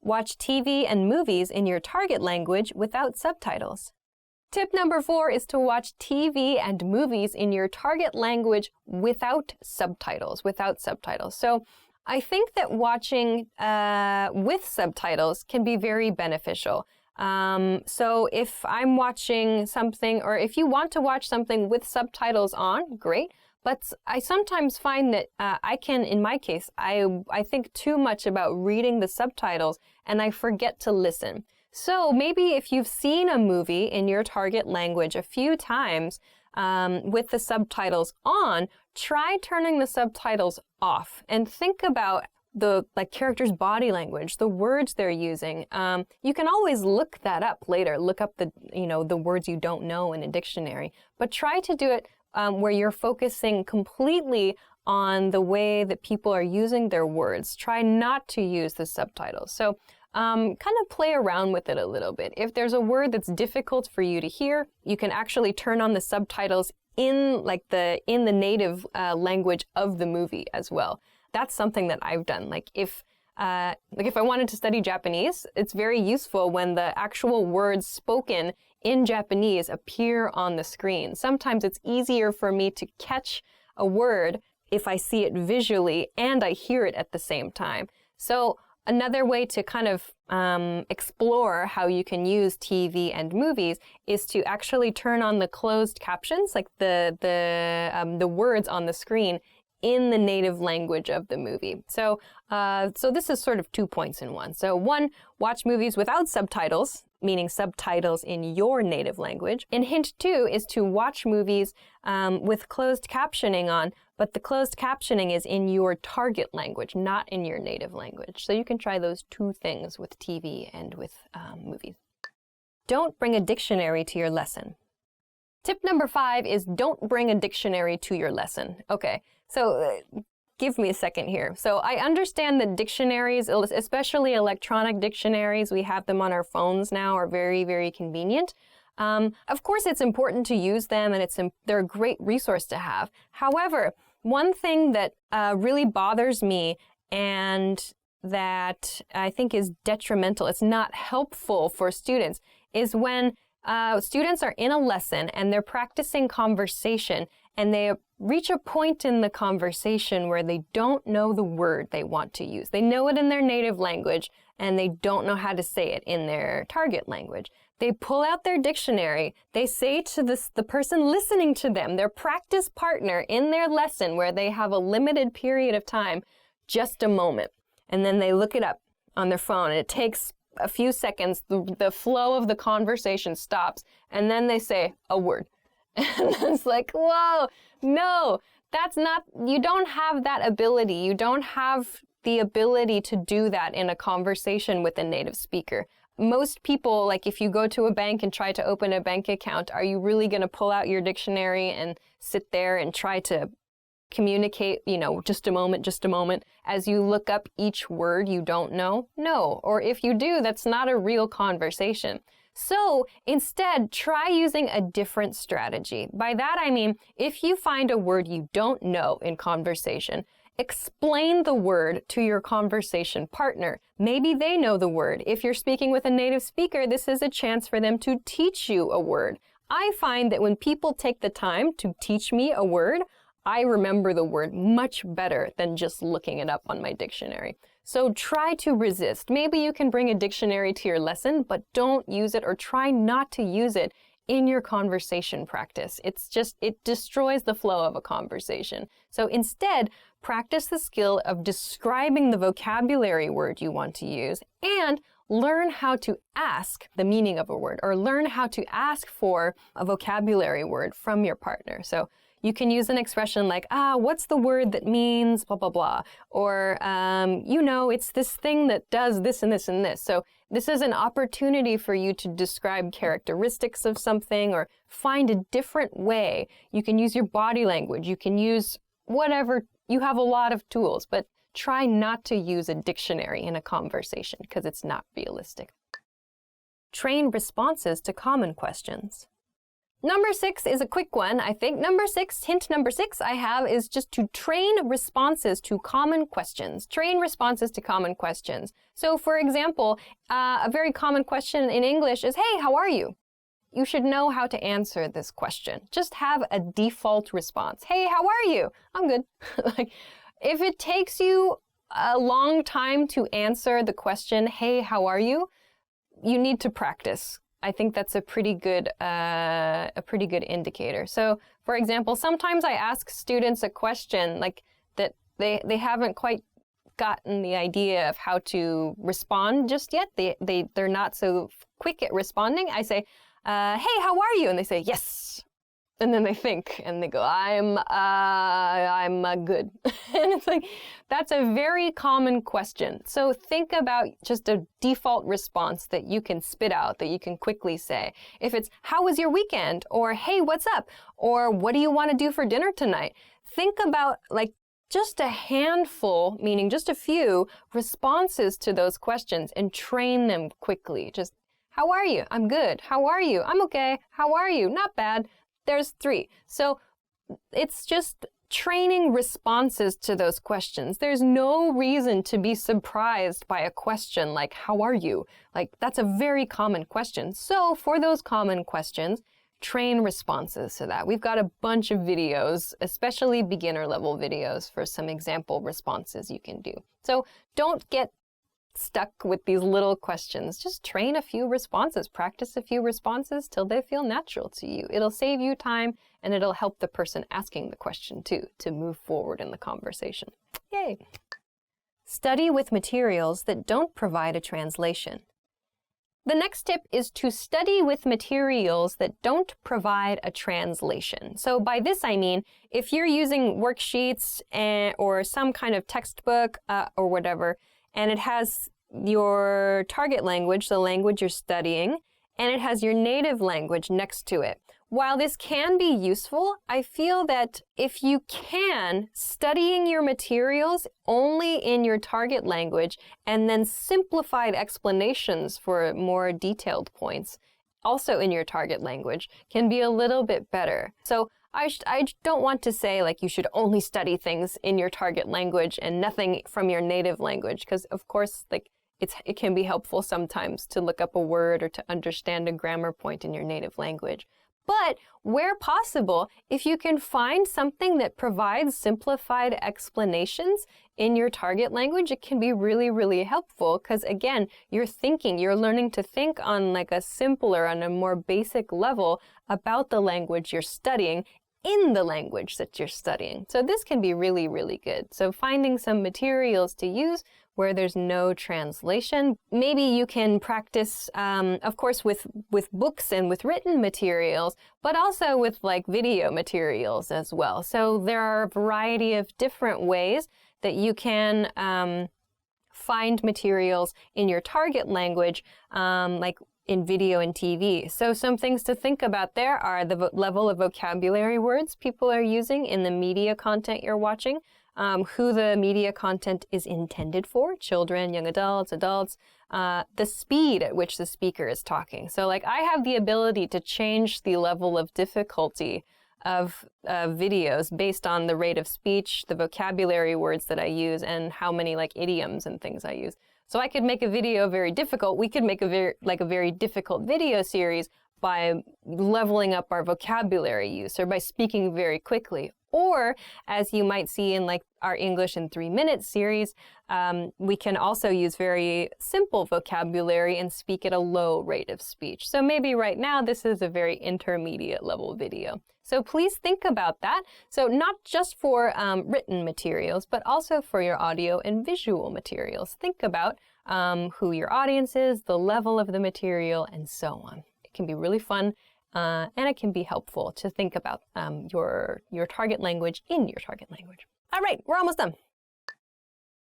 Watch TV and movies in your target language without subtitles. Tip number 4 is to watch TV and movies in your target language without subtitles. So I think that watching with subtitles can be very beneficial. So if I'm watching something, or if you want to watch something with subtitles on, great. But I sometimes find that in my case, I think too much about reading the subtitles and I forget to listen. So maybe if you've seen a movie in your target language a few times with the subtitles on, try turning the subtitles off and think about the character's body language, the words they're using. You can always look that up later. Look up the words you don't know in a dictionary, but try to do it where you're focusing completely on the way that people are using their words. Try not to use the subtitles. So kind of play around with it a little bit. If there's a word that's difficult for you to hear, you can actually turn on the subtitles in the native language of the movie as well. That's something that I've done. If I wanted to study Japanese, it's very useful when the actual words spoken in Japanese appear on the screen. Sometimes it's easier for me to catch a word if I see it visually and I hear it at the same time. So another way to kind of explore how you can use TV and movies is to actually turn on the closed captions, like the words on the screen in the native language of the movie. So this is sort of 2 points in one. So 1, watch movies without subtitles, meaning subtitles in your native language. And hint 2 is to watch movies with closed captioning on, but the closed captioning is in your target language, not in your native language. So you can try those 2 things with TV and with movies. Don't bring a dictionary to your lesson. Tip number 5 is don't bring a dictionary to your lesson. Okay, so give me a second here. So I understand that dictionaries, especially electronic dictionaries, we have them on our phones now, are very, very convenient. Of course, it's important to use them and they're a great resource to have. However, one thing that really bothers me and that I think is detrimental, it's not helpful for students, is when students are in a lesson and they're practicing conversation and they reach a point in the conversation where they don't know the word they want to use. They know it in their native language and they don't know how to say it in their target language. They pull out their dictionary. They say to the person listening to them, their practice partner in their lesson where they have a limited period of time, just a moment. And then they look it up on their phone and it takes a few seconds, the flow of the conversation stops, and then they say a word. And it's like, whoa, no, that's not, you don't have that ability. You don't have the ability to do that in a conversation with a native speaker. Most people, if you go to a bank and try to open a bank account, are you really going to pull out your dictionary and sit there and try to communicate, just a moment, as you look up each word you don't know? No. Or if you do, that's not a real conversation. So instead, try using a different strategy. By that, I mean, if you find a word you don't know in conversation, explain the word to your conversation partner. Maybe they know the word. If you're speaking with a native speaker, this is a chance for them to teach you a word. I find that when people take the time to teach me a word, I remember the word much better than just looking it up on my dictionary. So try to resist. Maybe you can bring a dictionary to your lesson, but don't use it or try not to use it in your conversation practice. It destroys the flow of a conversation. So instead, practice the skill of describing the vocabulary word you want to use and learn how to ask the meaning of a word or learn how to ask for a vocabulary word from your partner. So you can use an expression like, what's the word that means blah, blah, blah. Or, it's this thing that does this and this and this. So this is an opportunity for you to describe characteristics of something or find a different way. You can use your body language. You can use whatever. You have a lot of tools, but try not to use a dictionary in a conversation because it's not realistic. Train responses to common questions. Number 6 is a quick one, I think. Hint number six I have is just to train responses to common questions. Train responses to common questions. So for example, a very common question in English is, hey, how are you? You should know how to answer this question. Just have a default response. Hey, how are you? I'm good. Like, if it takes you a long time to answer the question, hey, how are you? You need to practice. I think that's a pretty good indicator. So, for example, sometimes I ask students a question like that they haven't quite gotten the idea of how to respond just yet. They're not so quick at responding. I say, hey, how are you? And they say, yes. And then they think and they go, I'm good. And it's like, that's a very common question. So think about just a default response that you can spit out, that you can quickly say. If it's, how was your weekend? Or, hey, what's up? Or, what do you want to do for dinner tonight? Think about like just a handful, meaning just a few responses to those questions and train them quickly. Just, how are you? I'm good. How are you? I'm okay. How are you? Not bad. There's 3. So it's just training responses to those questions. There's no reason to be surprised by a question like, how are you? Like, that's a very common question. So for those common questions, train responses to that. We've got a bunch of videos, especially beginner level videos, for some example responses you can do. So don't get stuck with these little questions. Just train a few responses, practice a few responses till they feel natural to you. It'll save you time and it'll help the person asking the question too to move forward in the conversation. Yay! Study with materials that don't provide a translation. The next tip is to study with materials that don't provide a translation. So by this I mean, if you're using worksheets or some kind of textbook or whatever, and it has your target language, the language you're studying, and it has your native language next to it. While this can be useful, I feel that if you can, studying your materials only in your target language and then simplified explanations for more detailed points, also in your target language, can be a little bit better. So I don't want to say like you should only study things in your target language and nothing from your native language, because of course like it can be helpful sometimes to look up a word or to understand a grammar point in your native language. But where possible, if you can find something that provides simplified explanations in your target language, it can be really, really helpful because again, you're learning to think on like a simpler, on a more basic level about the language you're studying in the language that you're studying. So this can be really, really good. So finding some materials to use where there's no translation. Maybe you can practice, of course, with books and with written materials, but also with like video materials as well. So there are a variety of different ways that you can find materials in your target language, like in video and TV. So some things to think about there are the level of vocabulary words people are using in the media content you're watching, who the media content is intended for, children, young adults, the speed at which the speaker is talking. So like I have the ability to change the level of difficulty of videos based on the rate of speech, the vocabulary words that I use, and how many like idioms and things I use. So I could make a video very difficult. We could make a very difficult video series by leveling up our vocabulary use or by speaking very quickly. Or, as you might see in like our English in 3-minute series, we can also use very simple vocabulary and speak at a low rate of speech. So maybe right now this is a very intermediate level video. So please think about that. So not just for written materials, but also for your audio and visual materials. Think about who your audience is, the level of the material, and so on. It can be really fun. And it can be helpful to think about your target language in your target language. All right, we're almost done.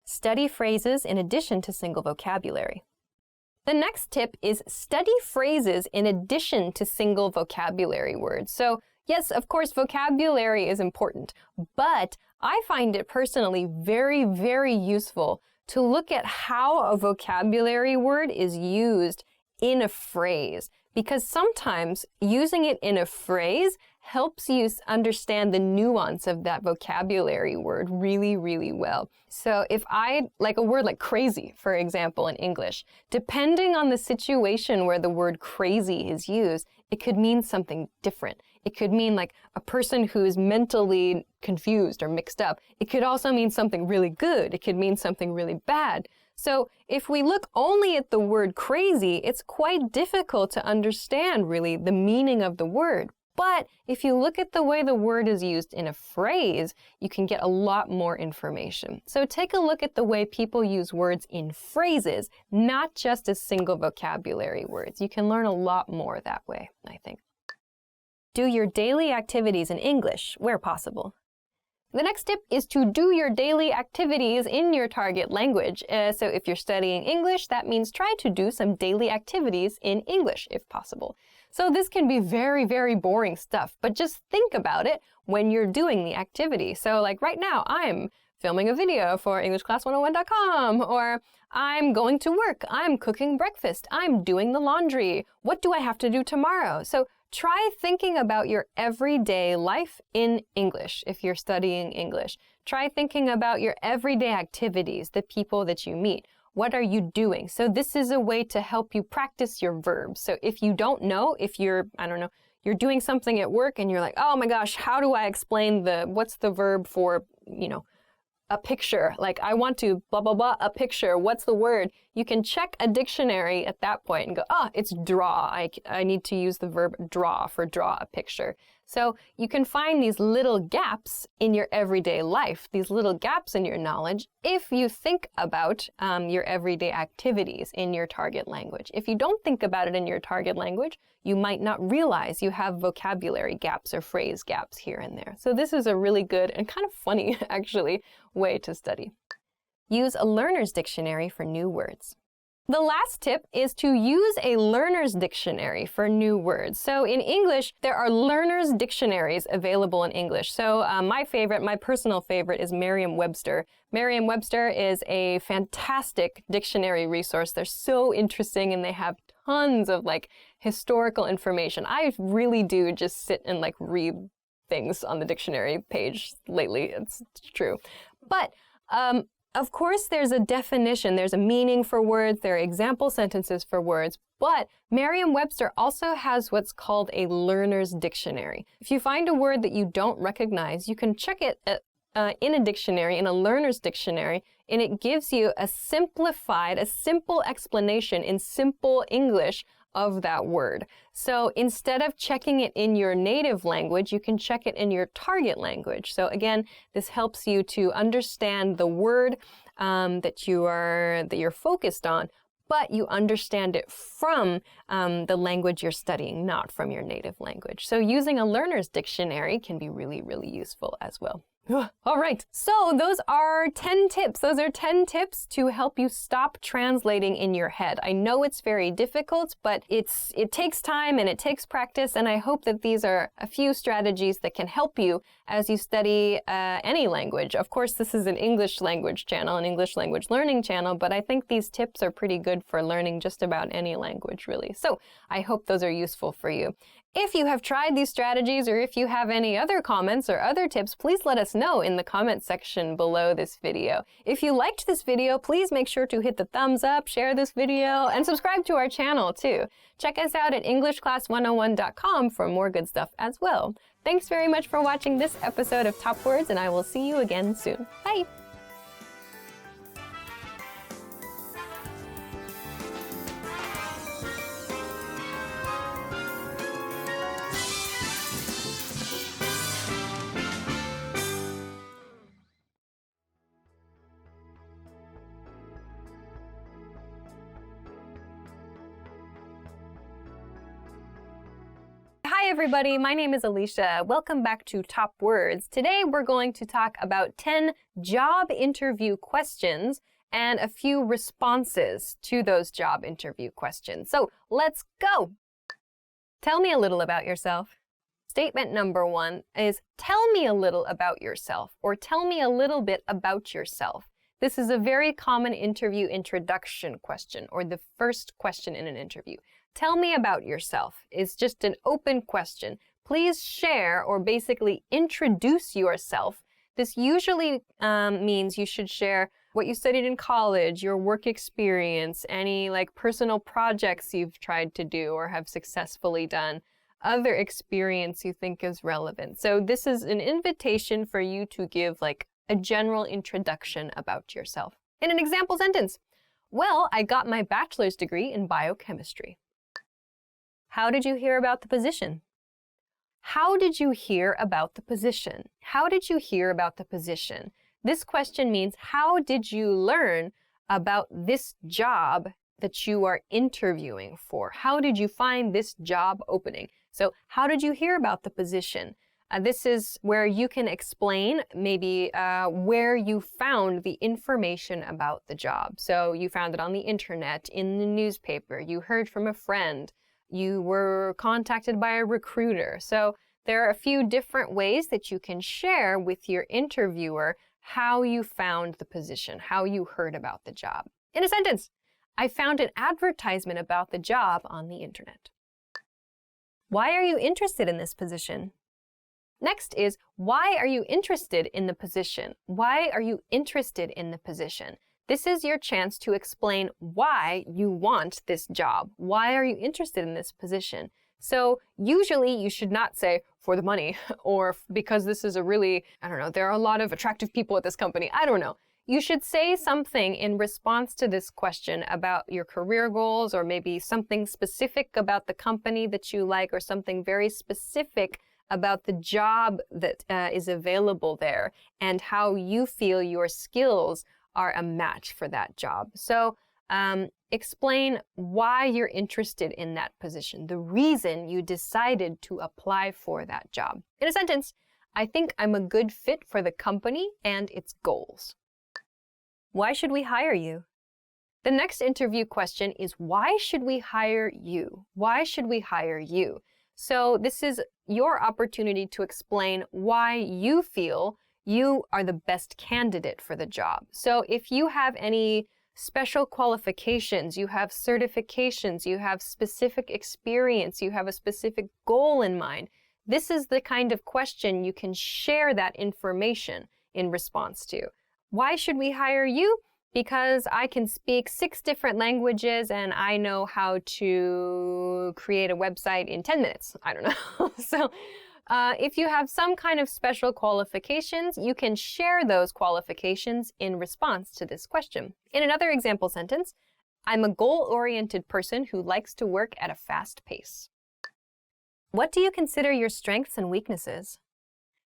Study phrases in addition to single vocabulary. The next tip is study phrases in addition to single vocabulary words. So yes, of course, vocabulary is important, but I find it personally very, very useful to look at how a vocabulary word is used in a phrase, because sometimes using it in a phrase helps you understand the nuance of that vocabulary word really, really well. So if like a word like crazy, for example, in English, depending on the situation where the word crazy is used, it could mean something different. It could mean like a person who is mentally confused or mixed up. It could also mean something really good. It could mean something really bad. So if we look only at the word crazy, it's quite difficult to understand really the meaning of the word. But if you look at the way the word is used in a phrase, you can get a lot more information. So take a look at the way people use words in phrases, not just as single vocabulary words. You can learn a lot more that way, I think. Do your daily activities in English where possible. The next tip is to do your daily activities in your target language. So if you're studying English, that means try to do some daily activities in English if possible. So this can be very, very boring stuff, but just think about it when you're doing the activity. So like right now, I'm filming a video for EnglishClass101.com, or I'm going to work, I'm cooking breakfast, I'm doing the laundry. What do I have to do tomorrow? So try thinking about your everyday life in English if you're studying English. Try thinking about your everyday activities, the people that you meet. What are you doing? So this is a way to help you practice your verbs. So if you don't know, if you're, you're doing something at work and you're like, oh my gosh, how do I explain what's the verb for, a picture? Like I want to blah, blah, blah, a picture. What's the word? You can check a dictionary at that point and go, it's draw. I need to use the verb draw for draw a picture. So you can find these little gaps in your everyday life, these little gaps in your knowledge, if you think about your everyday activities in your target language. If you don't think about it in your target language, you might not realize you have vocabulary gaps or phrase gaps here and there. So this is a really good and kind of funny, actually, way to study. Use a learner's dictionary for new words. The last tip is to use a learner's dictionary for new words. So in English, there are learner's dictionaries available in English. So my personal favorite is Merriam-Webster. Merriam-Webster is a fantastic dictionary resource. They're so interesting and they have tons of historical information. I really do just sit and read things on the dictionary page lately. It's true. But of course, there's a definition, there's a meaning for words, there are example sentences for words, but Merriam-Webster also has what's called a learner's dictionary. If you find a word that you don't recognize, you can check it in a dictionary, in a learner's dictionary, and it gives you a simple explanation in simple English of that word. So instead of checking it in your native language, you can check it in your target language. So again, this helps you to understand the word that you're focused on, but you understand it from the language you're studying, not from your native language. So using a learner's dictionary can be really, really useful as well. All right, so those are 10 tips. Those are 10 tips to help you stop translating in your head. I know it's very difficult, but it takes time and it takes practice, and I hope that these are a few strategies that can help you as you study any language. Of course, this is an English language channel, an English language learning channel, but I think these tips are pretty good for learning just about any language, really. So I hope those are useful for you. If you have tried these strategies, or if you have any other comments or other tips, please let us know in the comment section below this video. If you liked this video, please make sure to hit the thumbs up, share this video, and subscribe to our channel too. Check us out at EnglishClass101.com for more good stuff as well. Thanks very much for watching this episode of Top Words, and I will see you again soon. Bye! Hi everybody, my name is Alisha. Welcome back to Top Words. Today we're going to talk about 10 job interview questions and a few responses to those job interview questions. So let's go! Tell me a little about yourself. Statement number 1 is tell me a little about yourself, or tell me a little bit about yourself. This is a very common interview introduction question, or the first question in an interview. Tell me about yourself is just an open question. Please share or basically introduce yourself. This usually means you should share what you studied in college, your work experience, any like personal projects you've tried to do or have successfully done, other experience you think is relevant. So this is an invitation for you to give like a general introduction about yourself. In an example sentence, well, I got my bachelor's degree in biochemistry. How did you hear about the position? How did you hear about the position? How did you hear about the position? This question means, how did you learn about this job that you are interviewing for? How did you find this job opening? So, how did you hear about the position? This is where you can explain maybe where you found the information about the job. So, you found it on the internet, in the newspaper, you heard from a friend, you were contacted by a recruiter. So, there are a few different ways that you can share with your interviewer how you found the position, how you heard about the job. In a sentence, I found an advertisement about the job on the internet. Why are you interested in this position? Next is, why are you interested in the position? Why are you interested in the position? This is your chance to explain why you want this job. Why are you interested in this position? So usually you should not say for the money or because this is a really, I don't know, there are a lot of attractive people at this company. I don't know. You should say something in response to this question about your career goals or maybe something specific about the company that you like or something very specific about the job that is available there and how you feel your skills are a match for that job. So explain why you're interested in that position, the reason you decided to apply for that job. In a sentence, I think I'm a good fit for the company and its goals. Why should we hire you? The next interview question is, why should we hire you? Why should we hire you? So this is your opportunity to explain why you feel you are the best candidate for the job. So if you have any special qualifications, you have certifications, you have specific experience, you have a specific goal in mind, this is the kind of question you can share that information in response to. Why should we hire you? Because I can speak 6 different languages and I know how to create a website in 10 minutes. I don't know. So if you have some kind of special qualifications, you can share those qualifications in response to this question. In another example sentence, I'm a goal-oriented person who likes to work at a fast pace. What do you consider your strengths and weaknesses?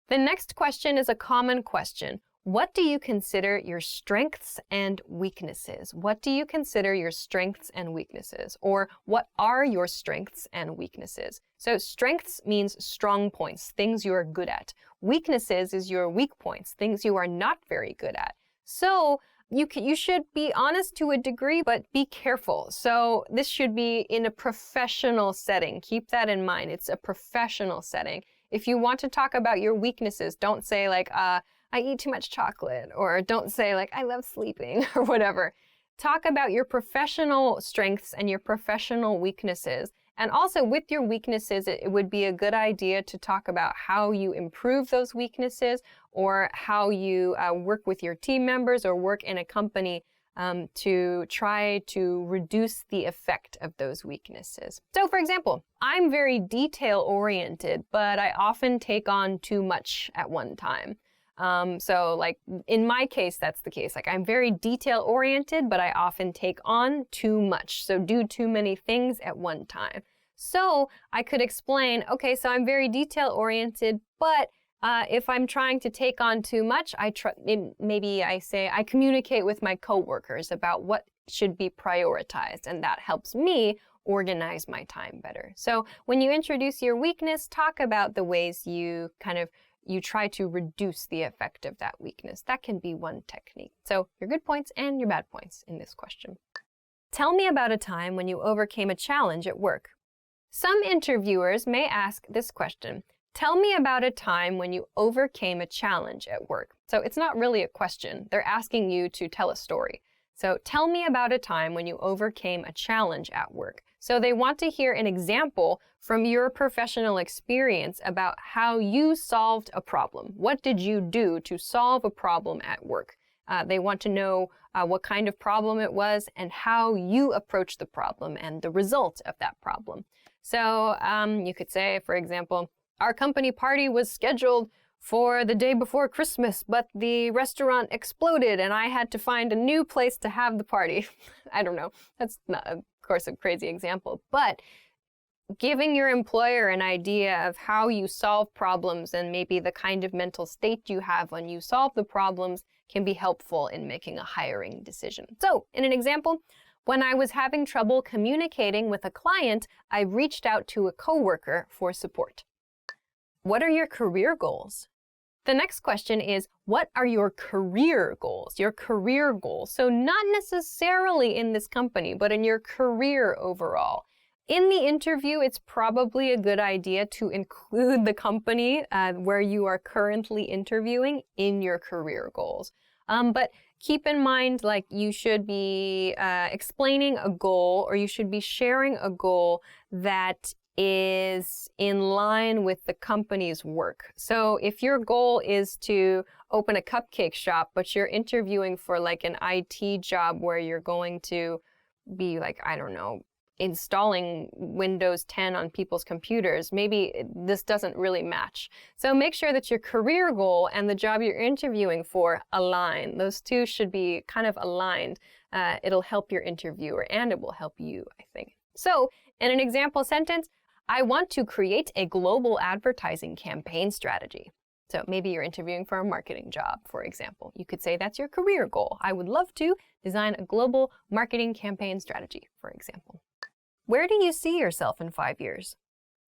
The next question is a common question. What do you consider your strengths and weaknesses? What do you consider your strengths and weaknesses? Or what are your strengths and weaknesses? So strengths means strong points, things you are good at. Weaknesses is your weak points, things you are not very good at. So you should be honest to a degree, but be careful. So this should be in a professional setting. Keep that in mind. It's a professional setting. If you want to talk about your weaknesses, don't say like, I eat too much chocolate, or don't say like, I love sleeping, or whatever. Talk about your professional strengths and your professional weaknesses. And also with your weaknesses, it would be a good idea to talk about how you improve those weaknesses or how you work with your team members or work in a company to try to reduce the effect of those weaknesses. So for example, I'm very detail-oriented, but I often take on too much at one time. So like in my case, that's the case. Like I'm very detail oriented, but I often take on too much. So do too many things at one time. So I could explain, okay, so I'm very detail oriented, but if I'm trying to take on too much, maybe I say I communicate with my coworkers about what should be prioritized, and that helps me organize my time better. So when you introduce your weakness, talk about the ways you try to reduce the effect of that weakness. That can be one technique. So your good points and your bad points in this question. Tell me about a time when you overcame a challenge at work. Some interviewers may ask this question. Tell me about a time when you overcame a challenge at work. So it's not really a question. They're asking you to tell a story. So tell me about a time when you overcame a challenge at work. So they want to hear an example from your professional experience about how you solved a problem. What did you do to solve a problem at work? They want to know what kind of problem it was and how you approached the problem and the result of that problem. So you could say, for example, our company party was scheduled for the day before Christmas, but the restaurant exploded and I had to find a new place to have the party. I don't know. That's not, of course, a crazy example, but giving your employer an idea of how you solve problems and maybe the kind of mental state you have when you solve the problems can be helpful in making a hiring decision. So, in an example, when I was having trouble communicating with a client, I reached out to a coworker for support. What are your career goals? The next question is, what are your career goals? Your career goals. So not necessarily in this company, but in your career overall. In the interview, it's probably a good idea to include the company where you are currently interviewing in your career goals. But keep in mind, like, you should be explaining a goal, or you should be sharing a goal that is in line with the company's work. So if your goal is to open a cupcake shop, but you're interviewing for like an IT job where you're going to be like, I don't know, installing Windows 10 on people's computers, maybe this doesn't really match. So make sure that your career goal and the job you're interviewing for align. Those two should be kind of aligned. It'll help your interviewer and it will help you, I think. So in an example sentence, I want to create a global advertising campaign strategy. So maybe you're interviewing for a marketing job, for example. You could say that's your career goal. I would love to design a global marketing campaign strategy, for example. Where do you see yourself in 5 years?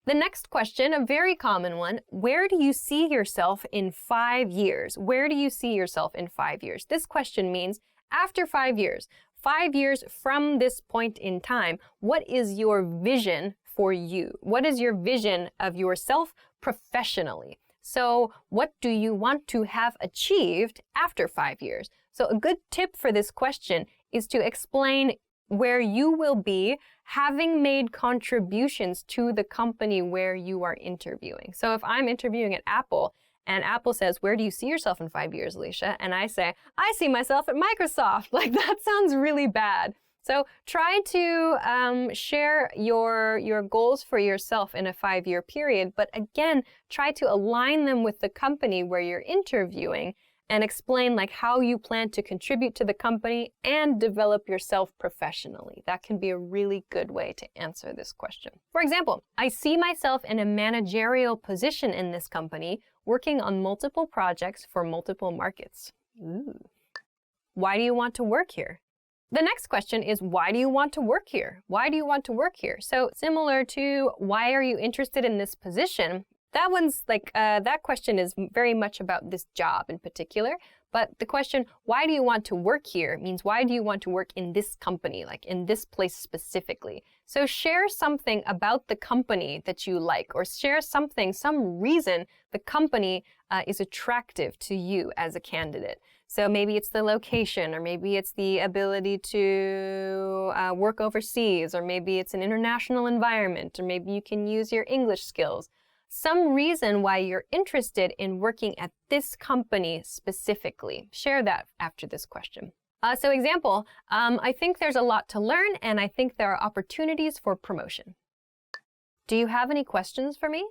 The next question, a very common one, where do you see yourself in 5 years? Where do you see yourself in 5 years? This question means after 5 years, 5 years from this point in time, what is your vision for you? What is your vision of yourself professionally? So what do you want to have achieved after 5 years? So a good tip for this question is to explain where you will be having made contributions to the company where you are interviewing. So if I'm interviewing at Apple and Apple says, where do you see yourself in 5 years, Alisha? And I say, I see myself at Microsoft. Like, that sounds really bad. So try to share your goals for yourself in a 5-year period, but again, try to align them with the company where you're interviewing and explain like how you plan to contribute to the company and develop yourself professionally. That can be a really good way to answer this question. For example, I see myself in a managerial position in this company, working on multiple projects for multiple markets. Ooh. Why do you want to work here? The next question is, why do you want to work here? Why do you want to work here? So similar to why are you interested in this position? That one's like, that question is very much about this job in particular. But the question, why do you want to work here, means why do you want to work in this company, like in this place specifically? So share something about the company that you like, or share something, some reason the company is attractive to you as a candidate. So maybe it's the location, or maybe it's the ability to work overseas, or maybe it's an international environment, or maybe you can use your English skills. Some reason why you're interested in working at this company specifically. Share that after this question. So example, I think there's a lot to learn, and I think there are opportunities for promotion. Do you have any questions for me?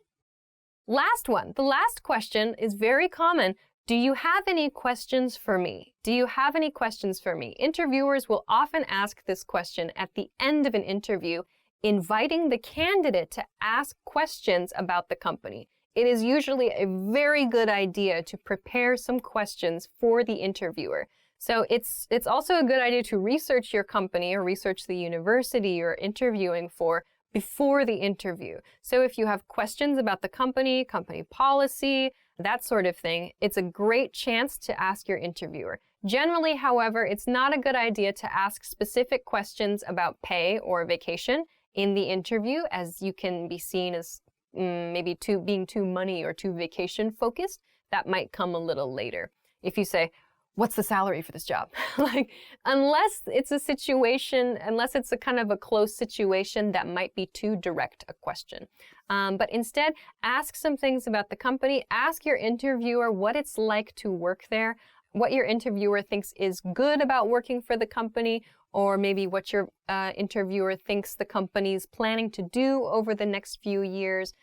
Last one. The last question is very common. Do you have any questions for me? Do you have any questions for me? Interviewers will often ask this question at the end of an interview, inviting the candidate to ask questions about the company. It is usually a very good idea to prepare some questions for the interviewer. So it's also a good idea to research your company or research the university you're interviewing for before the interview. So if you have questions about the company policy, that sort of thing, it's a great chance to ask your interviewer. Generally, however, it's not a good idea to ask specific questions about pay or vacation in the interview, as you can be seen as maybe being too money or too vacation focused. That might come a little later. If you say, what's the salary for this job? Like, unless it's a kind of a close situation that might be too direct a question. But instead, ask some things about the company. Ask your interviewer what it's like to work there, what your interviewer thinks is good about working for the company, or maybe what your interviewer thinks the company's planning to do over the next few years.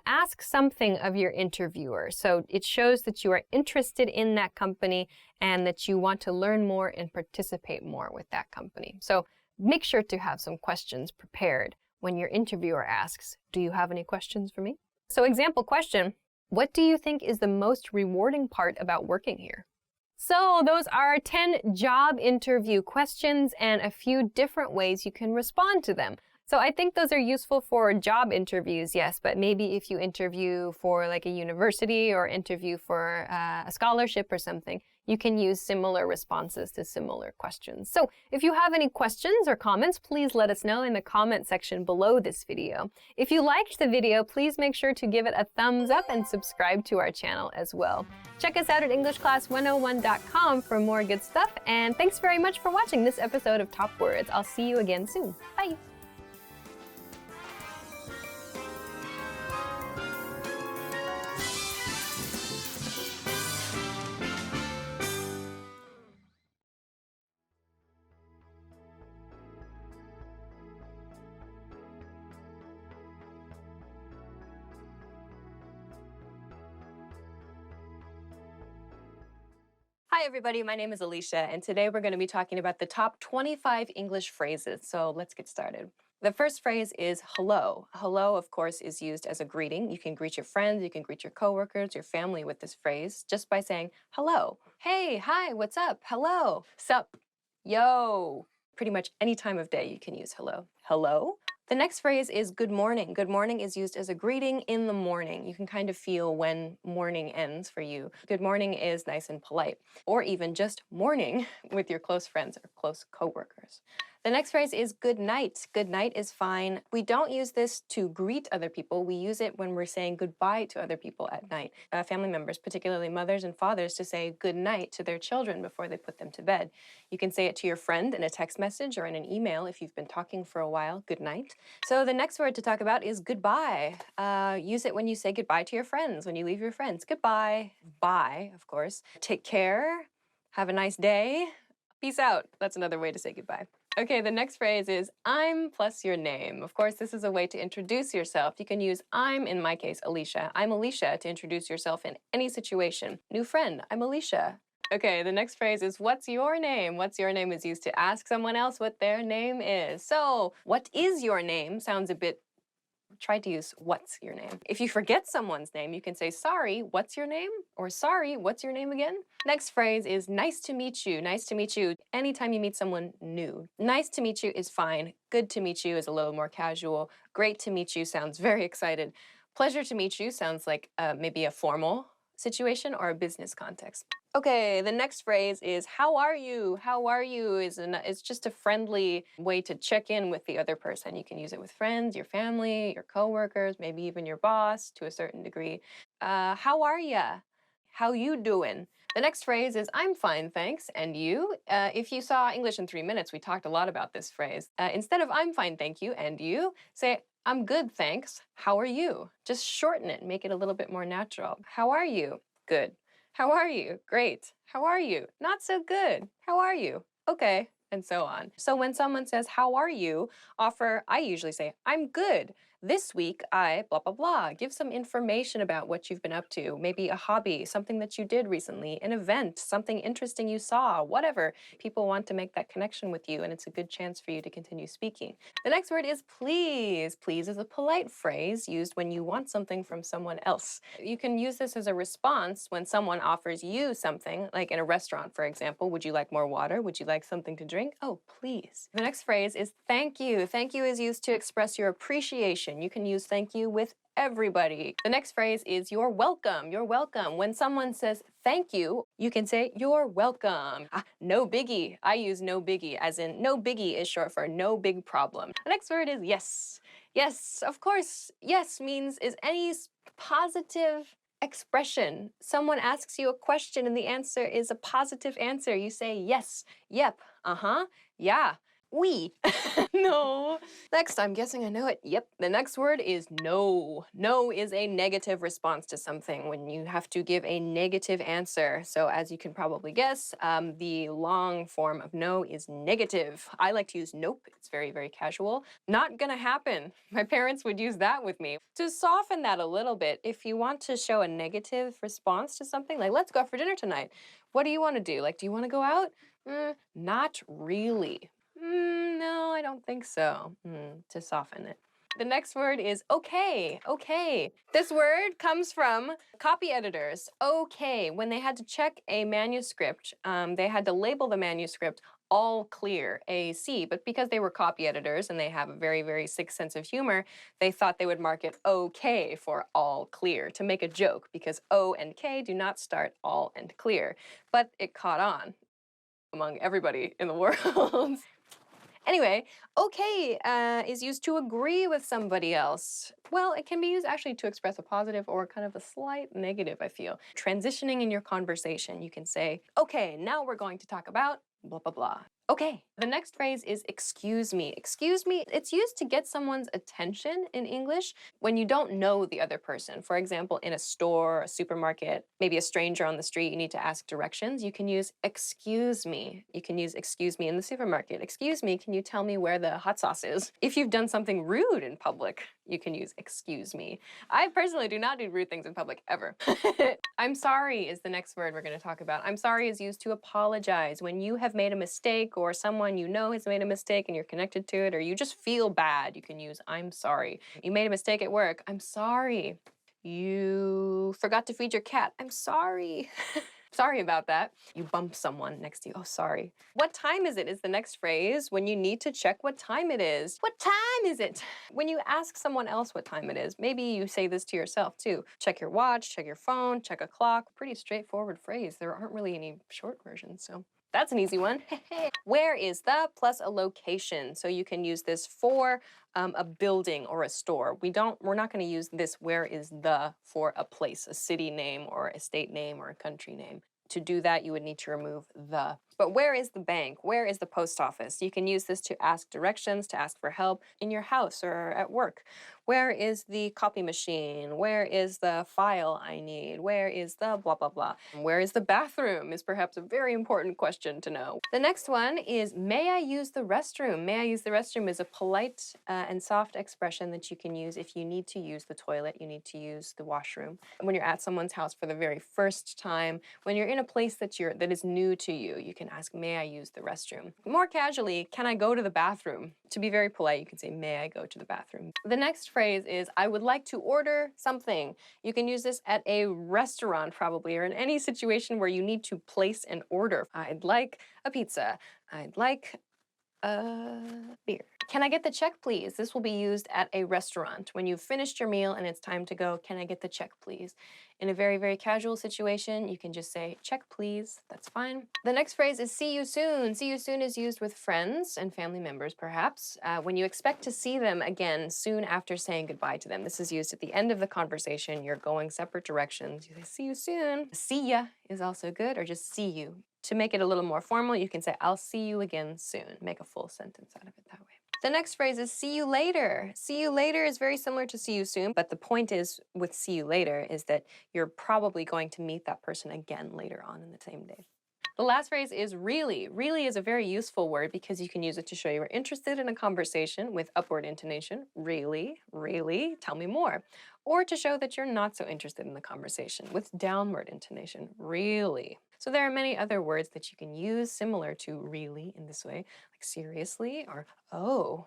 Ask something of your interviewer. So it shows that you are interested in that company and that you want to learn more and participate more with that company. So make sure to have some questions prepared when your interviewer asks, do you have any questions for me? So example question, what do you think is the most rewarding part about working here? So those are 10 job interview questions and a few different ways you can respond to them. So I think those are useful for job interviews, yes, but maybe if you interview for like a university or interview for a scholarship or something, you can use similar responses to similar questions. So if you have any questions or comments, please let us know in the comment section below this video. If you liked the video, please make sure to give it a thumbs up and subscribe to our channel as well. Check us out at EnglishClass101.com for more good stuff, and thanks very much for watching this episode of Top Words. I'll see you again soon. Bye! Hi everybody, my name is Alisha, and today we're going to be talking about the top 25 English phrases. So let's get started. The first phrase is hello. Hello, of course, is used as a greeting. You can greet your friends, you can greet your coworkers, your family with this phrase just by saying hello. Hey, hi, what's up? Hello. Sup? Yo. Pretty much any time of day you can use hello. Hello. The next phrase is good morning. Good morning is used as a greeting in the morning. You can kind of feel when morning ends for you. Good morning is nice and polite. Or even just morning with your close friends or close coworkers. The next phrase is good night. Good night is fine. We don't use this to greet other people. We use it when we're saying goodbye to other people at night. Family members, particularly mothers and fathers, to say good night to their children before they put them to bed. You can say it to your friend in a text message or in an email if you've been talking for a while. Good night. So the next word to talk about is goodbye. Use it when you say goodbye to your friends, when you leave your friends. Goodbye. Bye, of course. Take care. Have a nice day. Peace out. That's another way to say goodbye. Okay, the next phrase is I'm plus your name. Of course, this is a way to introduce yourself. You can use I'm, in my case, Alisha. I'm Alisha to introduce yourself in any situation. New friend, I'm Alisha. Okay, the next phrase is what's your name? What's your name is used to ask someone else what their name is. So, what is your name sounds a bit, try to use what's your name. If you forget someone's name, you can say sorry, what's your name? Or sorry, what's your name again? Next phrase is nice to meet you. Nice to meet you anytime you meet someone new. Nice to meet you is fine. Good to meet you is a little more casual. Great to meet you sounds very excited. Pleasure to meet you sounds like maybe a formal situation or a business context. Okay, the next phrase is how are you? How are you is just a friendly way to check in with the other person. You can use it with friends, your family, your coworkers, maybe even your boss to a certain degree. How are ya? How you doing? The next phrase is I'm fine, thanks. And you? If you saw English in 3 minutes, we talked a lot about this phrase. Instead of I'm fine, thank you, and you, say I'm good, thanks. How are you? Just shorten it, make it a little bit more natural. How are you? Good. How are you? Great. How are you? Not so good. How are you? Okay. And so on. So when someone says, how are you? I usually say, I'm good. This week, I blah, blah, blah. Give some information about what you've been up to. Maybe a hobby, something that you did recently, an event, something interesting you saw, whatever. People want to make that connection with you, and it's a good chance for you to continue speaking. The next word is please. Please is a polite phrase used when you want something from someone else. You can use this as a response when someone offers you something, like in a restaurant, for example. Would you like more water? Would you like something to drink? Oh, please. The next phrase is thank you. Thank you is used to express your appreciation. You can use thank you with everybody. The next phrase is you're welcome. You're welcome. When someone says thank you, you can say you're welcome. No biggie. I use no biggie, as in no biggie is short for no big problem. The next word is yes. Yes, of course. Yes means is any positive expression. Someone asks you a question and the answer is a positive answer. You say yes, yep, uh-huh, yeah, oui. No. Next, I'm guessing I know it. Yep, the next word is no. No is a negative response to something when you have to give a negative answer. So as you can probably guess, the long form of no is negative. I like to use nope. It's very, very casual. Not gonna happen. My parents would use that with me. To soften that a little bit, if you want to show a negative response to something, like let's go out for dinner tonight. What do you want to do? Like, do you want to go out? Not really. No, I don't think so, to soften it. The next word is okay, okay. This word comes from copy editors. Okay, when they had to check a manuscript, they had to label the manuscript all clear, AC, but because they were copy editors and they have a very, very sick sense of humor, they thought they would mark it okay for all clear to make a joke because O and K do not start all and clear. But it caught on among everybody in the world. Anyway, okay is used to agree with somebody else. Well, it can be used actually to express a positive or kind of a slight negative, I feel. Transitioning in your conversation, you can say, okay, now we're going to talk about blah, blah, blah. Okay. The next phrase is excuse me. Excuse me, it's used to get someone's attention in English when you don't know the other person. For example, in a store, a supermarket, maybe a stranger on the street, you need to ask directions. You can use excuse me. You can use excuse me in the supermarket. Excuse me, can you tell me where the hot sauce is? If you've done something rude in public, you can use excuse me. I personally do not do rude things in public ever. I'm sorry is the next word we're going to talk about. I'm sorry is used to apologize. When you have made a mistake or someone you know has made a mistake and you're connected to it, or you just feel bad, you can use I'm sorry. You made a mistake at work. I'm sorry. You forgot to feed your cat. I'm sorry. Sorry about that. You bump someone next to you. Oh, sorry. What time is it is the next phrase when you need to check what time it is. What time is it? When you ask someone else what time it is, maybe you say this to yourself too. Check your watch, check your phone, check a clock. Pretty straightforward phrase. There aren't really any short versions, so that's an easy one. Where is the plus a location. So you can use this for a building or a store. We're not going to use this where is the for a place, a city name or a state name or a country name. To do that, you would need to remove the. But where is the bank? Where is the post office? You can use this to ask directions, to ask for help in your house or at work. Where is the copy machine? Where is the file I need? Where is the blah, blah, blah? Where is the bathroom is perhaps a very important question to know. The next one is, may I use the restroom? May I use the restroom is a polite and soft expression that you can use if you need to use the toilet, you need to use the washroom. When you're at someone's house for the very first time, when you're in a place that is new to you, you can ask, may I use the restroom? More casually, can I go to the bathroom? To be very polite, you can say, may I go to the bathroom? The next phrase is, I would like to order something. You can use this at a restaurant probably, or in any situation where you need to place an order. I'd like a pizza. I'd like a beer. Can I get the check, please? This will be used at a restaurant. When you've finished your meal and it's time to go, can I get the check, please? In a very, very casual situation, you can just say, check, please. That's fine. The next phrase is see you soon. See you soon is used with friends and family members, perhaps, when you expect to see them again soon after saying goodbye to them. This is used at the end of the conversation. You're going separate directions. You say, see you soon. See ya is also good, or just see you. To make it a little more formal, you can say, I'll see you again soon. Make a full sentence out of it that way. The next phrase is see you later. See you later is very similar to see you soon, but the point is with see you later is that you're probably going to meet that person again later on in the same day. The last phrase is really. Really is a very useful word because you can use it to show you are interested in a conversation with upward intonation. Really, really, tell me more. Or to show that you're not so interested in the conversation with downward intonation. Really. So there are many other words that you can use similar to really in this way, like seriously or oh,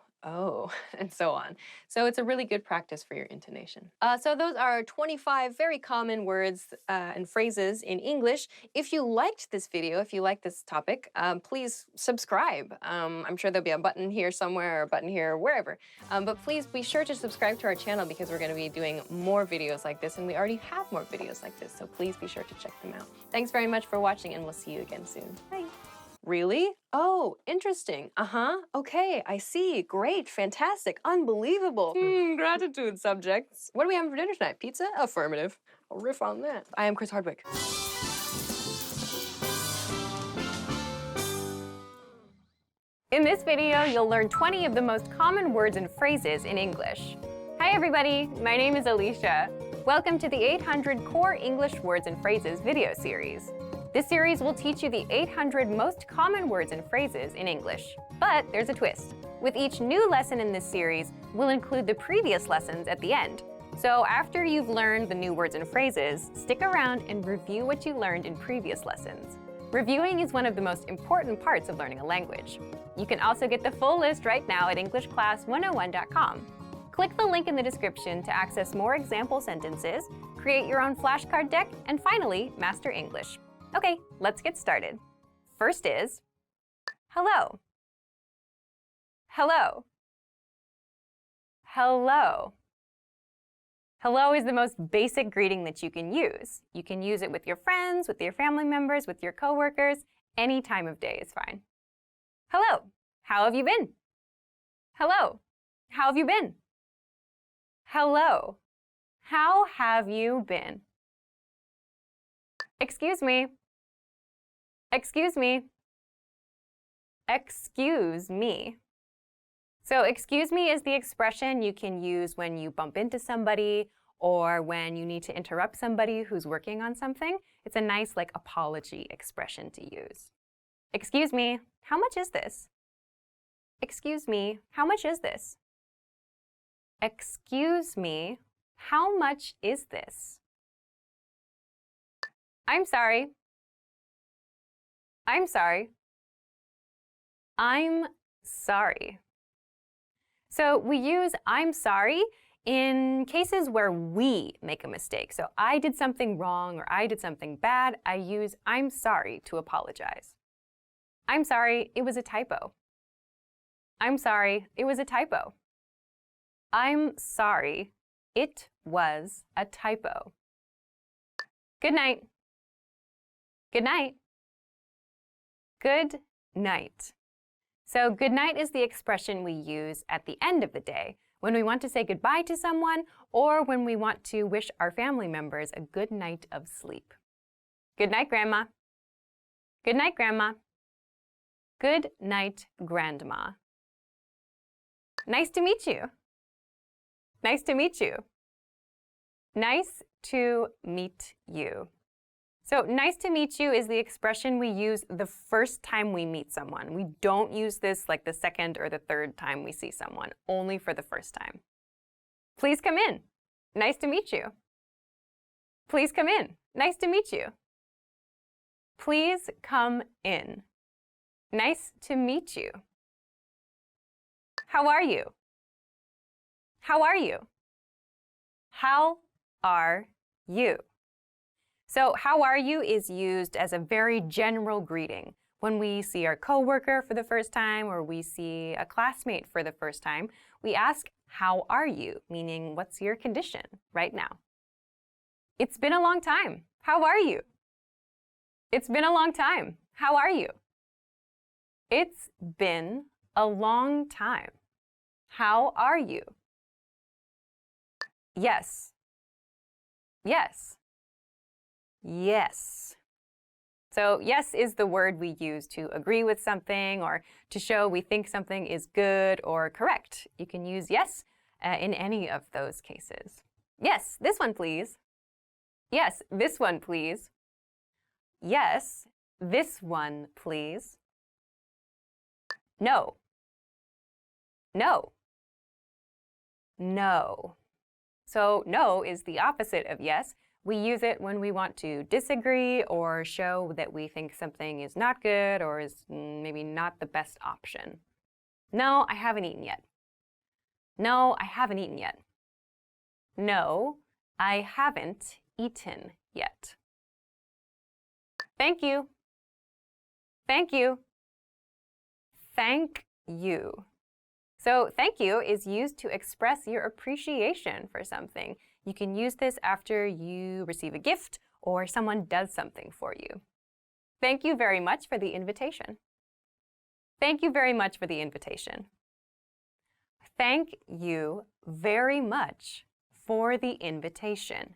and so on. So it's a really good practice for your intonation. So those are 25 very common words and phrases in English. If you liked this video, if you liked this topic, please subscribe. I'm sure there'll be a button here somewhere or a button here, wherever. But please be sure to subscribe to our channel because we're going to be doing more videos like this, and we already have more videos like this, so please be sure to check them out. Thanks very much for watching, and we'll see you again soon. Bye. Really? Oh, interesting. Okay, I see. Great, fantastic, unbelievable. Gratitude, subjects. What do we have for dinner tonight? Pizza? Affirmative. I'll riff on that. I am Chris Hardwick. In this video, you'll learn 20 of the most common words and phrases in English. Hi everybody, my name is Alisha. Welcome to the 800 Core English Words and Phrases video series. This series will teach you the 800 most common words and phrases in English. But there's a twist. With each new lesson in this series, we'll include the previous lessons at the end. So after you've learned the new words and phrases, stick around and review what you learned in previous lessons. Reviewing is one of the most important parts of learning a language. You can also get the full list right now at EnglishClass101.com. Click the link in the description to access more example sentences, create your own flashcard deck, and finally, master English. Okay, let's get started. First is hello. Hello. Hello. Hello is the most basic greeting that you can use. You can use it with your friends, with your family members, with your coworkers. Any time of day is fine. Hello. How have you been? Hello. How have you been? Hello. How have you been? Excuse me. Excuse me. Excuse me. So excuse me is the expression you can use when you bump into somebody or when you need to interrupt somebody who's working on something. It's a nice apology expression to use. Excuse me, how much is this? Excuse me, how much is this? Excuse me, how much is this? I'm sorry. I'm sorry. I'm sorry. So we use I'm sorry in cases where we make a mistake. So I did something wrong or I did something bad. I use I'm sorry to apologize. I'm sorry, it was a typo. I'm sorry, it was a typo. I'm sorry, it was a typo. Good night. Good night. Good night. So good night is the expression we use at the end of the day when we want to say goodbye to someone or when we want to wish our family members a good night of sleep. Good night, Grandma. Good night, Grandma. Good night, Grandma. Nice to meet you. Nice to meet you. Nice to meet you. So nice to meet you is the expression we use the first time we meet someone. We don't use this the second or the third time we see someone, only for the first time. Please come in. Nice to meet you. Please come in. Nice to meet you. Please come in. Nice to meet you. How are you? How are you? How are you? So how are you is used as a very general greeting. When we see our coworker for the first time or we see a classmate for the first time, we ask, how are you? Meaning, what's your condition right now? It's been a long time. How are you? It's been a long time. How are you? It's been a long time. How are you? Yes. Yes. Yes. So yes is the word we use to agree with something or to show we think something is good or correct. You can use yes in any of those cases. Yes, this one please. Yes, this one please. Yes, this one please. No. No. No. So no is the opposite of yes. We use it when we want to disagree or show that we think something is not good or is maybe not the best option. No, I haven't eaten yet. No, I haven't eaten yet. No, I haven't eaten yet. Thank you. Thank you. Thank you. So thank you is used to express your appreciation for something. You can use this after you receive a gift or someone does something for you. Thank you very much for the invitation. Thank you very much for the invitation. Thank you very much for the invitation.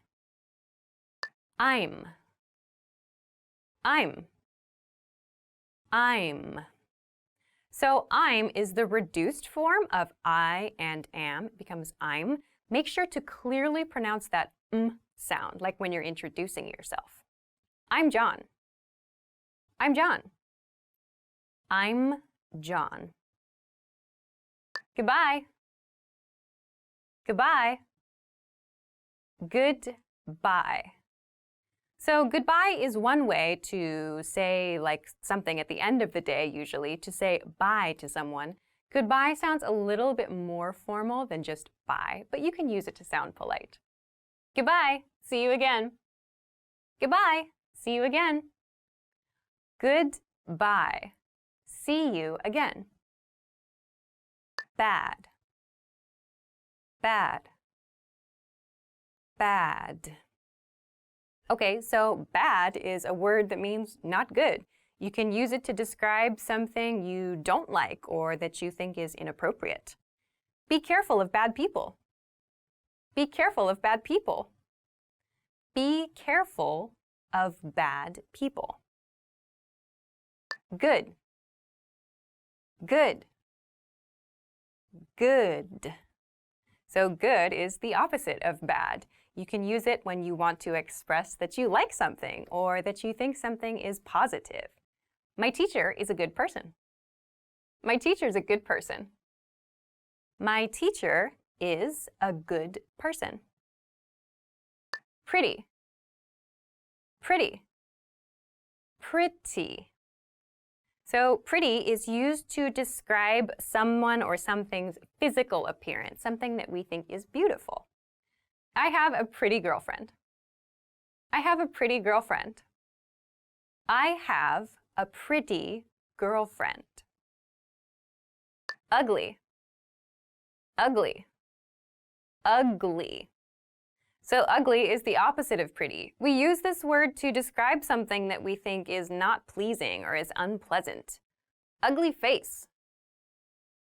I'm. So I'm is the reduced form of I and am. It becomes I'm. Make sure to clearly pronounce that sound, like when you're introducing yourself. I'm John. I'm John. I'm John. Goodbye. Goodbye. Goodbye. So goodbye is one way to say like something at the end of the day, usually, to say bye to someone. Goodbye sounds a little bit more formal than just bye, but you can use it to sound polite. Goodbye. See you again. Goodbye. See you again. Goodbye. See you again. Bad. Bad. Bad. Okay, so bad is a word that means not good. You can use it to describe something you don't like or that you think is inappropriate. Be careful of bad people. Be careful of bad people. Be careful of bad people. Good. Good. Good. So good is the opposite of bad. You can use it when you want to express that you like something or that you think something is positive. My teacher is a good person. My teacher's a good person. My teacher is a good person. Pretty. Pretty. Pretty. So pretty is used to describe someone or something's physical appearance, something that we think is beautiful. I have a pretty girlfriend. I have a pretty girlfriend. I have a pretty girlfriend. Ugly. Ugly. Ugly. So ugly is the opposite of pretty. We use this word to describe something that we think is not pleasing or is unpleasant. Ugly face.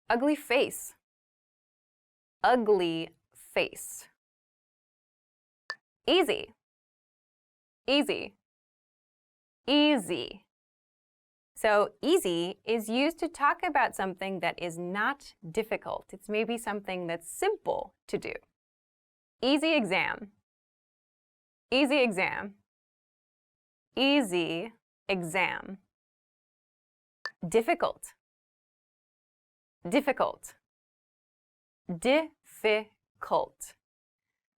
Ugly face. Ugly face. Easy. Easy. Easy. So easy is used to talk about something that is not difficult. It's maybe something that's simple to do. Easy exam. Easy exam. Easy exam. Difficult. Difficult. Difficult.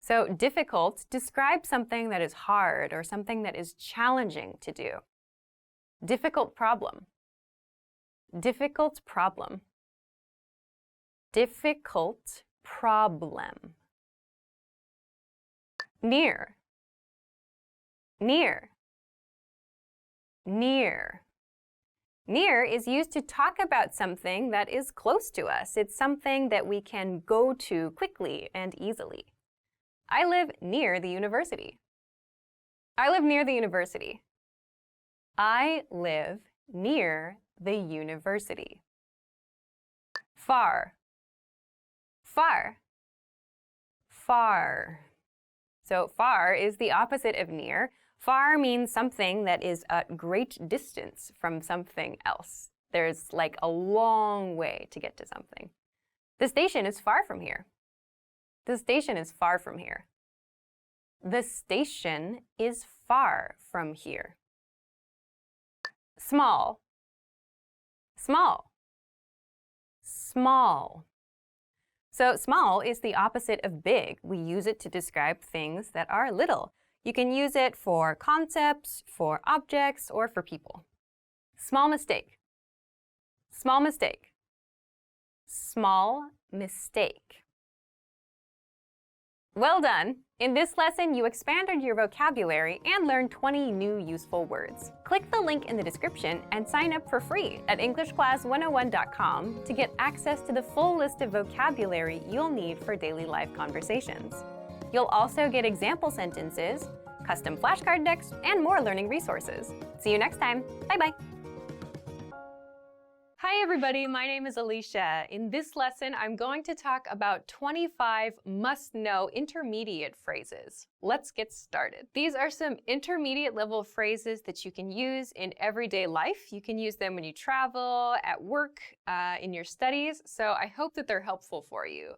So difficult describes something that is hard or something that is challenging to do. Difficult problem. Difficult problem. Difficult problem. Near. Near. Near. Near is used to talk about something that is close to us. It's something that we can go to quickly and easily. I live near the university. I live near the university. I live near the university. Far. Far. Far. So far is the opposite of near. Far means something that is at great distance from something else. There's like a long way to get to something. The station is far from here. The station is far from here. The station is far from here. Small. Small. Small. So small is the opposite of big. We use it to describe things that are little. You can use it for concepts, for objects, or for people. Small mistake. Small mistake. Small mistake. Well done! In this lesson, you expanded your vocabulary and learned 20 new useful words. Click the link in the description and sign up for free at EnglishClass101.com to get access to the full list of vocabulary you'll need for daily life conversations. You'll also get example sentences, custom flashcard decks, and more learning resources. See you next time. Bye-bye! Hi Hi everybody, my name is Alisha. In this lesson, I'm going to talk about 25 must-know intermediate phrases. Let's get started. These are some intermediate level phrases that you can use in everyday life. You can use them when you travel, at work, in your studies. So I hope that they're helpful for you.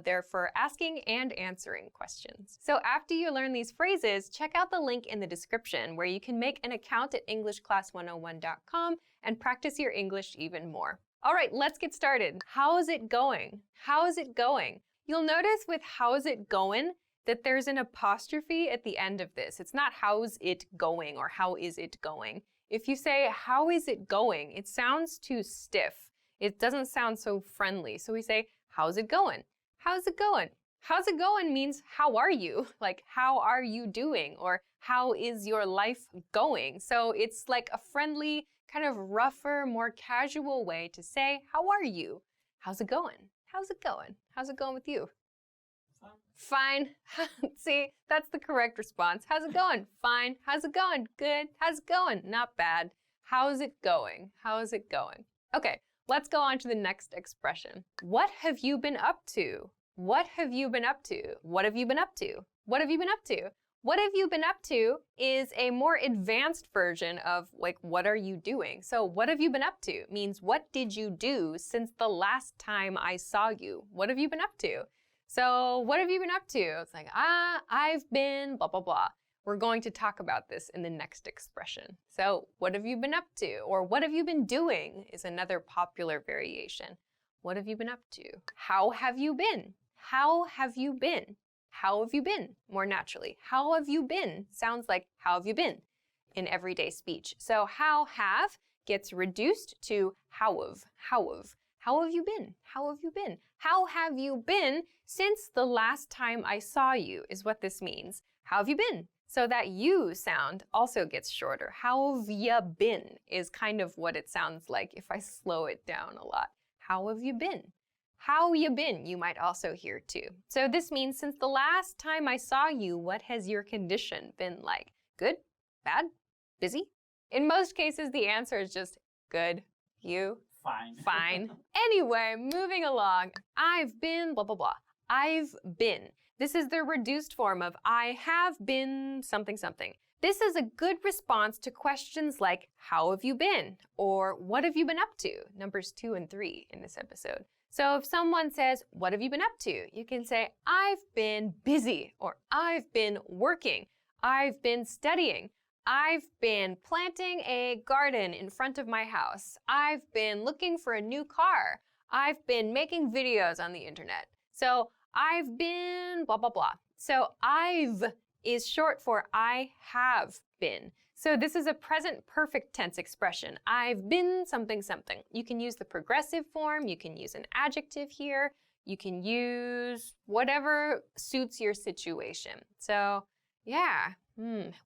They're for asking and answering questions. So after you learn these phrases, check out the link in the description where you can make an account at EnglishClass101.com and practice your English even more. All right, let's get started. How's it going? How's it going? You'll notice with how's it going that there's an apostrophe at the end of this. It's not how's it going or how is it going. If you say how is it going, it sounds too stiff. It doesn't sound so friendly. So we say how's it going? How's it going? How's it going means how are you? Like how are you doing? Or how is your life going? So it's like a friendly, kind of rougher, more casual way to say how are you? How's it going? How's it going? How's it going with you? Fine. See, that's the correct response. How's it going? Fine. How's it going? Good. How's it going? Not bad. How's it going? How's it going? Okay, let's go on to the next expression. What have you been up to? What have you been up to? What have you been up to? What have you been up to? What have you been up to is a more advanced version of like, what are you doing? So what have you been up to means what did you do since the last time I saw you? What have you been up to? So what have you been up to? It's like, I've been blah, blah, blah. We're going to talk about this in the next expression. So what have you been up to? Or what have you been doing is another popular variation. What have you been up to? How have you been? How have you been? How have you been? More naturally, how have you been sounds like how have you been in everyday speech. So how have gets reduced to how have. How have you been? How have you been? How have you been since the last time I saw you is what this means. How have you been? So that you sound also gets shorter. How have ya been is kind of what it sounds like if I slow it down a lot. How have you been? How you been, you might also hear too. So this means since the last time I saw you, what has your condition been like? Good? Bad? Busy? In most cases, the answer is just good. You? Fine. Fine. Anyway, moving along. I've been blah, blah, blah. I've been. This is the reduced form of I have been something, something. This is a good response to questions like, how have you been? Or what have you been up to? Numbers 2 and 3 in this episode. So if someone says, what have you been up to? You can say, I've been busy, or I've been working, I've been studying, I've been planting a garden in front of my house, I've been looking for a new car, I've been making videos on the internet. So I've been blah, blah, blah. So I've is short for I have been. So this is a present perfect tense expression. I've been something, something. You can use the progressive form. You can use an adjective here. You can use whatever suits your situation. So yeah,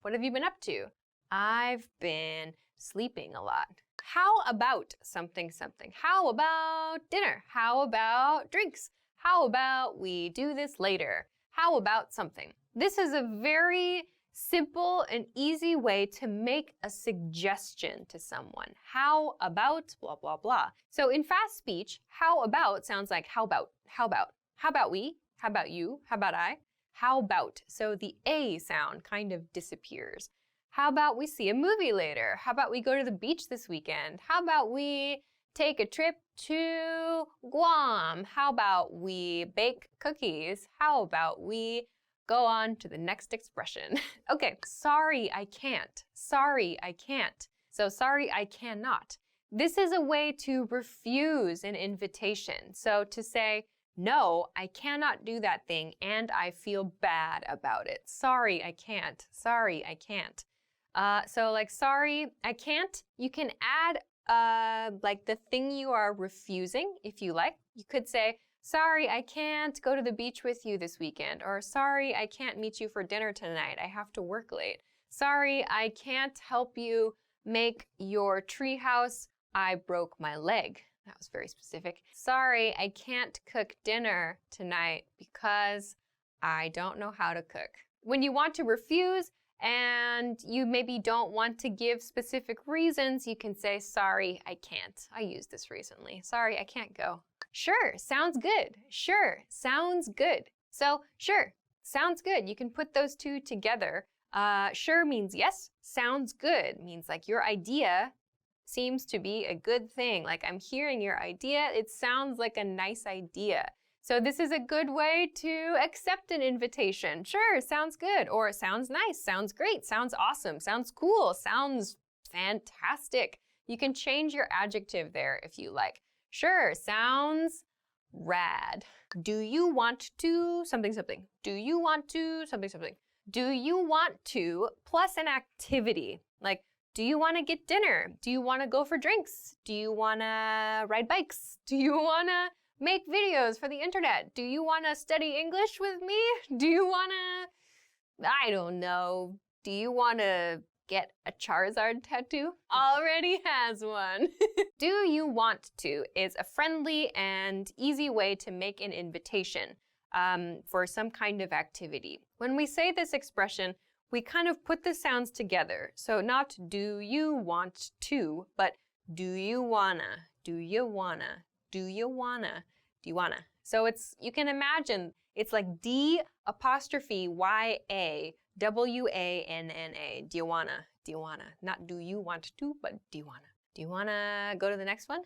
what have you been up to? I've been sleeping a lot. How about something, something? How about dinner? How about drinks? How about we do this later? How about something? This is a very simple and easy way to make a suggestion to someone. How about blah, blah, blah. So in fast speech, how about sounds like how about, how about, how about we, how about you, how about I, how about. So the A sound kind of disappears. How about we see a movie later? How about we go to the beach this weekend? How about we take a trip to Guam? How about we bake cookies? How about we go on to the next expression? Okay, sorry, I can't. Sorry, I can't. So sorry, I cannot. This is a way to refuse an invitation. So to say, no, I cannot do that thing and I feel bad about it. Sorry, I can't. Sorry, I can't. So like, sorry, I can't. You can add like the thing you are refusing if you like. You could say, sorry, I can't go to the beach with you this weekend. Or sorry, I can't meet you for dinner tonight. I have to work late. Sorry, I can't help you make your treehouse. I broke my leg. That was very specific. Sorry, I can't cook dinner tonight because I don't know how to cook. When you want to refuse and you maybe don't want to give specific reasons, you can say, sorry, I can't. I used this recently. Sorry, I can't go. Sure, sounds good. Sure, sounds good. So, sure, sounds good. You can put those two together. Sure means yes. Sounds good means like your idea seems to be a good thing. Like I'm hearing your idea. It sounds like a nice idea. So this is a good way to accept an invitation. Sure, sounds good. Or sounds nice, sounds great, sounds awesome, sounds cool, sounds fantastic. You can change your adjective there if you like. Sure, sounds rad. Do you want to something something? Do you want to something something? Do you want to plus an activity? Like, do you want to get dinner? Do you want to go for drinks? Do you want to ride bikes? Do you want to make videos for the internet? Do you want to study English with me? Do you want to, I don't know, do you want to get a Charizard tattoo? Already has one. Do you want to is a friendly and easy way to make an invitation for some kind of activity. When we say this expression, we kind of put the sounds together. So not do you want to, but do you wanna, do you wanna, do you wanna, do you wanna. So it's, you can imagine, it's like D apostrophe Y-A W-A-N-N-A. Do you wanna, do you wanna. Not do you want to, but do you wanna. Do you wanna go to the next one?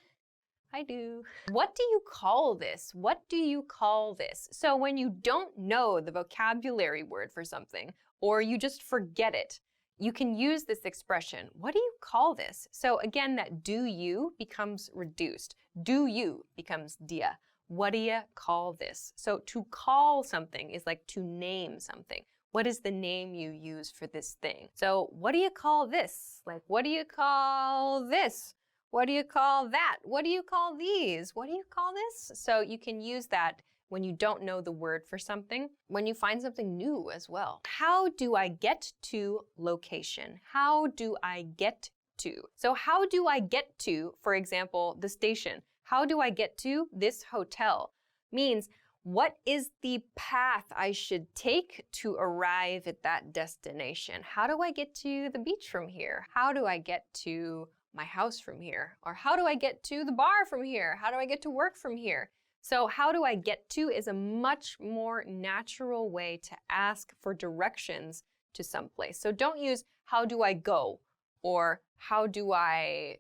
I do. What do you call this? What do you call this? So when you don't know the vocabulary word for something, or you just forget it, you can use this expression. What do you call this? So again, that do you becomes reduced. Do you becomes dia. What do you call this? So to call something is like to name something. What is the name you use for this thing? So what do you call this? Like, what do you call this? What do you call that? What do you call these? What do you call this? So you can use that when you don't know the word for something, when you find something new as well. How do I get to location? How do I get to? So how do I get to, for example, the station? How do I get to this hotel? Means, what is the path I should take to arrive at that destination? How do I get to the beach from here? How do I get to my house from here? Or how do I get to the bar from here? How do I get to work from here? So how do I get to is a much more natural way to ask for directions to someplace. So don't use how do I go or how do I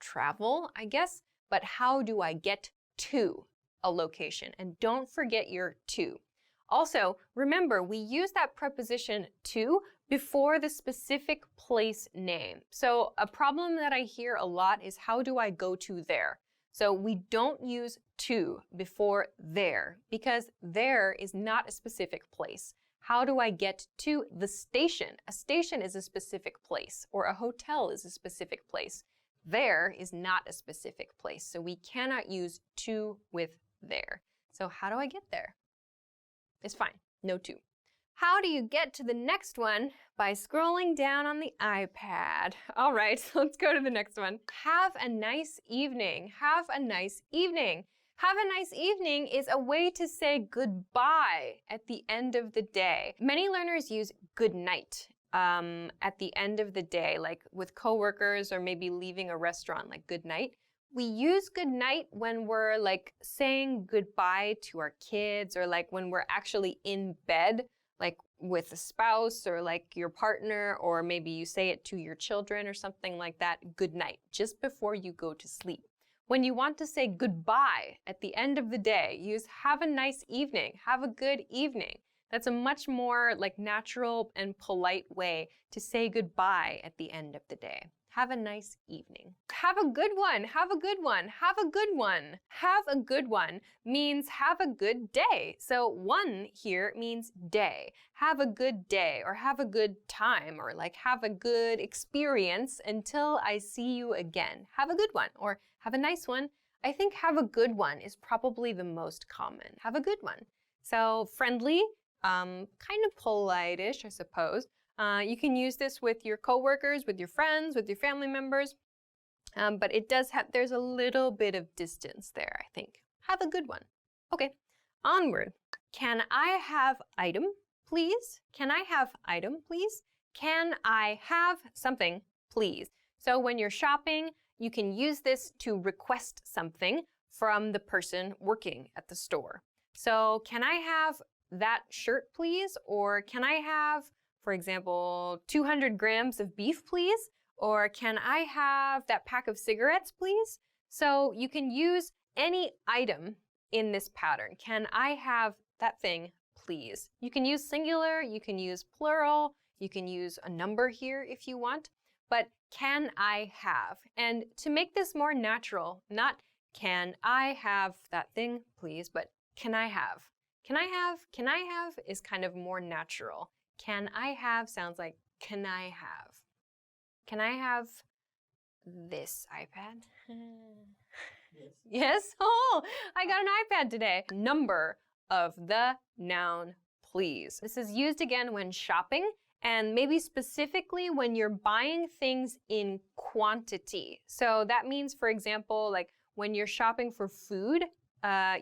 travel, I guess, but how do I get to a location? And don't forget your to. Also, remember, we use that preposition to before the specific place name. So a problem that I hear a lot is how do I go to there? So we don't use to before there because there is not a specific place. How do I get to the station? A station is a specific place, or a hotel is a specific place. There is not a specific place, so we cannot use to with there. So how do I get there? It's fine, no to. How do you get to the next one? By scrolling down on the iPad. All right, so let's go to the next one. Have a nice evening. Have a nice evening. Have a nice evening is a way to say goodbye at the end of the day. Many learners use good night at the end of the day, like with coworkers or maybe leaving a restaurant, like good night. We use good night when we're like saying goodbye to our kids or like when we're actually in bed, like with a spouse or like your partner, or maybe you say it to your children or something like that, good night, just before you go to sleep. When you want to say goodbye at the end of the day, use have a nice evening, have a good evening. That's a much more like natural and polite way to say goodbye at the end of the day. Have a nice evening. Have a good one, have a good one, have a good one. Have a good one means have a good day. So one here means day. Have a good day or have a good time or like have a good experience until I see you again. Have a good one or have a nice one. I think have a good one is probably the most common. Have a good one. So friendly, kind of polite-ish, I suppose. You can use this with your coworkers, with your friends, with your family members, but it does have, there's a little bit of distance there, I think. Have a good one. Okay, onward. Can I have item, please? Can I have item, please? Can I have something, please? So when you're shopping, you can use this to request something from the person working at the store. So can I have that shirt, please? Or can I have, for example, 200 grams of beef, please? Or can I have that pack of cigarettes, please? So you can use any item in this pattern. Can I have that thing, please? You can use singular, you can use plural, you can use a number here if you want, but can I have? And to make this more natural, not can I have that thing, please, but can I have? Can I have is kind of more natural. Can I have sounds like can I have? Can I have this iPad? Yes? Oh, I got an iPad today. Number of the noun, please. This is used again when shopping and maybe specifically when you're buying things in quantity. So that means, for example, like when you're shopping for food,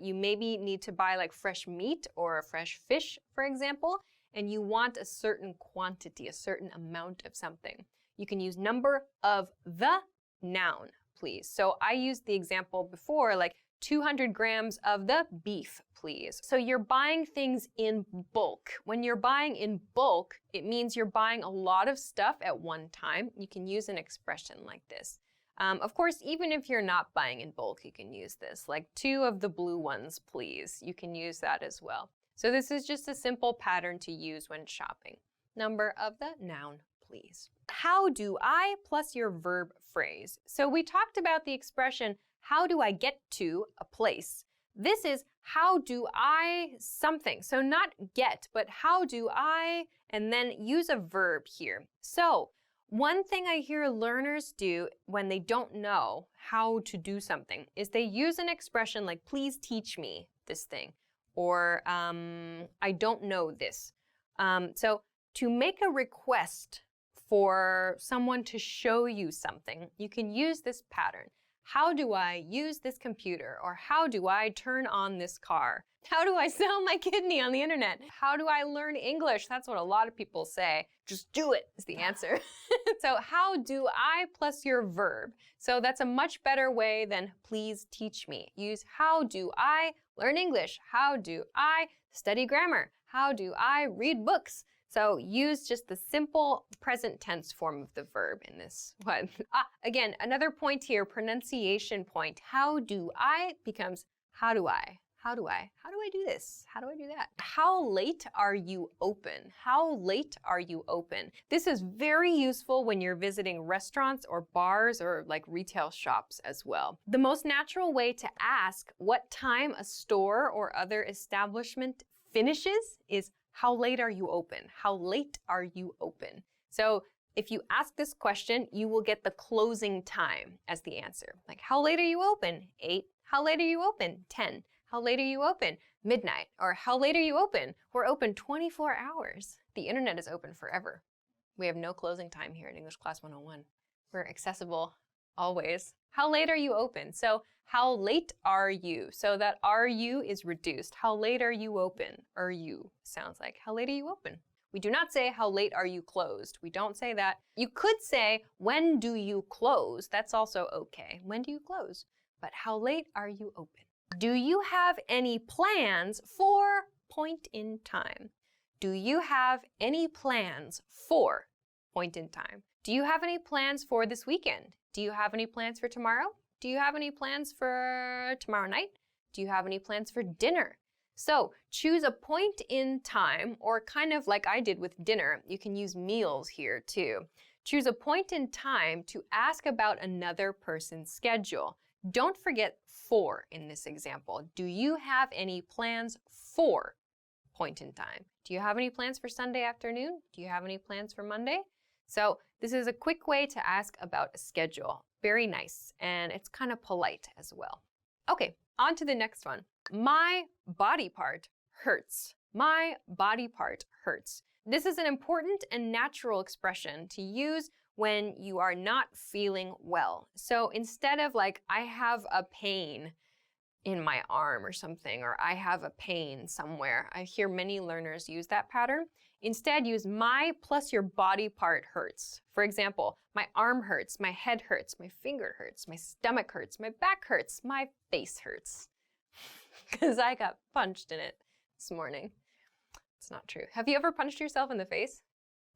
you maybe need to buy like fresh meat or fresh fish, for example, and you want a certain quantity, a certain amount of something. You can use number of the noun, please. So I used the example before, like 200 grams of the beef, please. So you're buying things in bulk. When you're buying in bulk, it means you're buying a lot of stuff at one time. You can use an expression like this. Of course, even if you're not buying in bulk, you can use this, like 2 of the blue ones, please. You can use that as well. So this is just a simple pattern to use when shopping. Number of the noun, please. How do I plus your verb phrase. So we talked about the expression, how do I get to a place? This is how do I something. So not get, but how do I, and then use a verb here. So one thing I hear learners do when they don't know how to do something is they use an expression like, please teach me this thing, or I don't know this. So to make a request for someone to show you something, you can use this pattern. How do I use this computer? Or how do I turn on this car? How do I sell my kidney on the internet? How do I learn English? That's what a lot of people say. Just do it is the answer. So how do I plus your verb. So that's a much better way than please teach me. Use how do I learn English? How do I study grammar? How do I read books? So use just the simple present tense form of the verb in this one. Again, another point here, pronunciation point. How do I becomes how do I? How do I? How do I do this? How do I do that? How late are you open? How late are you open? This is very useful when you're visiting restaurants or bars or like retail shops as well. The most natural way to ask what time a store or other establishment finishes is how late are you open? How late are you open? So if you ask this question, you will get the closing time as the answer. Like, how late are you open? 8. How late are you open? 10. How late are you open? Midnight. Or how late are you open? We're open 24 hours. The internet is open forever. We have no closing time here in English Class 101. We're accessible always. How late are you open? So how late are you? So that are you is reduced. How late are you open? Are you sounds like how late are you open? We do not say how late are you closed. We don't say that. You could say when do you close? That's also okay. When do you close? But how late are you open? Do you have any plans for point in time? Do you have any plans for point in time? Do you have any plans for this weekend? Do you have any plans for tomorrow? Do you have any plans for tomorrow night? Do you have any plans for dinner? So choose a point in time, or kind of like I did with dinner, you can use meals here too. Choose a point in time to ask about another person's schedule. Don't forget for in this example. Do you have any plans for point in time? Do you have any plans for Sunday afternoon? Do you have any plans for Monday? So this is a quick way to ask about a schedule. Very nice, and it's kind of polite as well. Okay, on to the next one. My body part hurts. My body part hurts. This is an important and natural expression to use when you are not feeling well. So instead of like, I have a pain in my arm or something, or I have a pain somewhere, I hear many learners use that pattern. Instead, use my plus your body part hurts. For example, my arm hurts, my head hurts, my finger hurts, my stomach hurts, my back hurts, my face hurts. Because I got punched in it this morning. It's not true. Have you ever punched yourself in the face?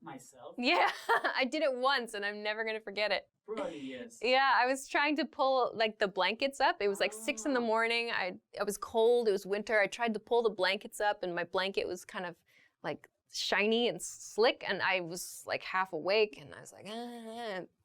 Myself? Yeah, I did it once and I'm never gonna forget it. Probably yes. Yeah, I was trying to pull like the blankets up. It was like 6 in the morning. I was cold, it was winter. I tried to pull the blankets up and my blanket was kind of like shiny and slick and I was like half awake and I was like,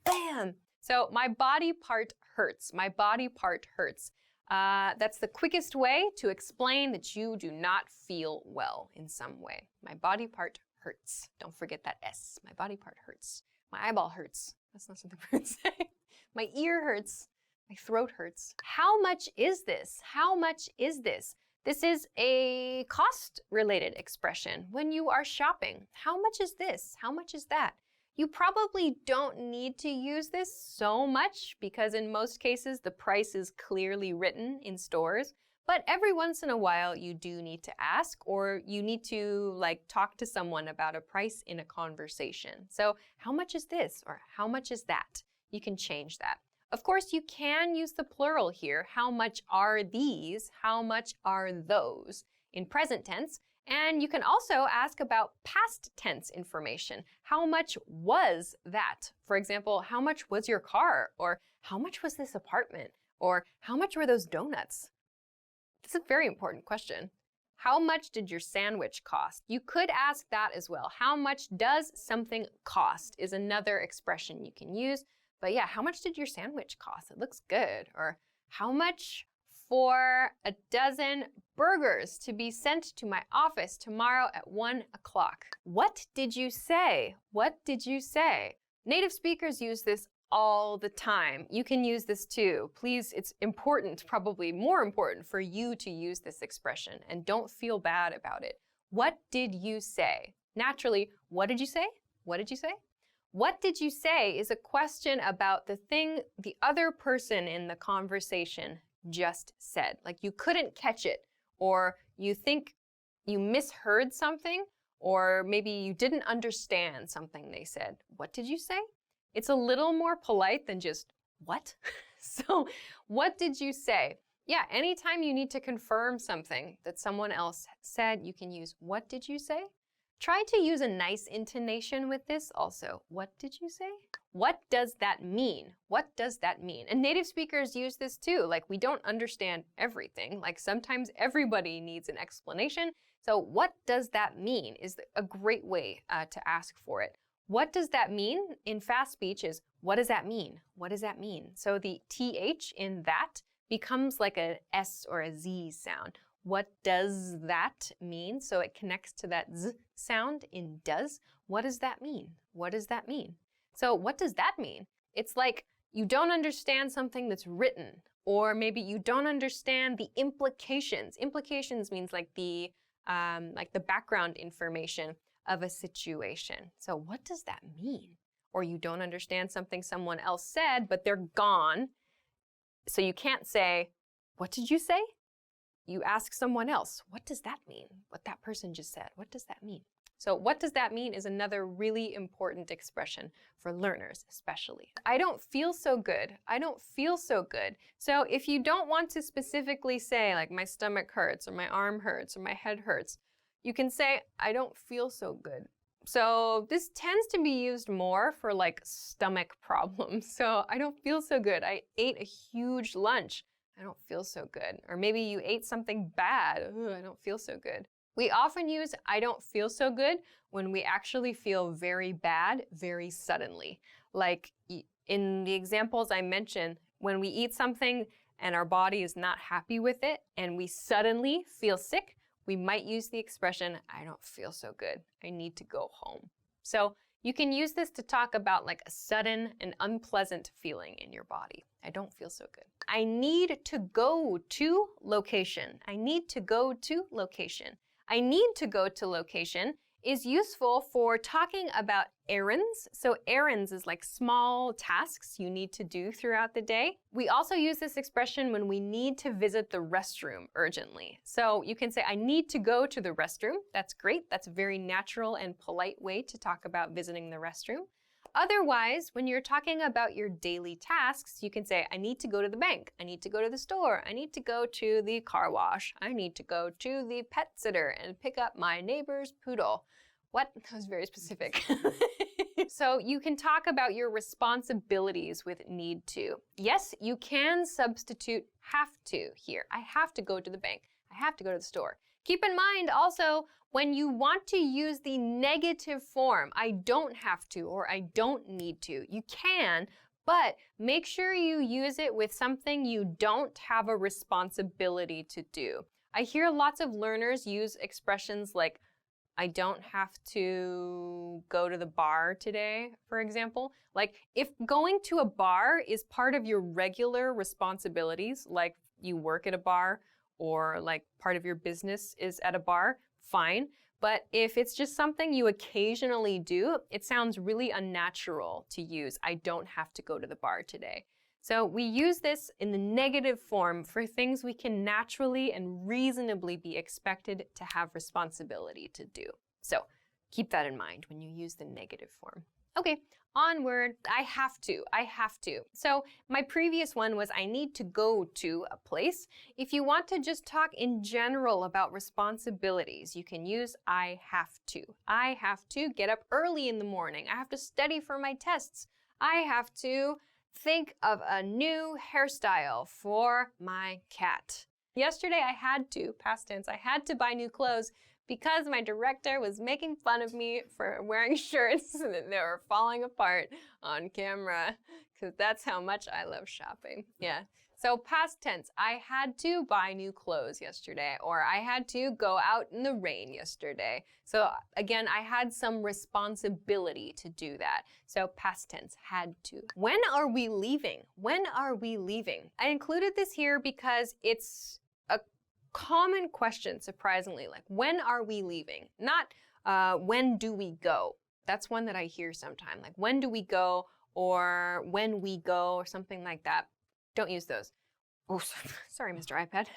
bam! So my body part hurts. My body part hurts. That's the quickest way to explain that you do not feel well in some way. My body part hurts. Don't forget that S. My body part hurts. My eyeball hurts. That's not something we would say. My ear hurts. My throat hurts. How much is this? How much is this? This is a cost-related expression when you are shopping. How much is this? How much is that? You probably don't need to use this so much because in most cases the price is clearly written in stores. But every once in a while you do need to ask or you need to like talk to someone about a price in a conversation. So how much is this or how much is that? You can change that. Of course, you can use the plural here. How much are these? How much are those? In present tense. And you can also ask about past tense information. How much was that? For example, how much was your car? Or how much was this apartment? Or how much were those donuts? This is a very important question. How much did your sandwich cost? You could ask that as well. How much does something cost is another expression you can use. But yeah, how much did your sandwich cost? It looks good. Or how much for a dozen burgers to be sent to my office tomorrow at 1 o'clock? What did you say? What did you say? Native speakers use this all the time. You can use this too. Please, it's important, probably more important for you to use this expression and don't feel bad about it. What did you say? Naturally, what did you say? What did you say? What did you say is a question about the thing the other person in the conversation just said. Like you couldn't catch it, or you think you misheard something, or maybe you didn't understand something they said. What did you say? It's a little more polite than just, what? So, what did you say? Yeah, anytime you need to confirm something that someone else said, you can use, what did you say? Try to use a nice intonation with this also. What did you say? What does that mean? What does that mean? And native speakers use this too. Like, we don't understand everything. Like, sometimes everybody needs an explanation. So, what does that mean is a great way to ask for it. What does that mean in fast speech is, what does that mean? What does that mean? So the TH in that becomes like a S or a Z sound. What does that mean? So it connects to that Z sound in does. What does that mean? What does that mean? So what does that mean? It's like you don't understand something that's written, or maybe you don't understand the implications. Implications means like the background information of a situation. So what does that mean? Or you don't understand something someone else said, but they're gone. So you can't say, what did you say? You ask someone else, what does that mean? What that person just said, what does that mean? So what does that mean is another really important expression for learners especially. I don't feel so good. I don't feel so good. So if you don't want to specifically say like my stomach hurts or my arm hurts or my head hurts, you can say, I don't feel so good. So this tends to be used more for like stomach problems. So I don't feel so good. I ate a huge lunch. I don't feel so good. Or maybe you ate something bad. Ooh, I don't feel so good. We often use I don't feel so good when we actually feel very bad very suddenly. Like in the examples I mentioned, when we eat something and our body is not happy with it and we suddenly feel sick, we might use the expression, I don't feel so good. I need to go home. So you can use this to talk about like a sudden and unpleasant feeling in your body. I don't feel so good. I need to go to location. I need to go to location. I need to go to location is useful for talking about errands. So errands is like small tasks you need to do throughout the day. We also use this expression when we need to visit the restroom urgently. So you can say, I need to go to the restroom. That's great. That's a very natural and polite way to talk about visiting the restroom. Otherwise, when you're talking about your daily tasks, you can say, I need to go to the bank. I need to go to the store. I need to go to the car wash. I need to go to the pet sitter and pick up my neighbor's poodle. What? That was very specific. So you can talk about your responsibilities with need to. Yes, you can substitute have to here. I have to go to the bank. I have to go to the store. Keep in mind also, when you want to use the negative form, I don't have to or I don't need to, you can, but make sure you use it with something you don't have a responsibility to do. I hear lots of learners use expressions like, I don't have to go to the bar today, for example. Like, if going to a bar is part of your regular responsibilities, like you work at a bar, or like part of your business is at a bar, fine. But if it's just something you occasionally do, it sounds really unnatural to use, I don't have to go to the bar today. So we use this in the negative form for things we can naturally and reasonably be expected to have responsibility to do. So keep that in mind when you use the negative form. Okay, onward. I have to. So my previous one was I need to go to a place. If you want to just talk in general about responsibilities, you can use I have to. I have to get up early in the morning. I have to study for my tests. I have to think of a new hairstyle for my cat. Yesterday I had to, past tense, I had to buy new clothes because my director was making fun of me for wearing shirts that they were falling apart on camera, because that's how much I love shopping. Yeah. So past tense, I had to buy new clothes yesterday, or I had to go out in the rain yesterday. So again, I had some responsibility to do that. So past tense, had to. When are we leaving? When are we leaving? I included this here because it's a common question, surprisingly, like when are we leaving? Not when do we go? That's one that I hear sometimes, like when do we go, or when we go, or something like that. Don't use those. Oh, sorry, Mr. iPad.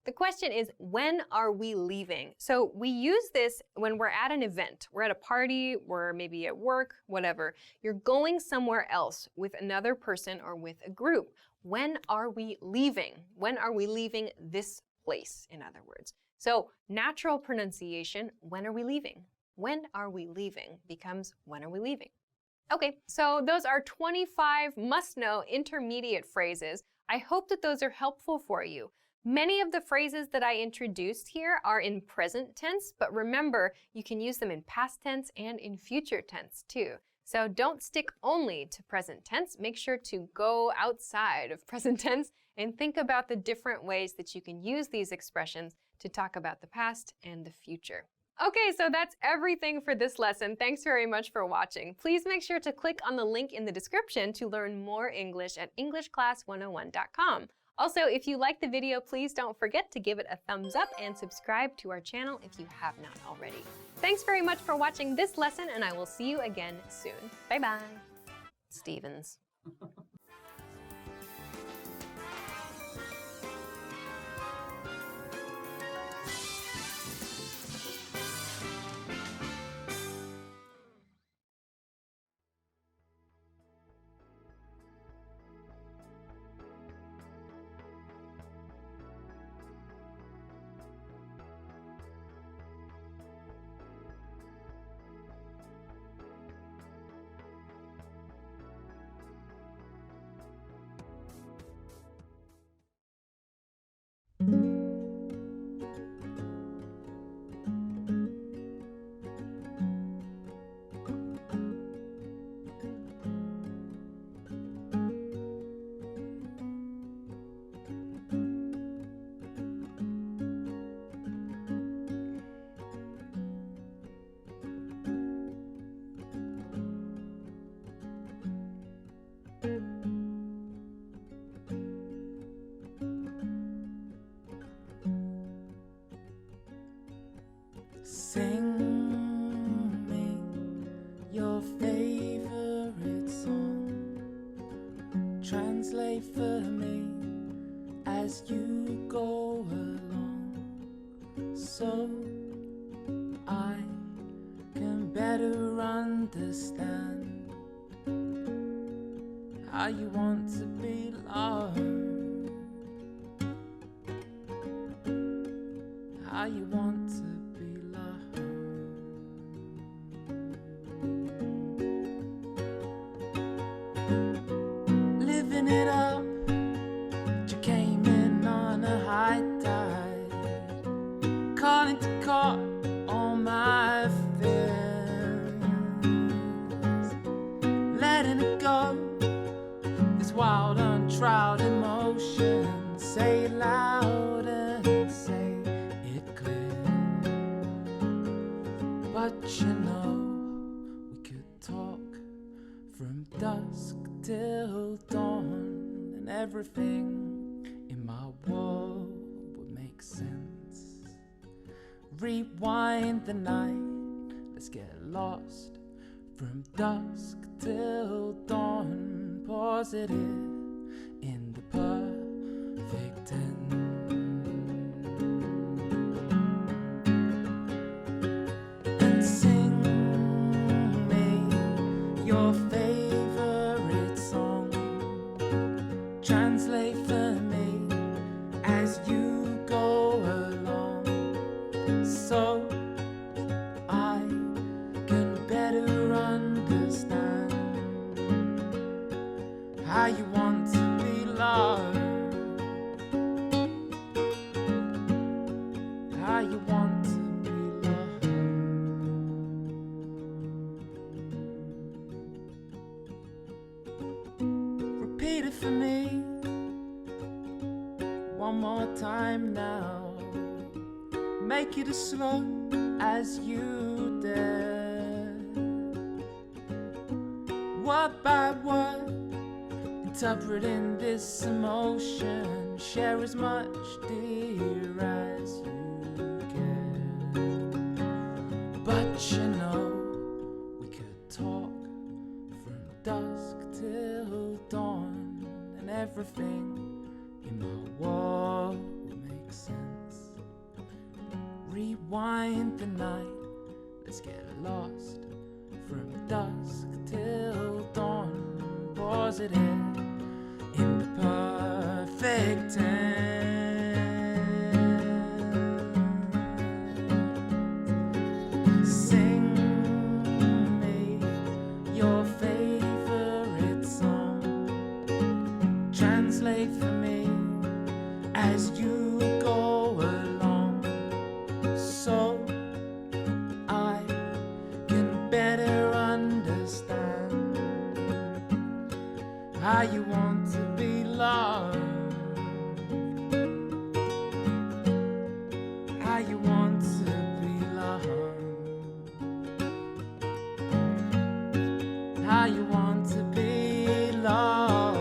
The question is, when are we leaving? So we use this when we're at an event. We're at a party, we're maybe at work, whatever. You're going somewhere else with another person or with a group. When are we leaving? When are we leaving this place, in other words? So natural pronunciation, when are we leaving? When are we leaving becomes when are we leaving? Okay, so those are 25 must-know intermediate phrases. I hope that those are helpful for you. Many of the phrases that I introduced here are in present tense, but remember, you can use them in past tense and in future tense too. So don't stick only to present tense. Make sure to go outside of present tense and think about the different ways that you can use these expressions to talk about the past and the future. Okay, so that's everything for this lesson. Thanks very much for watching. Please make sure to click on the link in the description to learn more English at EnglishClass101.com. Also, if you liked the video, please don't forget to give it a thumbs up and subscribe to our channel if you have not already. Thanks very much for watching this lesson, and I will see you again soon. Bye-bye. Stevens. Translate for me as you go along, so I can better understand how you want to be loved, how you want to be loved. Living it up, you came in on a high tide, calling to court all my fears, letting it go, this wild untried emotion. Say it loud and say it clear, but you know we could talk from dusk till dawn, and everything in my world would make sense. Rewind the night, let's get lost from dusk till dawn. Pause it in the perfect tense. And sing me your favorite song. Translate for me as you go along, so I can better understand how you want to be loved, how you want to be loved. Repeat it for me one more time now. Make it as slow as you dare. Word by word, interpreting this emotion. Share as much, dear, as you can. But you know we could talk from dusk till dawn, and everything in my world will make sense. Rewind the night, let's get lost from dusk till dawn. Pause it in the perfect tense. Sing me your favorite song. Translate for me as you go along, so I can better understand how you want to be loved, how you want to be loved, how you want to be loved,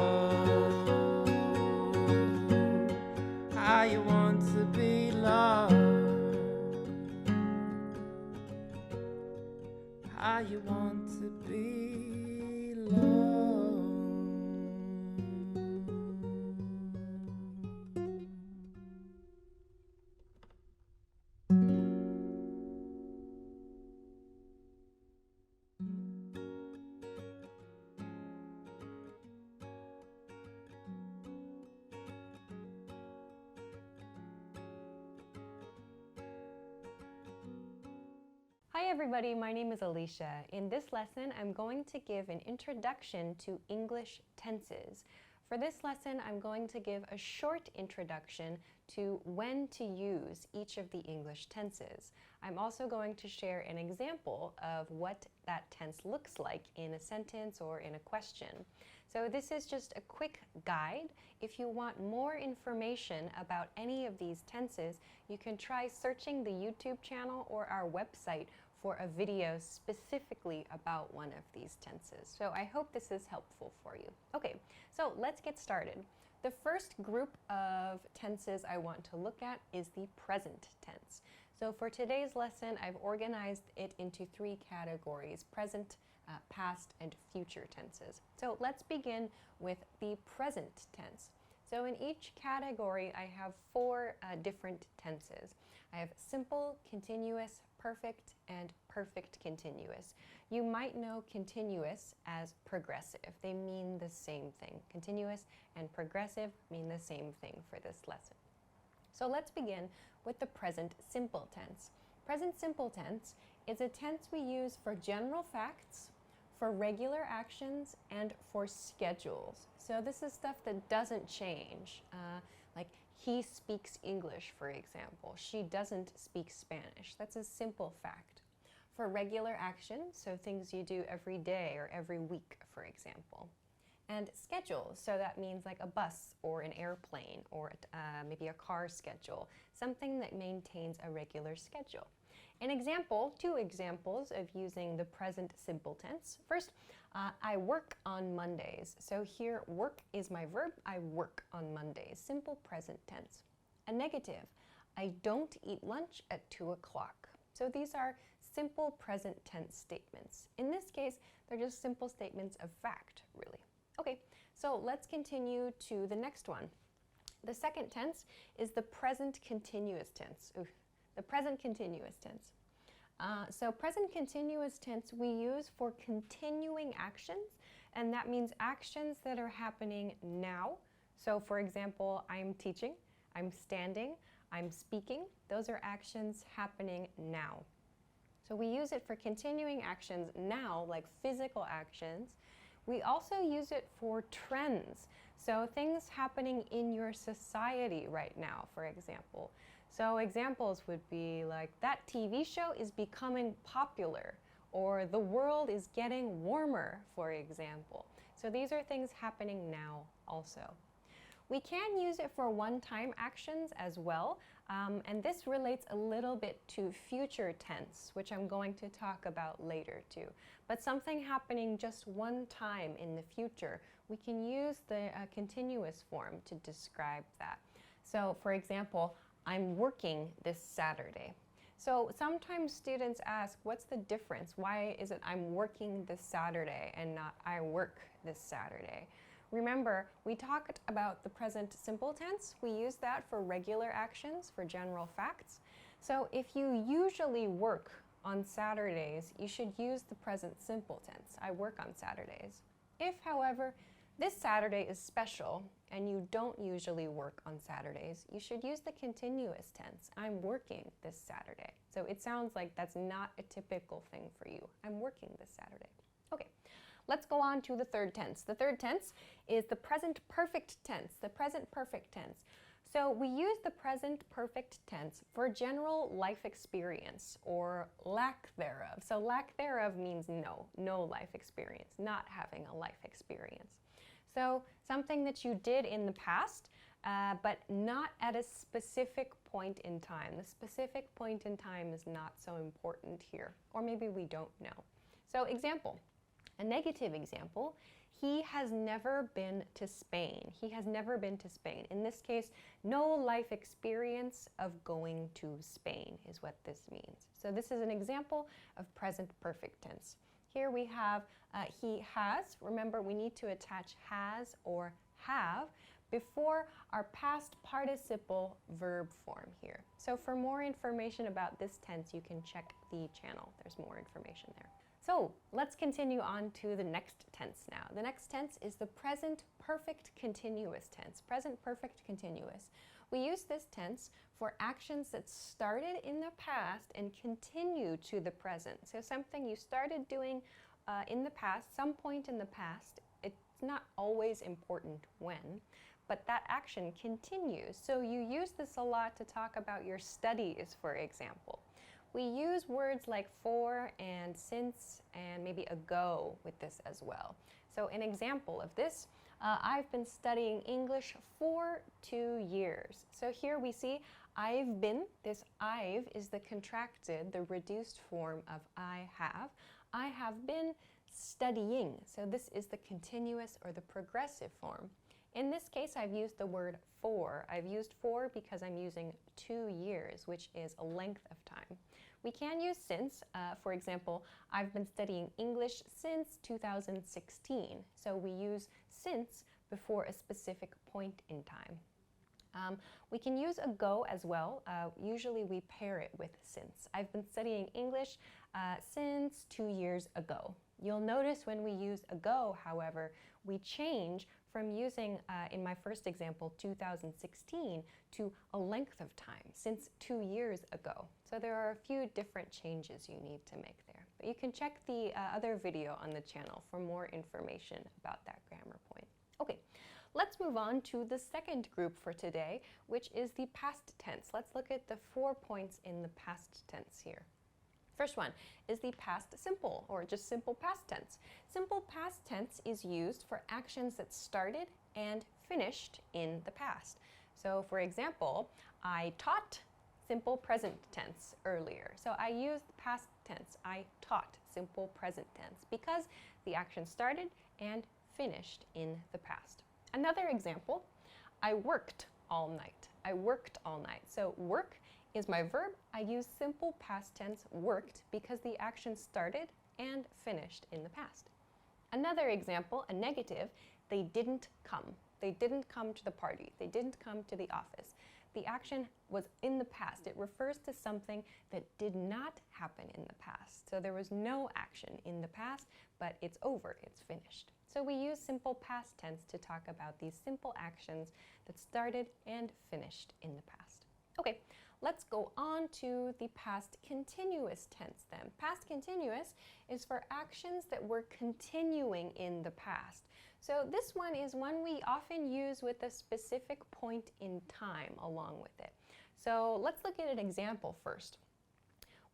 how you want to be loved, how you want to be loved. Hi everybody, my name is Alisha. In this lesson, I'm going to give an introduction to English tenses. For this lesson, I'm going to give a short introduction to when to use each of the English tenses. I'm also going to share an example of what that tense looks like in a sentence or in a question. So this is just a quick guide. If you want more information about any of these tenses, you can try searching the YouTube channel or our website for a video specifically about one of these tenses. So I hope this is helpful for you. Okay, so let's get started. The first group of tenses I want to look at is the present tense. So for today's lesson, I've organized it into three categories: present, past and future tenses. So let's begin with the present tense. So in each category, I have four different tenses. I have simple, continuous, perfect, and perfect continuous. You might know continuous as progressive. They mean the same thing. Continuous and progressive mean the same thing for this lesson. So let's begin with the present simple tense. Present simple tense is a tense we use for general facts, for regular actions, and for schedules. So this is stuff that doesn't change. Like he speaks English, for example. She doesn't speak Spanish. That's a simple fact. For regular actions, so things you do every day or every week, for example. And schedules, so that means like a bus or an airplane or maybe a car schedule, something that maintains a regular schedule. An example, two examples of using the present simple tense. First, I work on Mondays. So here, work is my verb. I work on Mondays. Simple present tense. A negative, I don't eat lunch at 2 o'clock. So these are simple present tense statements. In this case, they're just simple statements of fact, really. Okay, so let's continue to the next one. The second tense is the present continuous tense. The present continuous tense. So present continuous tense we use for continuing actions, and that means actions that are happening now. So for example, I'm teaching, I'm standing, I'm speaking. Those are actions happening now. So we use it for continuing actions now, like physical actions. We also use it for trends. So things happening in your society right now, for example. So examples would be like, that TV show is becoming popular, or the world is getting warmer, for example. So these are things happening now also. We can use it for one-time actions as well, and this relates a little bit to future tense, which I'm going to talk about later too. But something happening just one time in the future, we can use the continuous form to describe that. So for example, I'm working this Saturday. So sometimes students ask, what's the difference? Why is it I'm working this Saturday and not I work this Saturday? Remember, we talked about the present simple tense. We use that for regular actions, for general facts. So if you usually work on Saturdays, you should use the present simple tense. I work on Saturdays. If, however, this Saturday is special and you don't usually work on Saturdays, you should use the continuous tense. I'm working this Saturday. So it sounds like that's not a typical thing for you. I'm working this Saturday. Okay. Let's go on to the third tense. The third tense is the present perfect tense, the present perfect tense. So we use the present perfect tense for general life experience or lack thereof. So lack thereof means no life experience, not having a life experience. So something that you did in the past, but not at a specific point in time. The specific point in time is not so important here, or maybe we don't know. So example. A negative example, he has never been to Spain. He has never been to Spain. In this case, no life experience of going to Spain is what this means. So this is an example of present perfect tense. Here we have he has. Remember, we need to attach has or have before our past participle verb form here. So for more information about this tense, you can check the channel. There's more information there. So let's continue on to the next tense now. The next tense is the present perfect continuous tense. Present perfect continuous. We use this tense for actions that started in the past and continue to the present. So something you started doing in the past, some point in the past, it's not always important when, but that action continues. So you use this a lot to talk about your studies, for example. We use words like for and since and maybe ago with this as well. So an example of this, I've been studying English for 2 years. So here we see I've been. This I've is the contracted, the reduced form of I have. I have been studying. So this is the continuous or the progressive form. In this case, I've used the word for. I've used for because I'm using 2 years, which is a length of time. We can use since. For example, I've been studying English since 2016. So we use since before a specific point in time. We can use ago as well. Usually we pair it with since. I've been studying English since 2 years ago. You'll notice when we use ago, however, we change from using, in my first example, 2016 to a length of time, since 2 years ago. So there are a few different changes you need to make there. But you can check the other video on the channel for more information about that grammar point. Okay, let's move on to the second group for today, which is the past tense. Let's look at the 4 points in the past tense here. First one is the past simple, or just simple past tense. Simple past tense is used for actions that started and finished in the past. So for example, I taught simple present tense earlier. So I used past tense. I taught simple present tense because the action started and finished in the past. Another example, I worked all night. I worked all night. So work is my verb. I use simple past tense worked because the action started and finished in the past. Another example, a negative, they didn't come. They didn't come to the party. They didn't come to the office. The action was in the past. It refers to something that did not happen in the past. So there was no action in the past, but it's over, it's finished. So we use simple past tense to talk about these simple actions that started and finished in the past. Okay, let's go on to the past continuous tense then. Past continuous is for actions that were continuing in the past. So this one is one we often use with a specific point in time along with it. So let's look at an example first.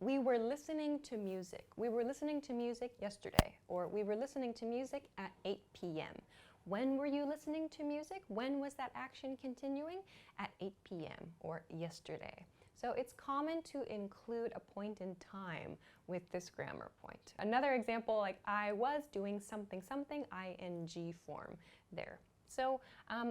We were listening to music. We were listening to music yesterday, or we were listening to music at 8 p.m. When were you listening to music? When was that action continuing? At 8 p.m. or yesterday. So it's common to include a point in time with this grammar point. Another example, like I was doing something, something, ing form there. So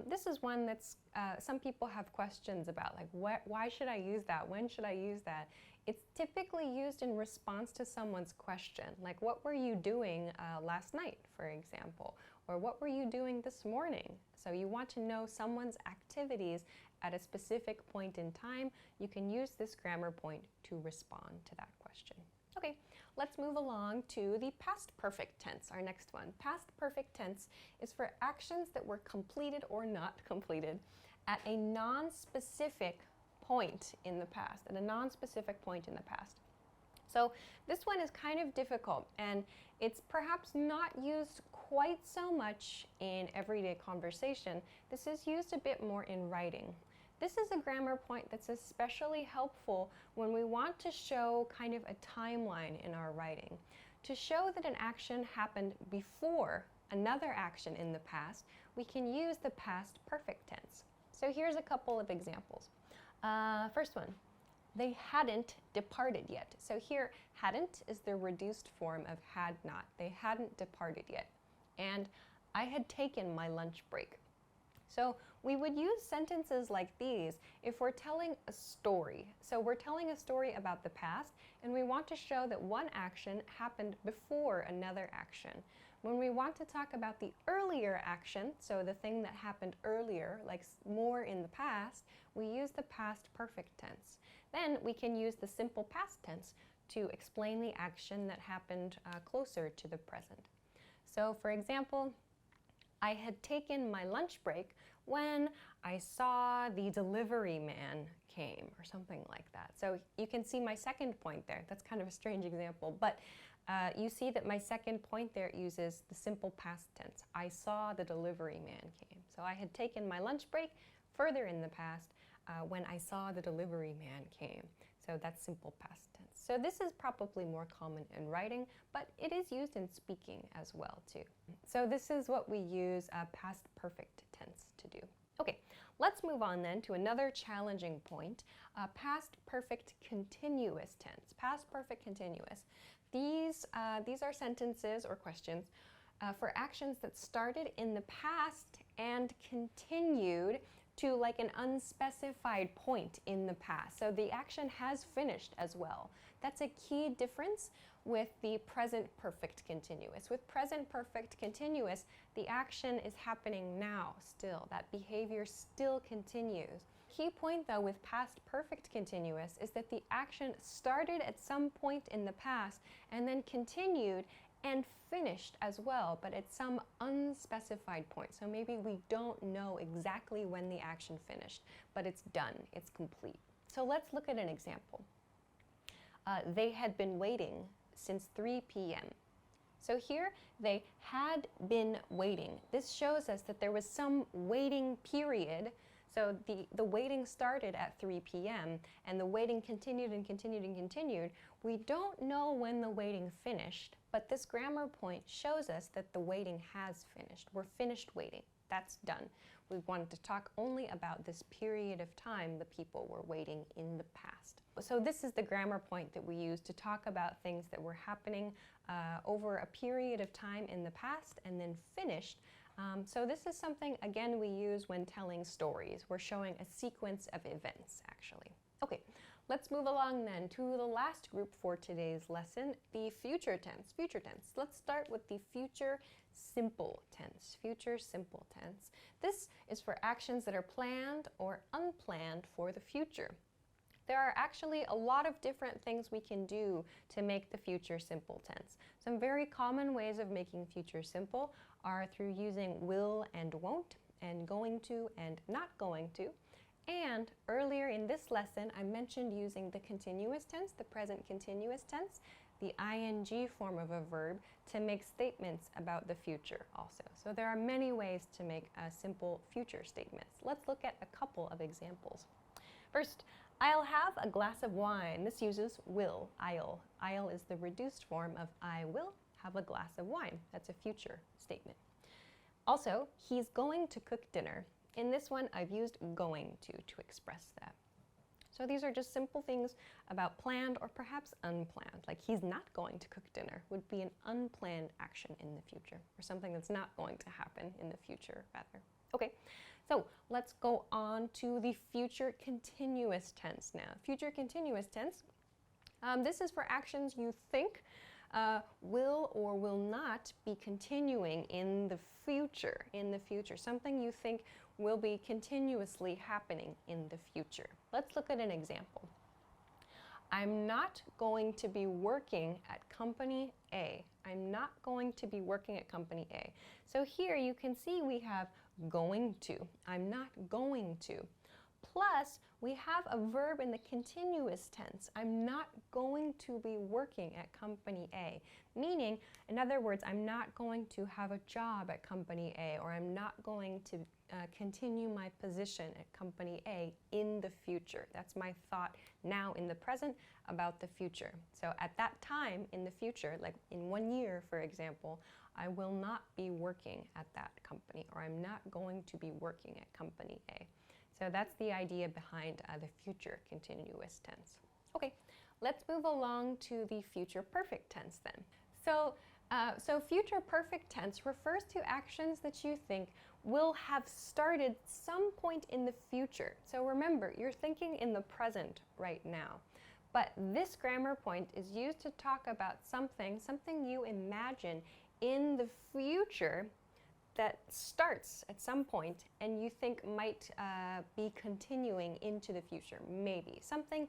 this is one that's, some people have questions about, like why should I use that? When should I use that? It's typically used in response to someone's question, like what were you doing last night, for example, or what were you doing this morning? So you want to know someone's activities at a specific point in time. You can use this grammar point to respond to that question. Okay, let's move along to the past perfect tense, our next one. Past perfect tense is for actions that were completed or not completed at a non-specific point in the past, at a non-specific point in the past. So this one is kind of difficult, and it's perhaps not used quite so much in everyday conversation. This is used a bit more in writing. This is a grammar point that's especially helpful when we want to show kind of a timeline in our writing. To show that an action happened before another action in the past, we can use the past perfect tense. So here's a couple of examples. First one, they hadn't departed yet. So here, hadn't is the reduced form of had not. They hadn't departed yet. And I had taken my lunch break. So we would use sentences like these if we're telling a story. So we're telling a story about the past, and we want to show that one action happened before another action. When we want to talk about the earlier action, so the thing that happened earlier, like more in the past, we use the past perfect tense. Then we can use the simple past tense to explain the action that happened closer to the present. So for example, I had taken my lunch break when I saw the delivery man came, or something like that. So you can see my second point there. That's kind of a strange example, but you see that my second point there uses the simple past tense. I saw the delivery man came. So I had taken my lunch break further in the past when I saw the delivery man came. So that's simple past tense. So this is probably more common in writing, but it is used in speaking as well too. So this is what we use past perfect tense to do. Okay, let's move on then to another challenging point, past perfect continuous tense. Past perfect continuous. These are sentences or questions for actions that started in the past and continued to like an unspecified point in the past. So the action has finished as well. That's a key difference with the present perfect continuous. With present perfect continuous, the action is happening now still. That behavior still continues. Key point though with past perfect continuous is that the action started at some point in the past and then continued and finished as well, but at some unspecified point. So maybe we don't know exactly when the action finished, but it's done, it's complete. So let's look at an example. They had been waiting since 3 p.m. So here, they had been waiting. This shows us that there was some waiting period. So the waiting started at 3 p.m. and the waiting continued and continued and continued. We don't know when the waiting finished, but this grammar point shows us that the waiting has finished. We're finished waiting. That's done. We wanted to talk only about this period of time the people were waiting in the past. So this is the grammar point that we use to talk about things that were happening over a period of time in the past and then finished. So this is something, again, we use when telling stories. We're showing a sequence of events, actually. Okay, let's move along then to the last group for today's lesson, the future tense. Future tense. Let's start with the future simple tense. Future simple tense. This is for actions that are planned or unplanned for the future. There are actually a lot of different things we can do to make the future simple tense. Some very common ways of making future simple are through using will and won't, and going to and not going to. And earlier in this lesson, I mentioned using the continuous tense, the present continuous tense, the ing form of a verb, to make statements about the future also. So there are many ways to make simple future statements. Let's look at a couple of examples. First, I'll have a glass of wine. This uses will, I'll. I'll is the reduced form of I will have a glass of wine. That's a future statement. Also, he's going to cook dinner. In this one, I've used going to express that. So these are just simple things about planned or perhaps unplanned. Like he's not going to cook dinner would be an unplanned action in the future, or something that's not going to happen in the future, rather. Okay, so let's go on to the future continuous tense now. Future continuous tense, this is for actions you think will or will not be continuing in the future. Something you think will be continuously happening in the future. Let's look at an example. I'm not going to be working at company A. I'm not going to be working at company A. So here you can see we have going to. I'm not going to. Plus, we have a verb in the continuous tense. I'm not going to be working at company A. Meaning, in other words, I'm not going to have a job at company A, or I'm not going to continue my position at company A in the future. That's my thought now in the present about the future. So at that time in the future, like in 1 year, for example, I will not be working at that company, or I'm not going to be working at company A. So that's the idea behind the future continuous tense. Okay, let's move along to the future perfect tense then. So future perfect tense refers to actions that you think will have started some point in the future. So remember, you're thinking in the present right now. But this grammar point is used to talk about something you imagine in the future that starts at some point and you think might be continuing into the future, maybe. Something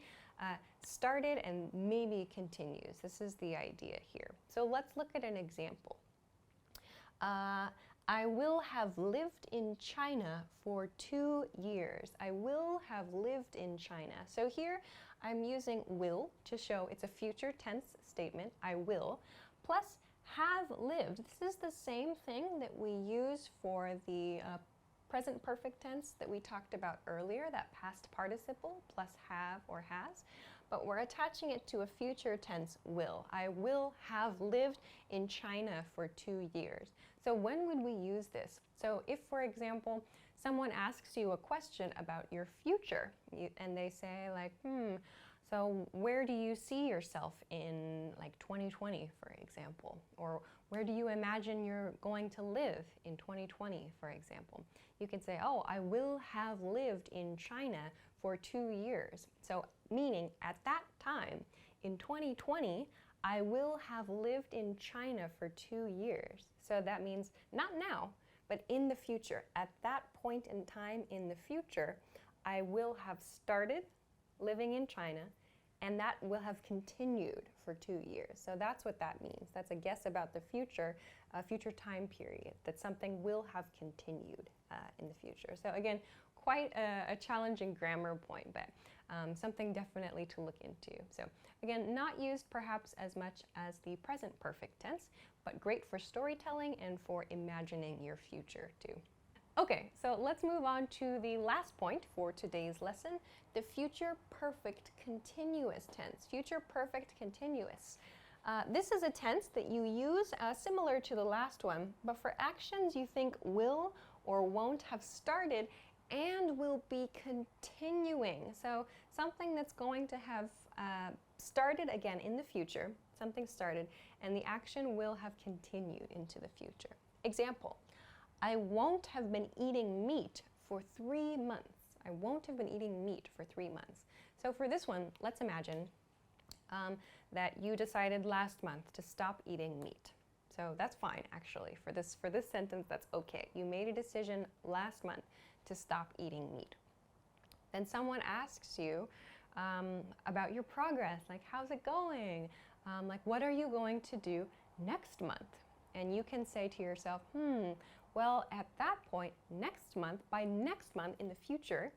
started and maybe continues. This is the idea here. So let's look at an example. I will have lived in China for 2 years. I will have lived in China. So here I'm using will to show it's a future tense statement, I will, plus have lived. This is the same thing that we use for the present perfect tense that we talked about earlier, that past participle plus have or has, but we're attaching it to a future tense will. I will have lived in China for 2 years. So when would we use this? So if, for example, someone asks you a question about your future and they say like, So where do you see yourself in like 2020, for example? Or where do you imagine you're going to live in 2020, for example? You can say, oh, I will have lived in China for 2 years. So meaning at that time, in 2020, I will have lived in China for 2 years. So that means not now, but in the future. At that point in time in the future, I will have started living in China, and that will have continued for 2 years. So that's what that means. That's a guess about the future, a future time period, that something will have continued in the future. So again, quite a challenging grammar point, but something definitely to look into. So again, not used perhaps as much as the present perfect tense, but great for storytelling and for imagining your future too. Okay, so let's move on to the last point for today's lesson, the future perfect continuous tense. Future perfect continuous. This is a tense that you use similar to the last one, but for actions you think will or won't have started and will be continuing. So something that's going to have started again in the future, something started, and the action will have continued into the future. Example, I won't have been eating meat for 3 months. I won't have been eating meat for 3 months. So for this one, let's imagine that you decided last month to stop eating meat. So that's fine, actually. For this sentence, that's okay. You made a decision last month to stop eating meat. Then someone asks you about your progress, like how's it going? Like what are you going to do next month? And you can say to yourself, well, at that point, next month, by next month in the future,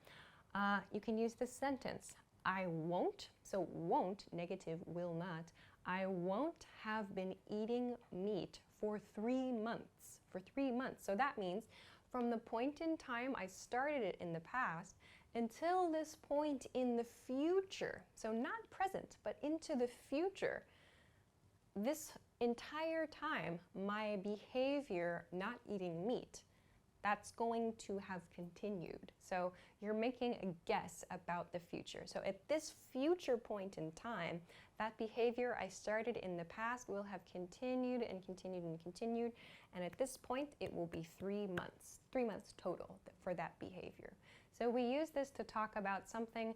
you can use this sentence. I won't, so won't, negative, will not. I won't have been eating meat for 3 months. For 3 months. So that means from the point in time I started it in the past until this point in the future. So not present, but into the future. This entire time, my behavior not eating meat, that's going to have continued. So you're making a guess about the future. So at this future point in time, that behavior I started in the past will have continued and continued and continued. And at this point, it will be 3 months total for that behavior. So we use this to talk about something,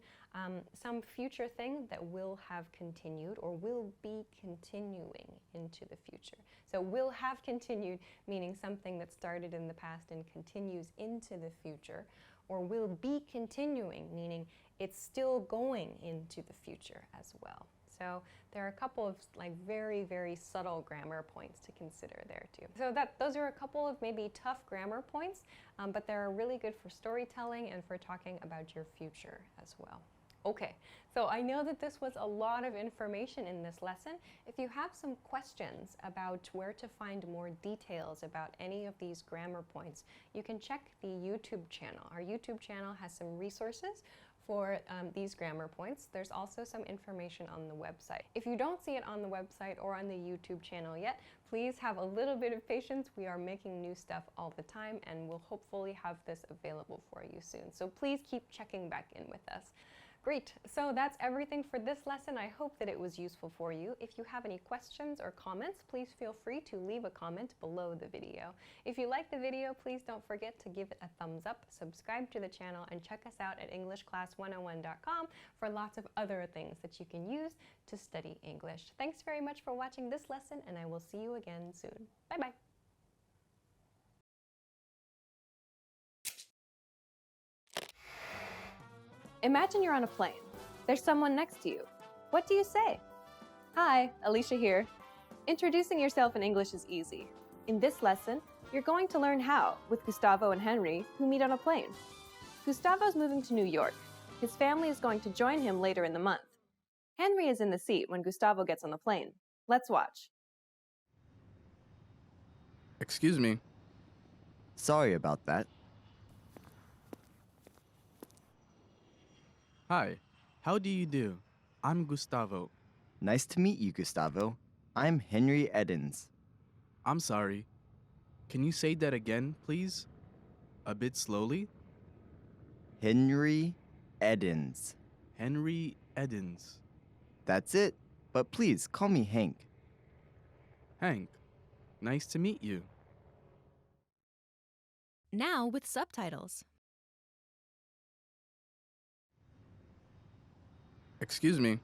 some future thing that will have continued or will be continuing into the future. So will have continued, meaning something that started in the past and continues into the future, or will be continuing, meaning it's still going into the future as well. So there are a couple of like very, very subtle grammar points to consider there too. So those are a couple of maybe tough grammar points, but they're really good for storytelling and for talking about your future as well. Okay, so I know that this was a lot of information in this lesson. If you have some questions about where to find more details about any of these grammar points, you can check the YouTube channel. Our YouTube channel has some resources for these grammar points. There's also some information on the website. If you don't see it on the website or on the YouTube channel yet, please have a little bit of patience. We are making new stuff all the time and we'll hopefully have this available for you soon. So please keep checking back in with us. Great, so that's everything for this lesson. I hope that it was useful for you. If you have any questions or comments, please feel free to leave a comment below the video. If you like the video, please don't forget to give it a thumbs up, subscribe to the channel, and check us out at EnglishClass101.com for lots of other things that you can use to study English. Thanks very much for watching this lesson, and I will see you again soon. Bye-bye. Imagine you're on a plane. There's someone next to you. What do you say? Hi, Alisha here. Introducing yourself in English is easy. In this lesson, you're going to learn how with Gustavo and Henry, who meet on a plane. Gustavo's moving to New York. His family is going to join him later in the month. Henry is in the seat when Gustavo gets on the plane. Let's watch. Excuse me. Sorry about that. Hi, how do you do? I'm Gustavo. Nice to meet you, Gustavo. I'm Henry Edens. I'm sorry. Can you say that again, please? A bit slowly? Henry Edens. Henry Edens. That's it. But please call me Hank. Hank, nice to meet you. Now with subtitles. Excuse me.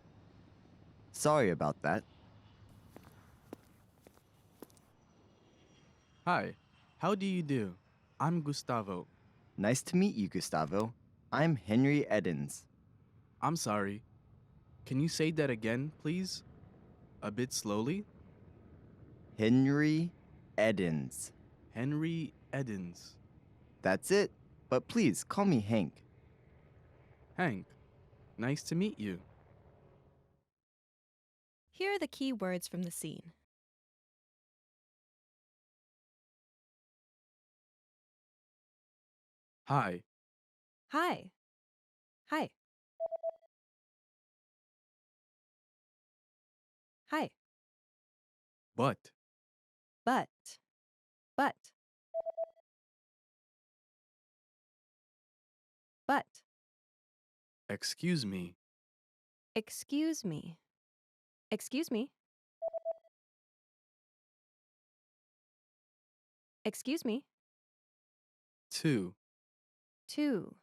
Sorry about that. Hi, how do you do? I'm Gustavo. Nice to meet you, Gustavo. I'm Henry Edens. I'm sorry. Can you say that again, please? A bit slowly? Henry Edens. Henry Edens. That's it. But please call me Hank. Hank, nice to meet you. Here are the key words from the scene. Hi, Hi. Hi. Hi. but, But. But. But. excuse me. Excuse me. Excuse me. Excuse me. Two, Two.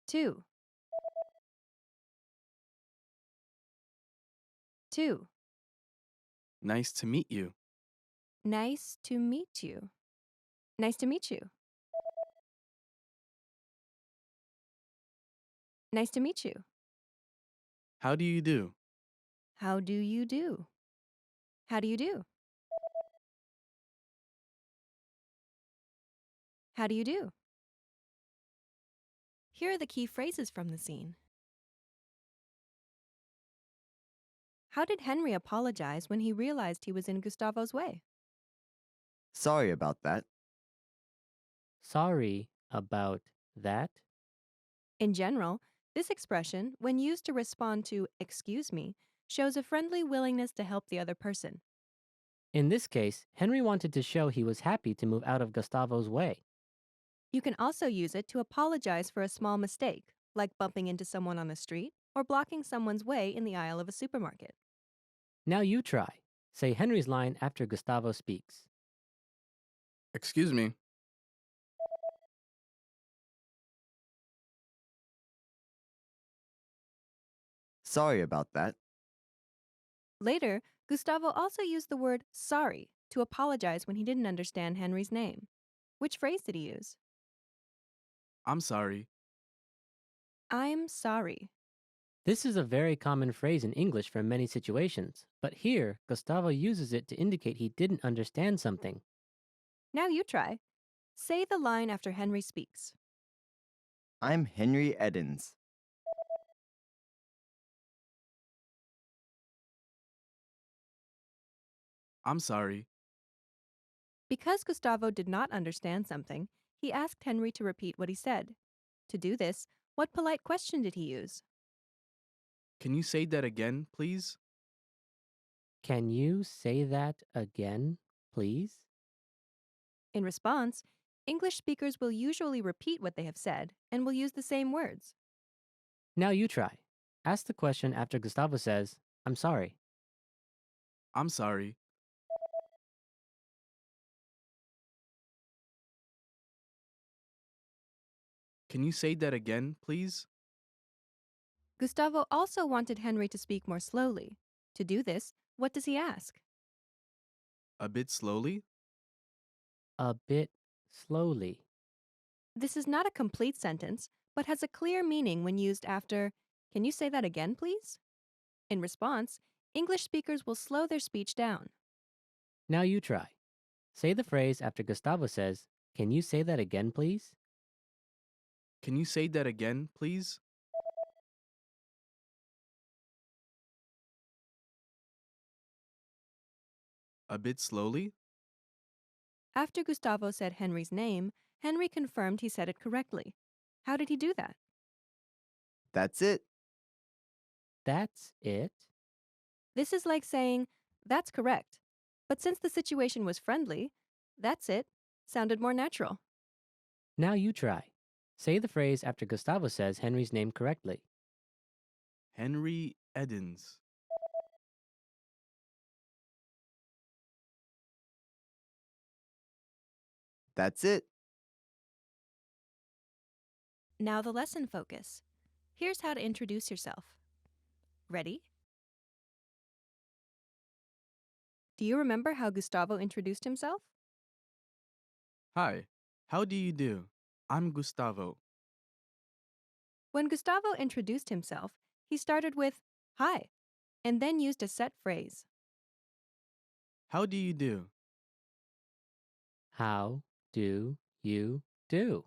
Two. Two. nice to meet you. Nice to meet you. Nice to meet you. Nice to meet you. How do you do? How do you do? How do you do? How do you do? Here are the key phrases from the scene. How did Henry apologize when he realized he was in Gustavo's way? Sorry about that. Sorry about that. In general, this expression, when used to respond to excuse me, shows a friendly willingness to help the other person. In this case, Henry wanted to show he was happy to move out of Gustavo's way. You can also use it to apologize for a small mistake, like bumping into someone on the street or blocking someone's way in the aisle of a supermarket. Now you try. Say Henry's line after Gustavo speaks. Excuse me. Sorry about that. Later, Gustavo also used the word sorry to apologize when he didn't understand Henry's name. Which phrase did he use? I'm sorry. I'm sorry. This is a very common phrase in English for many situations, but here, Gustavo uses it to indicate he didn't understand something. Now you try. Say the line after Henry speaks. I'm Henry Edens. I'm sorry. Because Gustavo did not understand something, he asked Henry to repeat what he said. To do this, what polite question did he use? Can you say that again, please? Can you say that again, please? In response, English speakers will usually repeat what they have said and will use the same words. Now you try. Ask the question after Gustavo says, I'm sorry. I'm sorry. Can you say that again, please? Gustavo also wanted Henry to speak more slowly. To do this, what does he ask? A bit slowly? A bit slowly. This is not a complete sentence, but has a clear meaning when used after, can you say that again, please? In response, English speakers will slow their speech down. Now you try. Say the phrase after Gustavo says, Can you say that again, please? Can you say that again, please? A bit slowly? After Gustavo said Henry's name, Henry confirmed he said it correctly. How did he do that? That's it. That's it. This is like saying, that's correct. But since the situation was friendly, that's it sounded more natural. Now you try. Say the phrase after Gustavo says Henry's name correctly. Henry Edens. That's it. Now the lesson focus. Here's how to introduce yourself. Ready? Do you remember how Gustavo introduced himself? Hi, how do you do? I'm Gustavo. When Gustavo introduced himself, he started with "Hi," and then used a set phrase. How do you do? How do you do?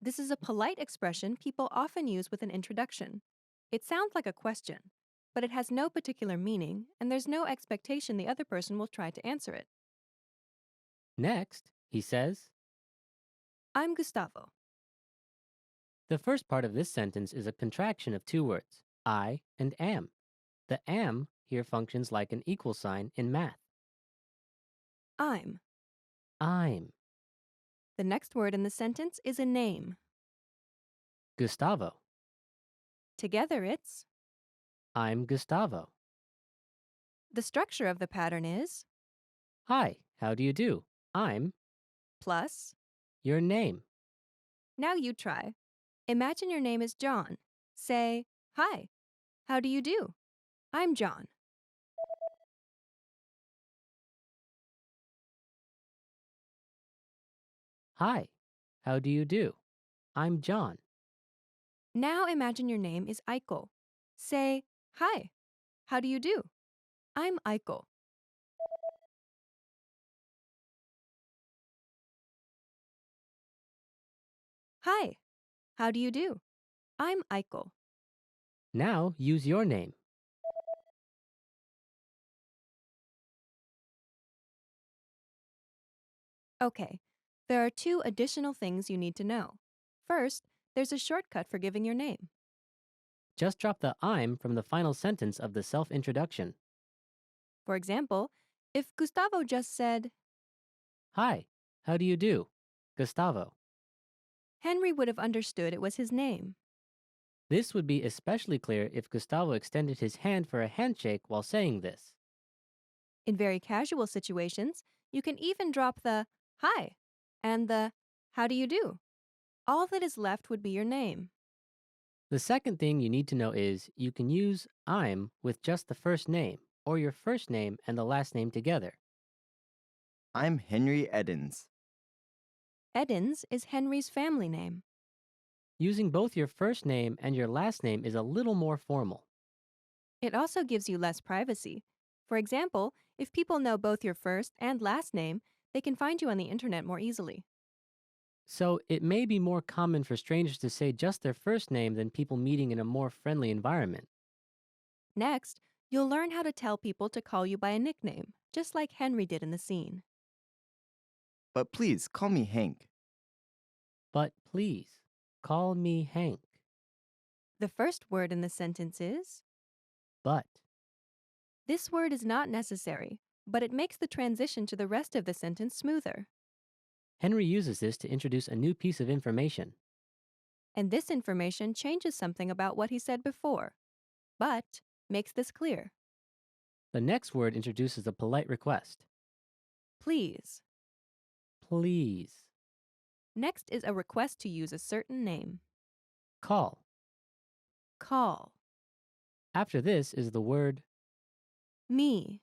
This is a polite expression people often use with an introduction. It sounds like a question, but it has no particular meaning, and there's no expectation the other person will try to answer it. Next, he says, I'm Gustavo. the first part of this sentence is a contraction of two words, I and am. The am here functions like an equal sign in math. I'm. I'm The next word in the sentence is a name. Gustavo. Together it's. I'm Gustavo. The structure of the pattern is Hi, how do you do? I'm plus. your name. Now you try. Imagine your name is John. Say, hi, how do you do? I'm John. Hi, how do you do? I'm John. Now imagine your name is Aiko. Say, hi, how do you do? I'm Aiko. Hi, how do you do? I'm Aiko. Now use your name. Okay, there are two additional things you need to know. First, there's a shortcut for giving your name. Just drop the I'm from the final sentence of the self-introduction. For example, if Gustavo just said, Hi, how do you do? Gustavo. Henry would have understood it was his name. This would be especially clear if Gustavo extended his hand for a handshake while saying this. In very casual situations, you can even drop the hi and the how do you do. All that is left would be your name. The second thing you need to know is you can use I'm with just the first name or your first name and the last name together. I'm Henry Edens. Edens is Henry's family name. Using both your first name and your last name is a little more formal. It also gives you less privacy. For example, if people know both your first and last name, they can find you on the internet more easily. So it may be more common for strangers to say just their first name than people meeting in a more friendly environment. Next, you'll learn how to tell people to call you by a nickname, just like Henry did in the scene. But please call me Hank. But please, call me Hank. The first word in the sentence is. But This word is not necessary, but it makes the transition to the rest of the sentence smoother. Henry uses this to introduce a new piece of information. And this information changes something about what he said before. But makes this clear. The next word introduces a polite request. Please. Please. Next is a request to use a certain name. Call. Call. After this is the word Me.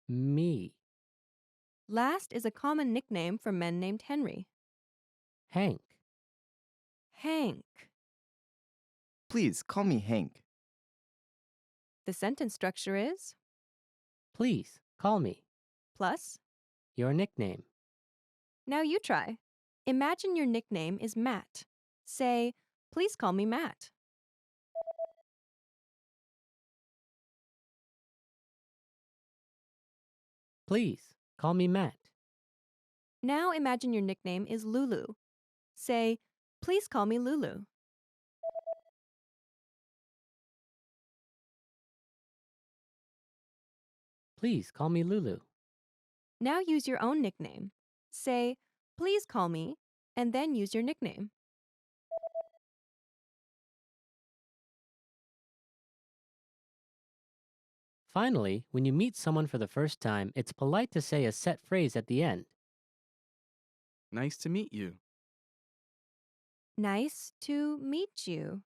me. Last is a common nickname for men named Henry. Hank. Hank. Please call me Hank. The sentence structure is Please, call me. plus. Your nickname. Now you try. Imagine your nickname is Matt. Say, please call me Matt. Please, call me Matt. Now imagine your nickname is Lulu. Say, please call me Lulu. Please, call me Lulu. Now use your own nickname. Say, please call me, and then use your nickname. Finally, when you meet someone for the first time, it's polite to say a set phrase at the end. Nice to meet you. Nice to meet you.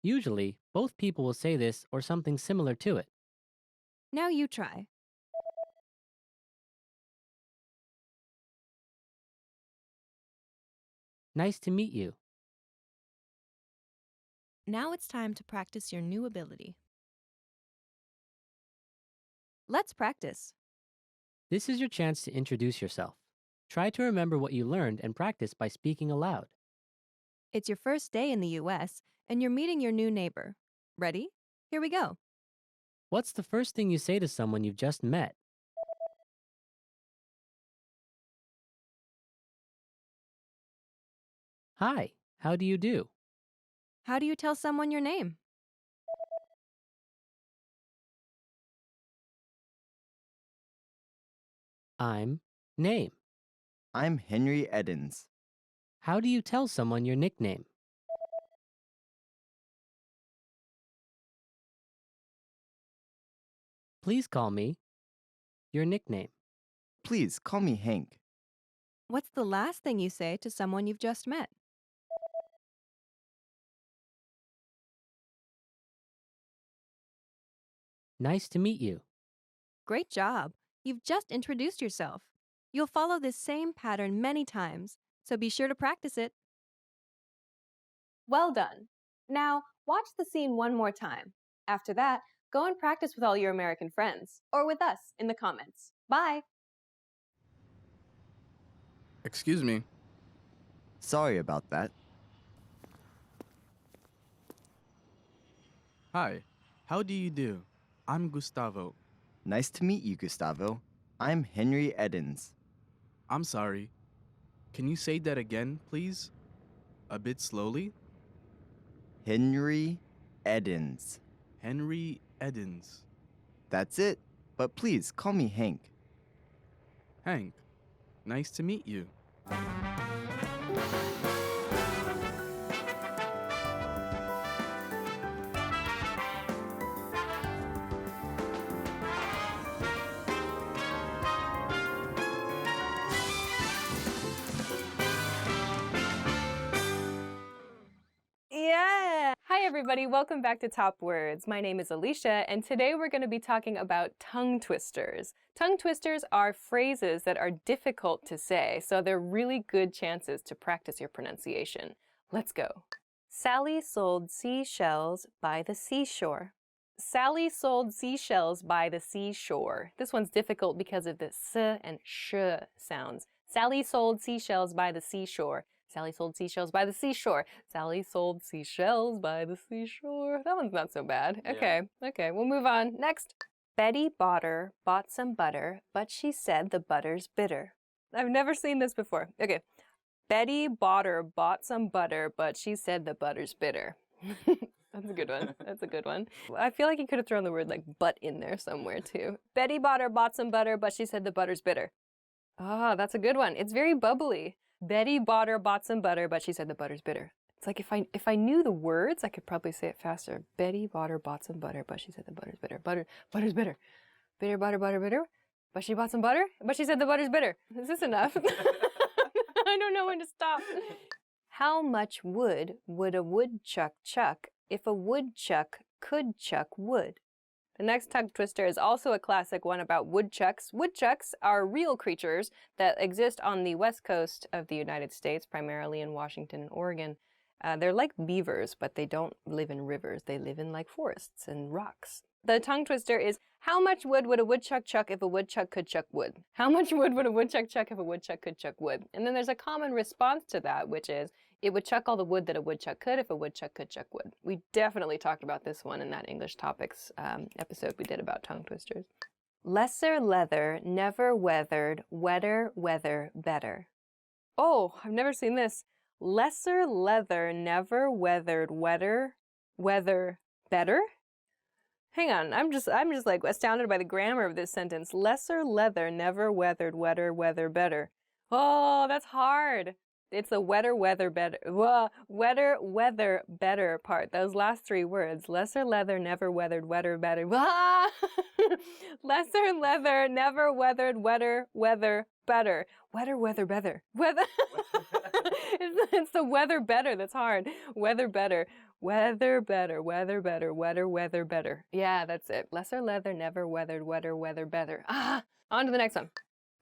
Usually, both people will say this or something similar to it. Now you try. Nice to meet you. Now it's time to practice your new ability. Let's practice. This is your chance to introduce yourself. Try to remember what you learned and practice by speaking aloud. It's your first day in the US, and you're meeting your new neighbor. Ready? Here we go. What's the first thing you say to someone you've just met? Hi, how do you do? How do you tell someone your name? I'm name. I'm Henry Edens. How do you tell someone your nickname? Please call me your nickname. Please call me Hank. What's the last thing you say to someone you've just met? Nice to meet you. Great job. You've just introduced yourself. You'll follow this same pattern many times, so be sure to practice it. Well done. Now, watch the scene one more time. After that, go and practice with all your American friends, or with us in the comments. Bye! Excuse me. Sorry about that. Hi, how do you do? I'm Gustavo. Nice to meet you, Gustavo. I'm Henry Edens. I'm sorry. Can you say that again, please? A bit slowly? Henry Edens. Henry Edens. That's it. But please call me Hank. Hank, nice to meet you. Yeah! Hi everybody, welcome back to Top Words. My name is Alisha, and today we're going to be talking about tongue twisters. Tongue twisters are phrases that are difficult to say, so they're really good chances to practice your pronunciation. Let's go. Sally sold seashells by the seashore. Sally sold seashells by the seashore. This one's difficult because of the s and sh sounds. Sally sold seashells by the seashore. Sally sold seashells by the seashore. Sally sold seashells by the seashore. That one's not so bad. Okay, we'll move on. Next. Betty Botter bought some butter, but she said the butter's bitter. I've never seen this before. Okay. Betty Botter bought some butter, but she said the butter's bitter. That's a good one. That's a good one. I feel like you could have thrown the word like but in there somewhere too. Betty Botter bought some butter, but she said the butter's bitter. Ah, that's a good one. It's very bubbly. Betty Botter bought some butter, but she said the butter's bitter. It's like if I knew the words, I could probably say it faster. Betty Botter bought some butter, but she said the butter's bitter. Butter's bitter. Bitter, butter, bitter. But she bought some butter, but she said the butter's bitter. Is this enough? I don't know when to stop. How much wood would a woodchuck chuck if a woodchuck could chuck wood? The next tongue twister is also a classic one about woodchucks. Woodchucks are real creatures that exist on the west coast of the United States, primarily in Washington and Oregon. They're like beavers, but they don't live in rivers. They live in like forests and rocks. The tongue twister is, how much wood would a woodchuck chuck if a woodchuck could chuck wood? How much wood would a woodchuck chuck if a woodchuck could chuck wood? And then there's a common response to that, which is, it would chuck all the wood that a woodchuck could if a woodchuck could chuck wood. We definitely talked about this one in that English topics episode we did about tongue twisters. Lesser leather, never weathered, wetter weather better. Oh, I've never seen this. Lesser leather, never weathered, wetter weather better? Hang on, I'm just like astounded by the grammar of this sentence. Lesser leather, never weathered, wetter weather better. Oh, that's hard. It's the wetter weather better. Wetter weather better part. Those last three words. Lesser leather, never weathered, wetter better. Lesser leather, never weathered, wetter weather better. Weather better. Weather. It's the weather better that's hard. Weather better. Weather better. Weather better. Weather better. Yeah, that's it. Lesser leather, never weathered. Weather better. Ah, on to the next one.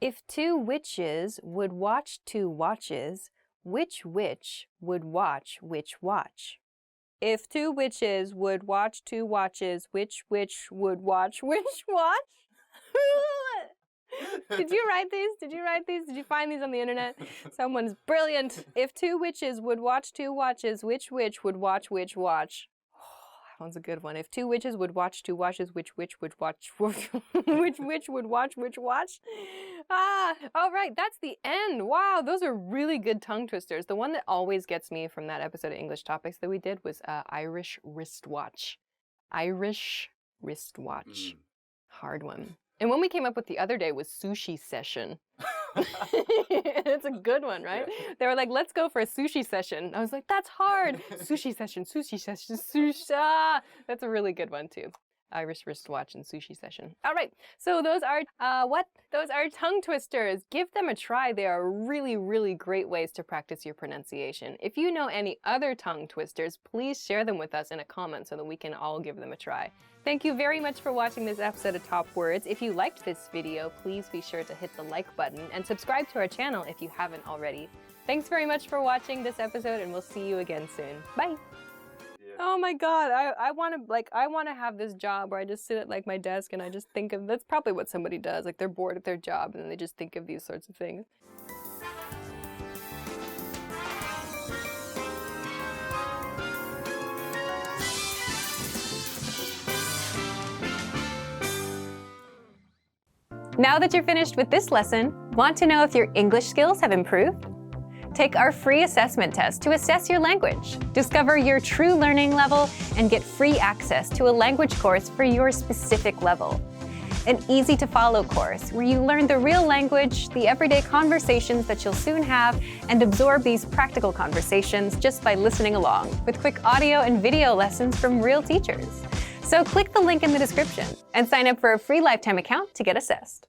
If two witches would watch two watches, which witch would watch which watch? If two witches would watch two watches, which witch would watch which watch? Did you write these? Did you write these? Did you find these on the internet? Someone's brilliant. If two witches would watch two watches, which witch would watch which watch? Oh, that one's a good one. If two witches would watch two watches, which witch would watch which witch would watch which watch? Ah, all right, that's the end. Wow, those are really good tongue twisters. The one that always gets me from that episode of English Topics that we did was Irish wristwatch. Irish wristwatch. Hard one. And one we came up with the other day was sushi session. It's a good one, right? Yeah. They were like, let's go for a sushi session. I was like, that's hard. Sushi session, sushi. Ah, that's a really good one too. Irish wristwatch and sushi session. All right, so those are Those are tongue twisters. Give them a try. They are really, really great ways to practice your pronunciation. If you know any other tongue twisters, please share them with us in a comment so that we can all give them a try. Thank you very much for watching this episode of Top Words. If you liked this video, please be sure to hit the like button and subscribe to our channel if you haven't already. Thanks very much for watching this episode, and we'll see you again soon. Bye. Oh my God, I want to have this job where I just sit at like my desk and I just think of, that's probably what somebody does, like they're bored at their job and then they just think of these sorts of things. Now that you're finished with this lesson, want to know if your English skills have improved? Take our free assessment test to assess your language, discover your true learning level, and get free access to a language course for your specific level. An easy-to-follow course where you learn the real language, the everyday conversations that you'll soon have, and absorb these practical conversations just by listening along, with quick audio and video lessons from real teachers. So click the link in the description and sign up for a free lifetime account to get assessed.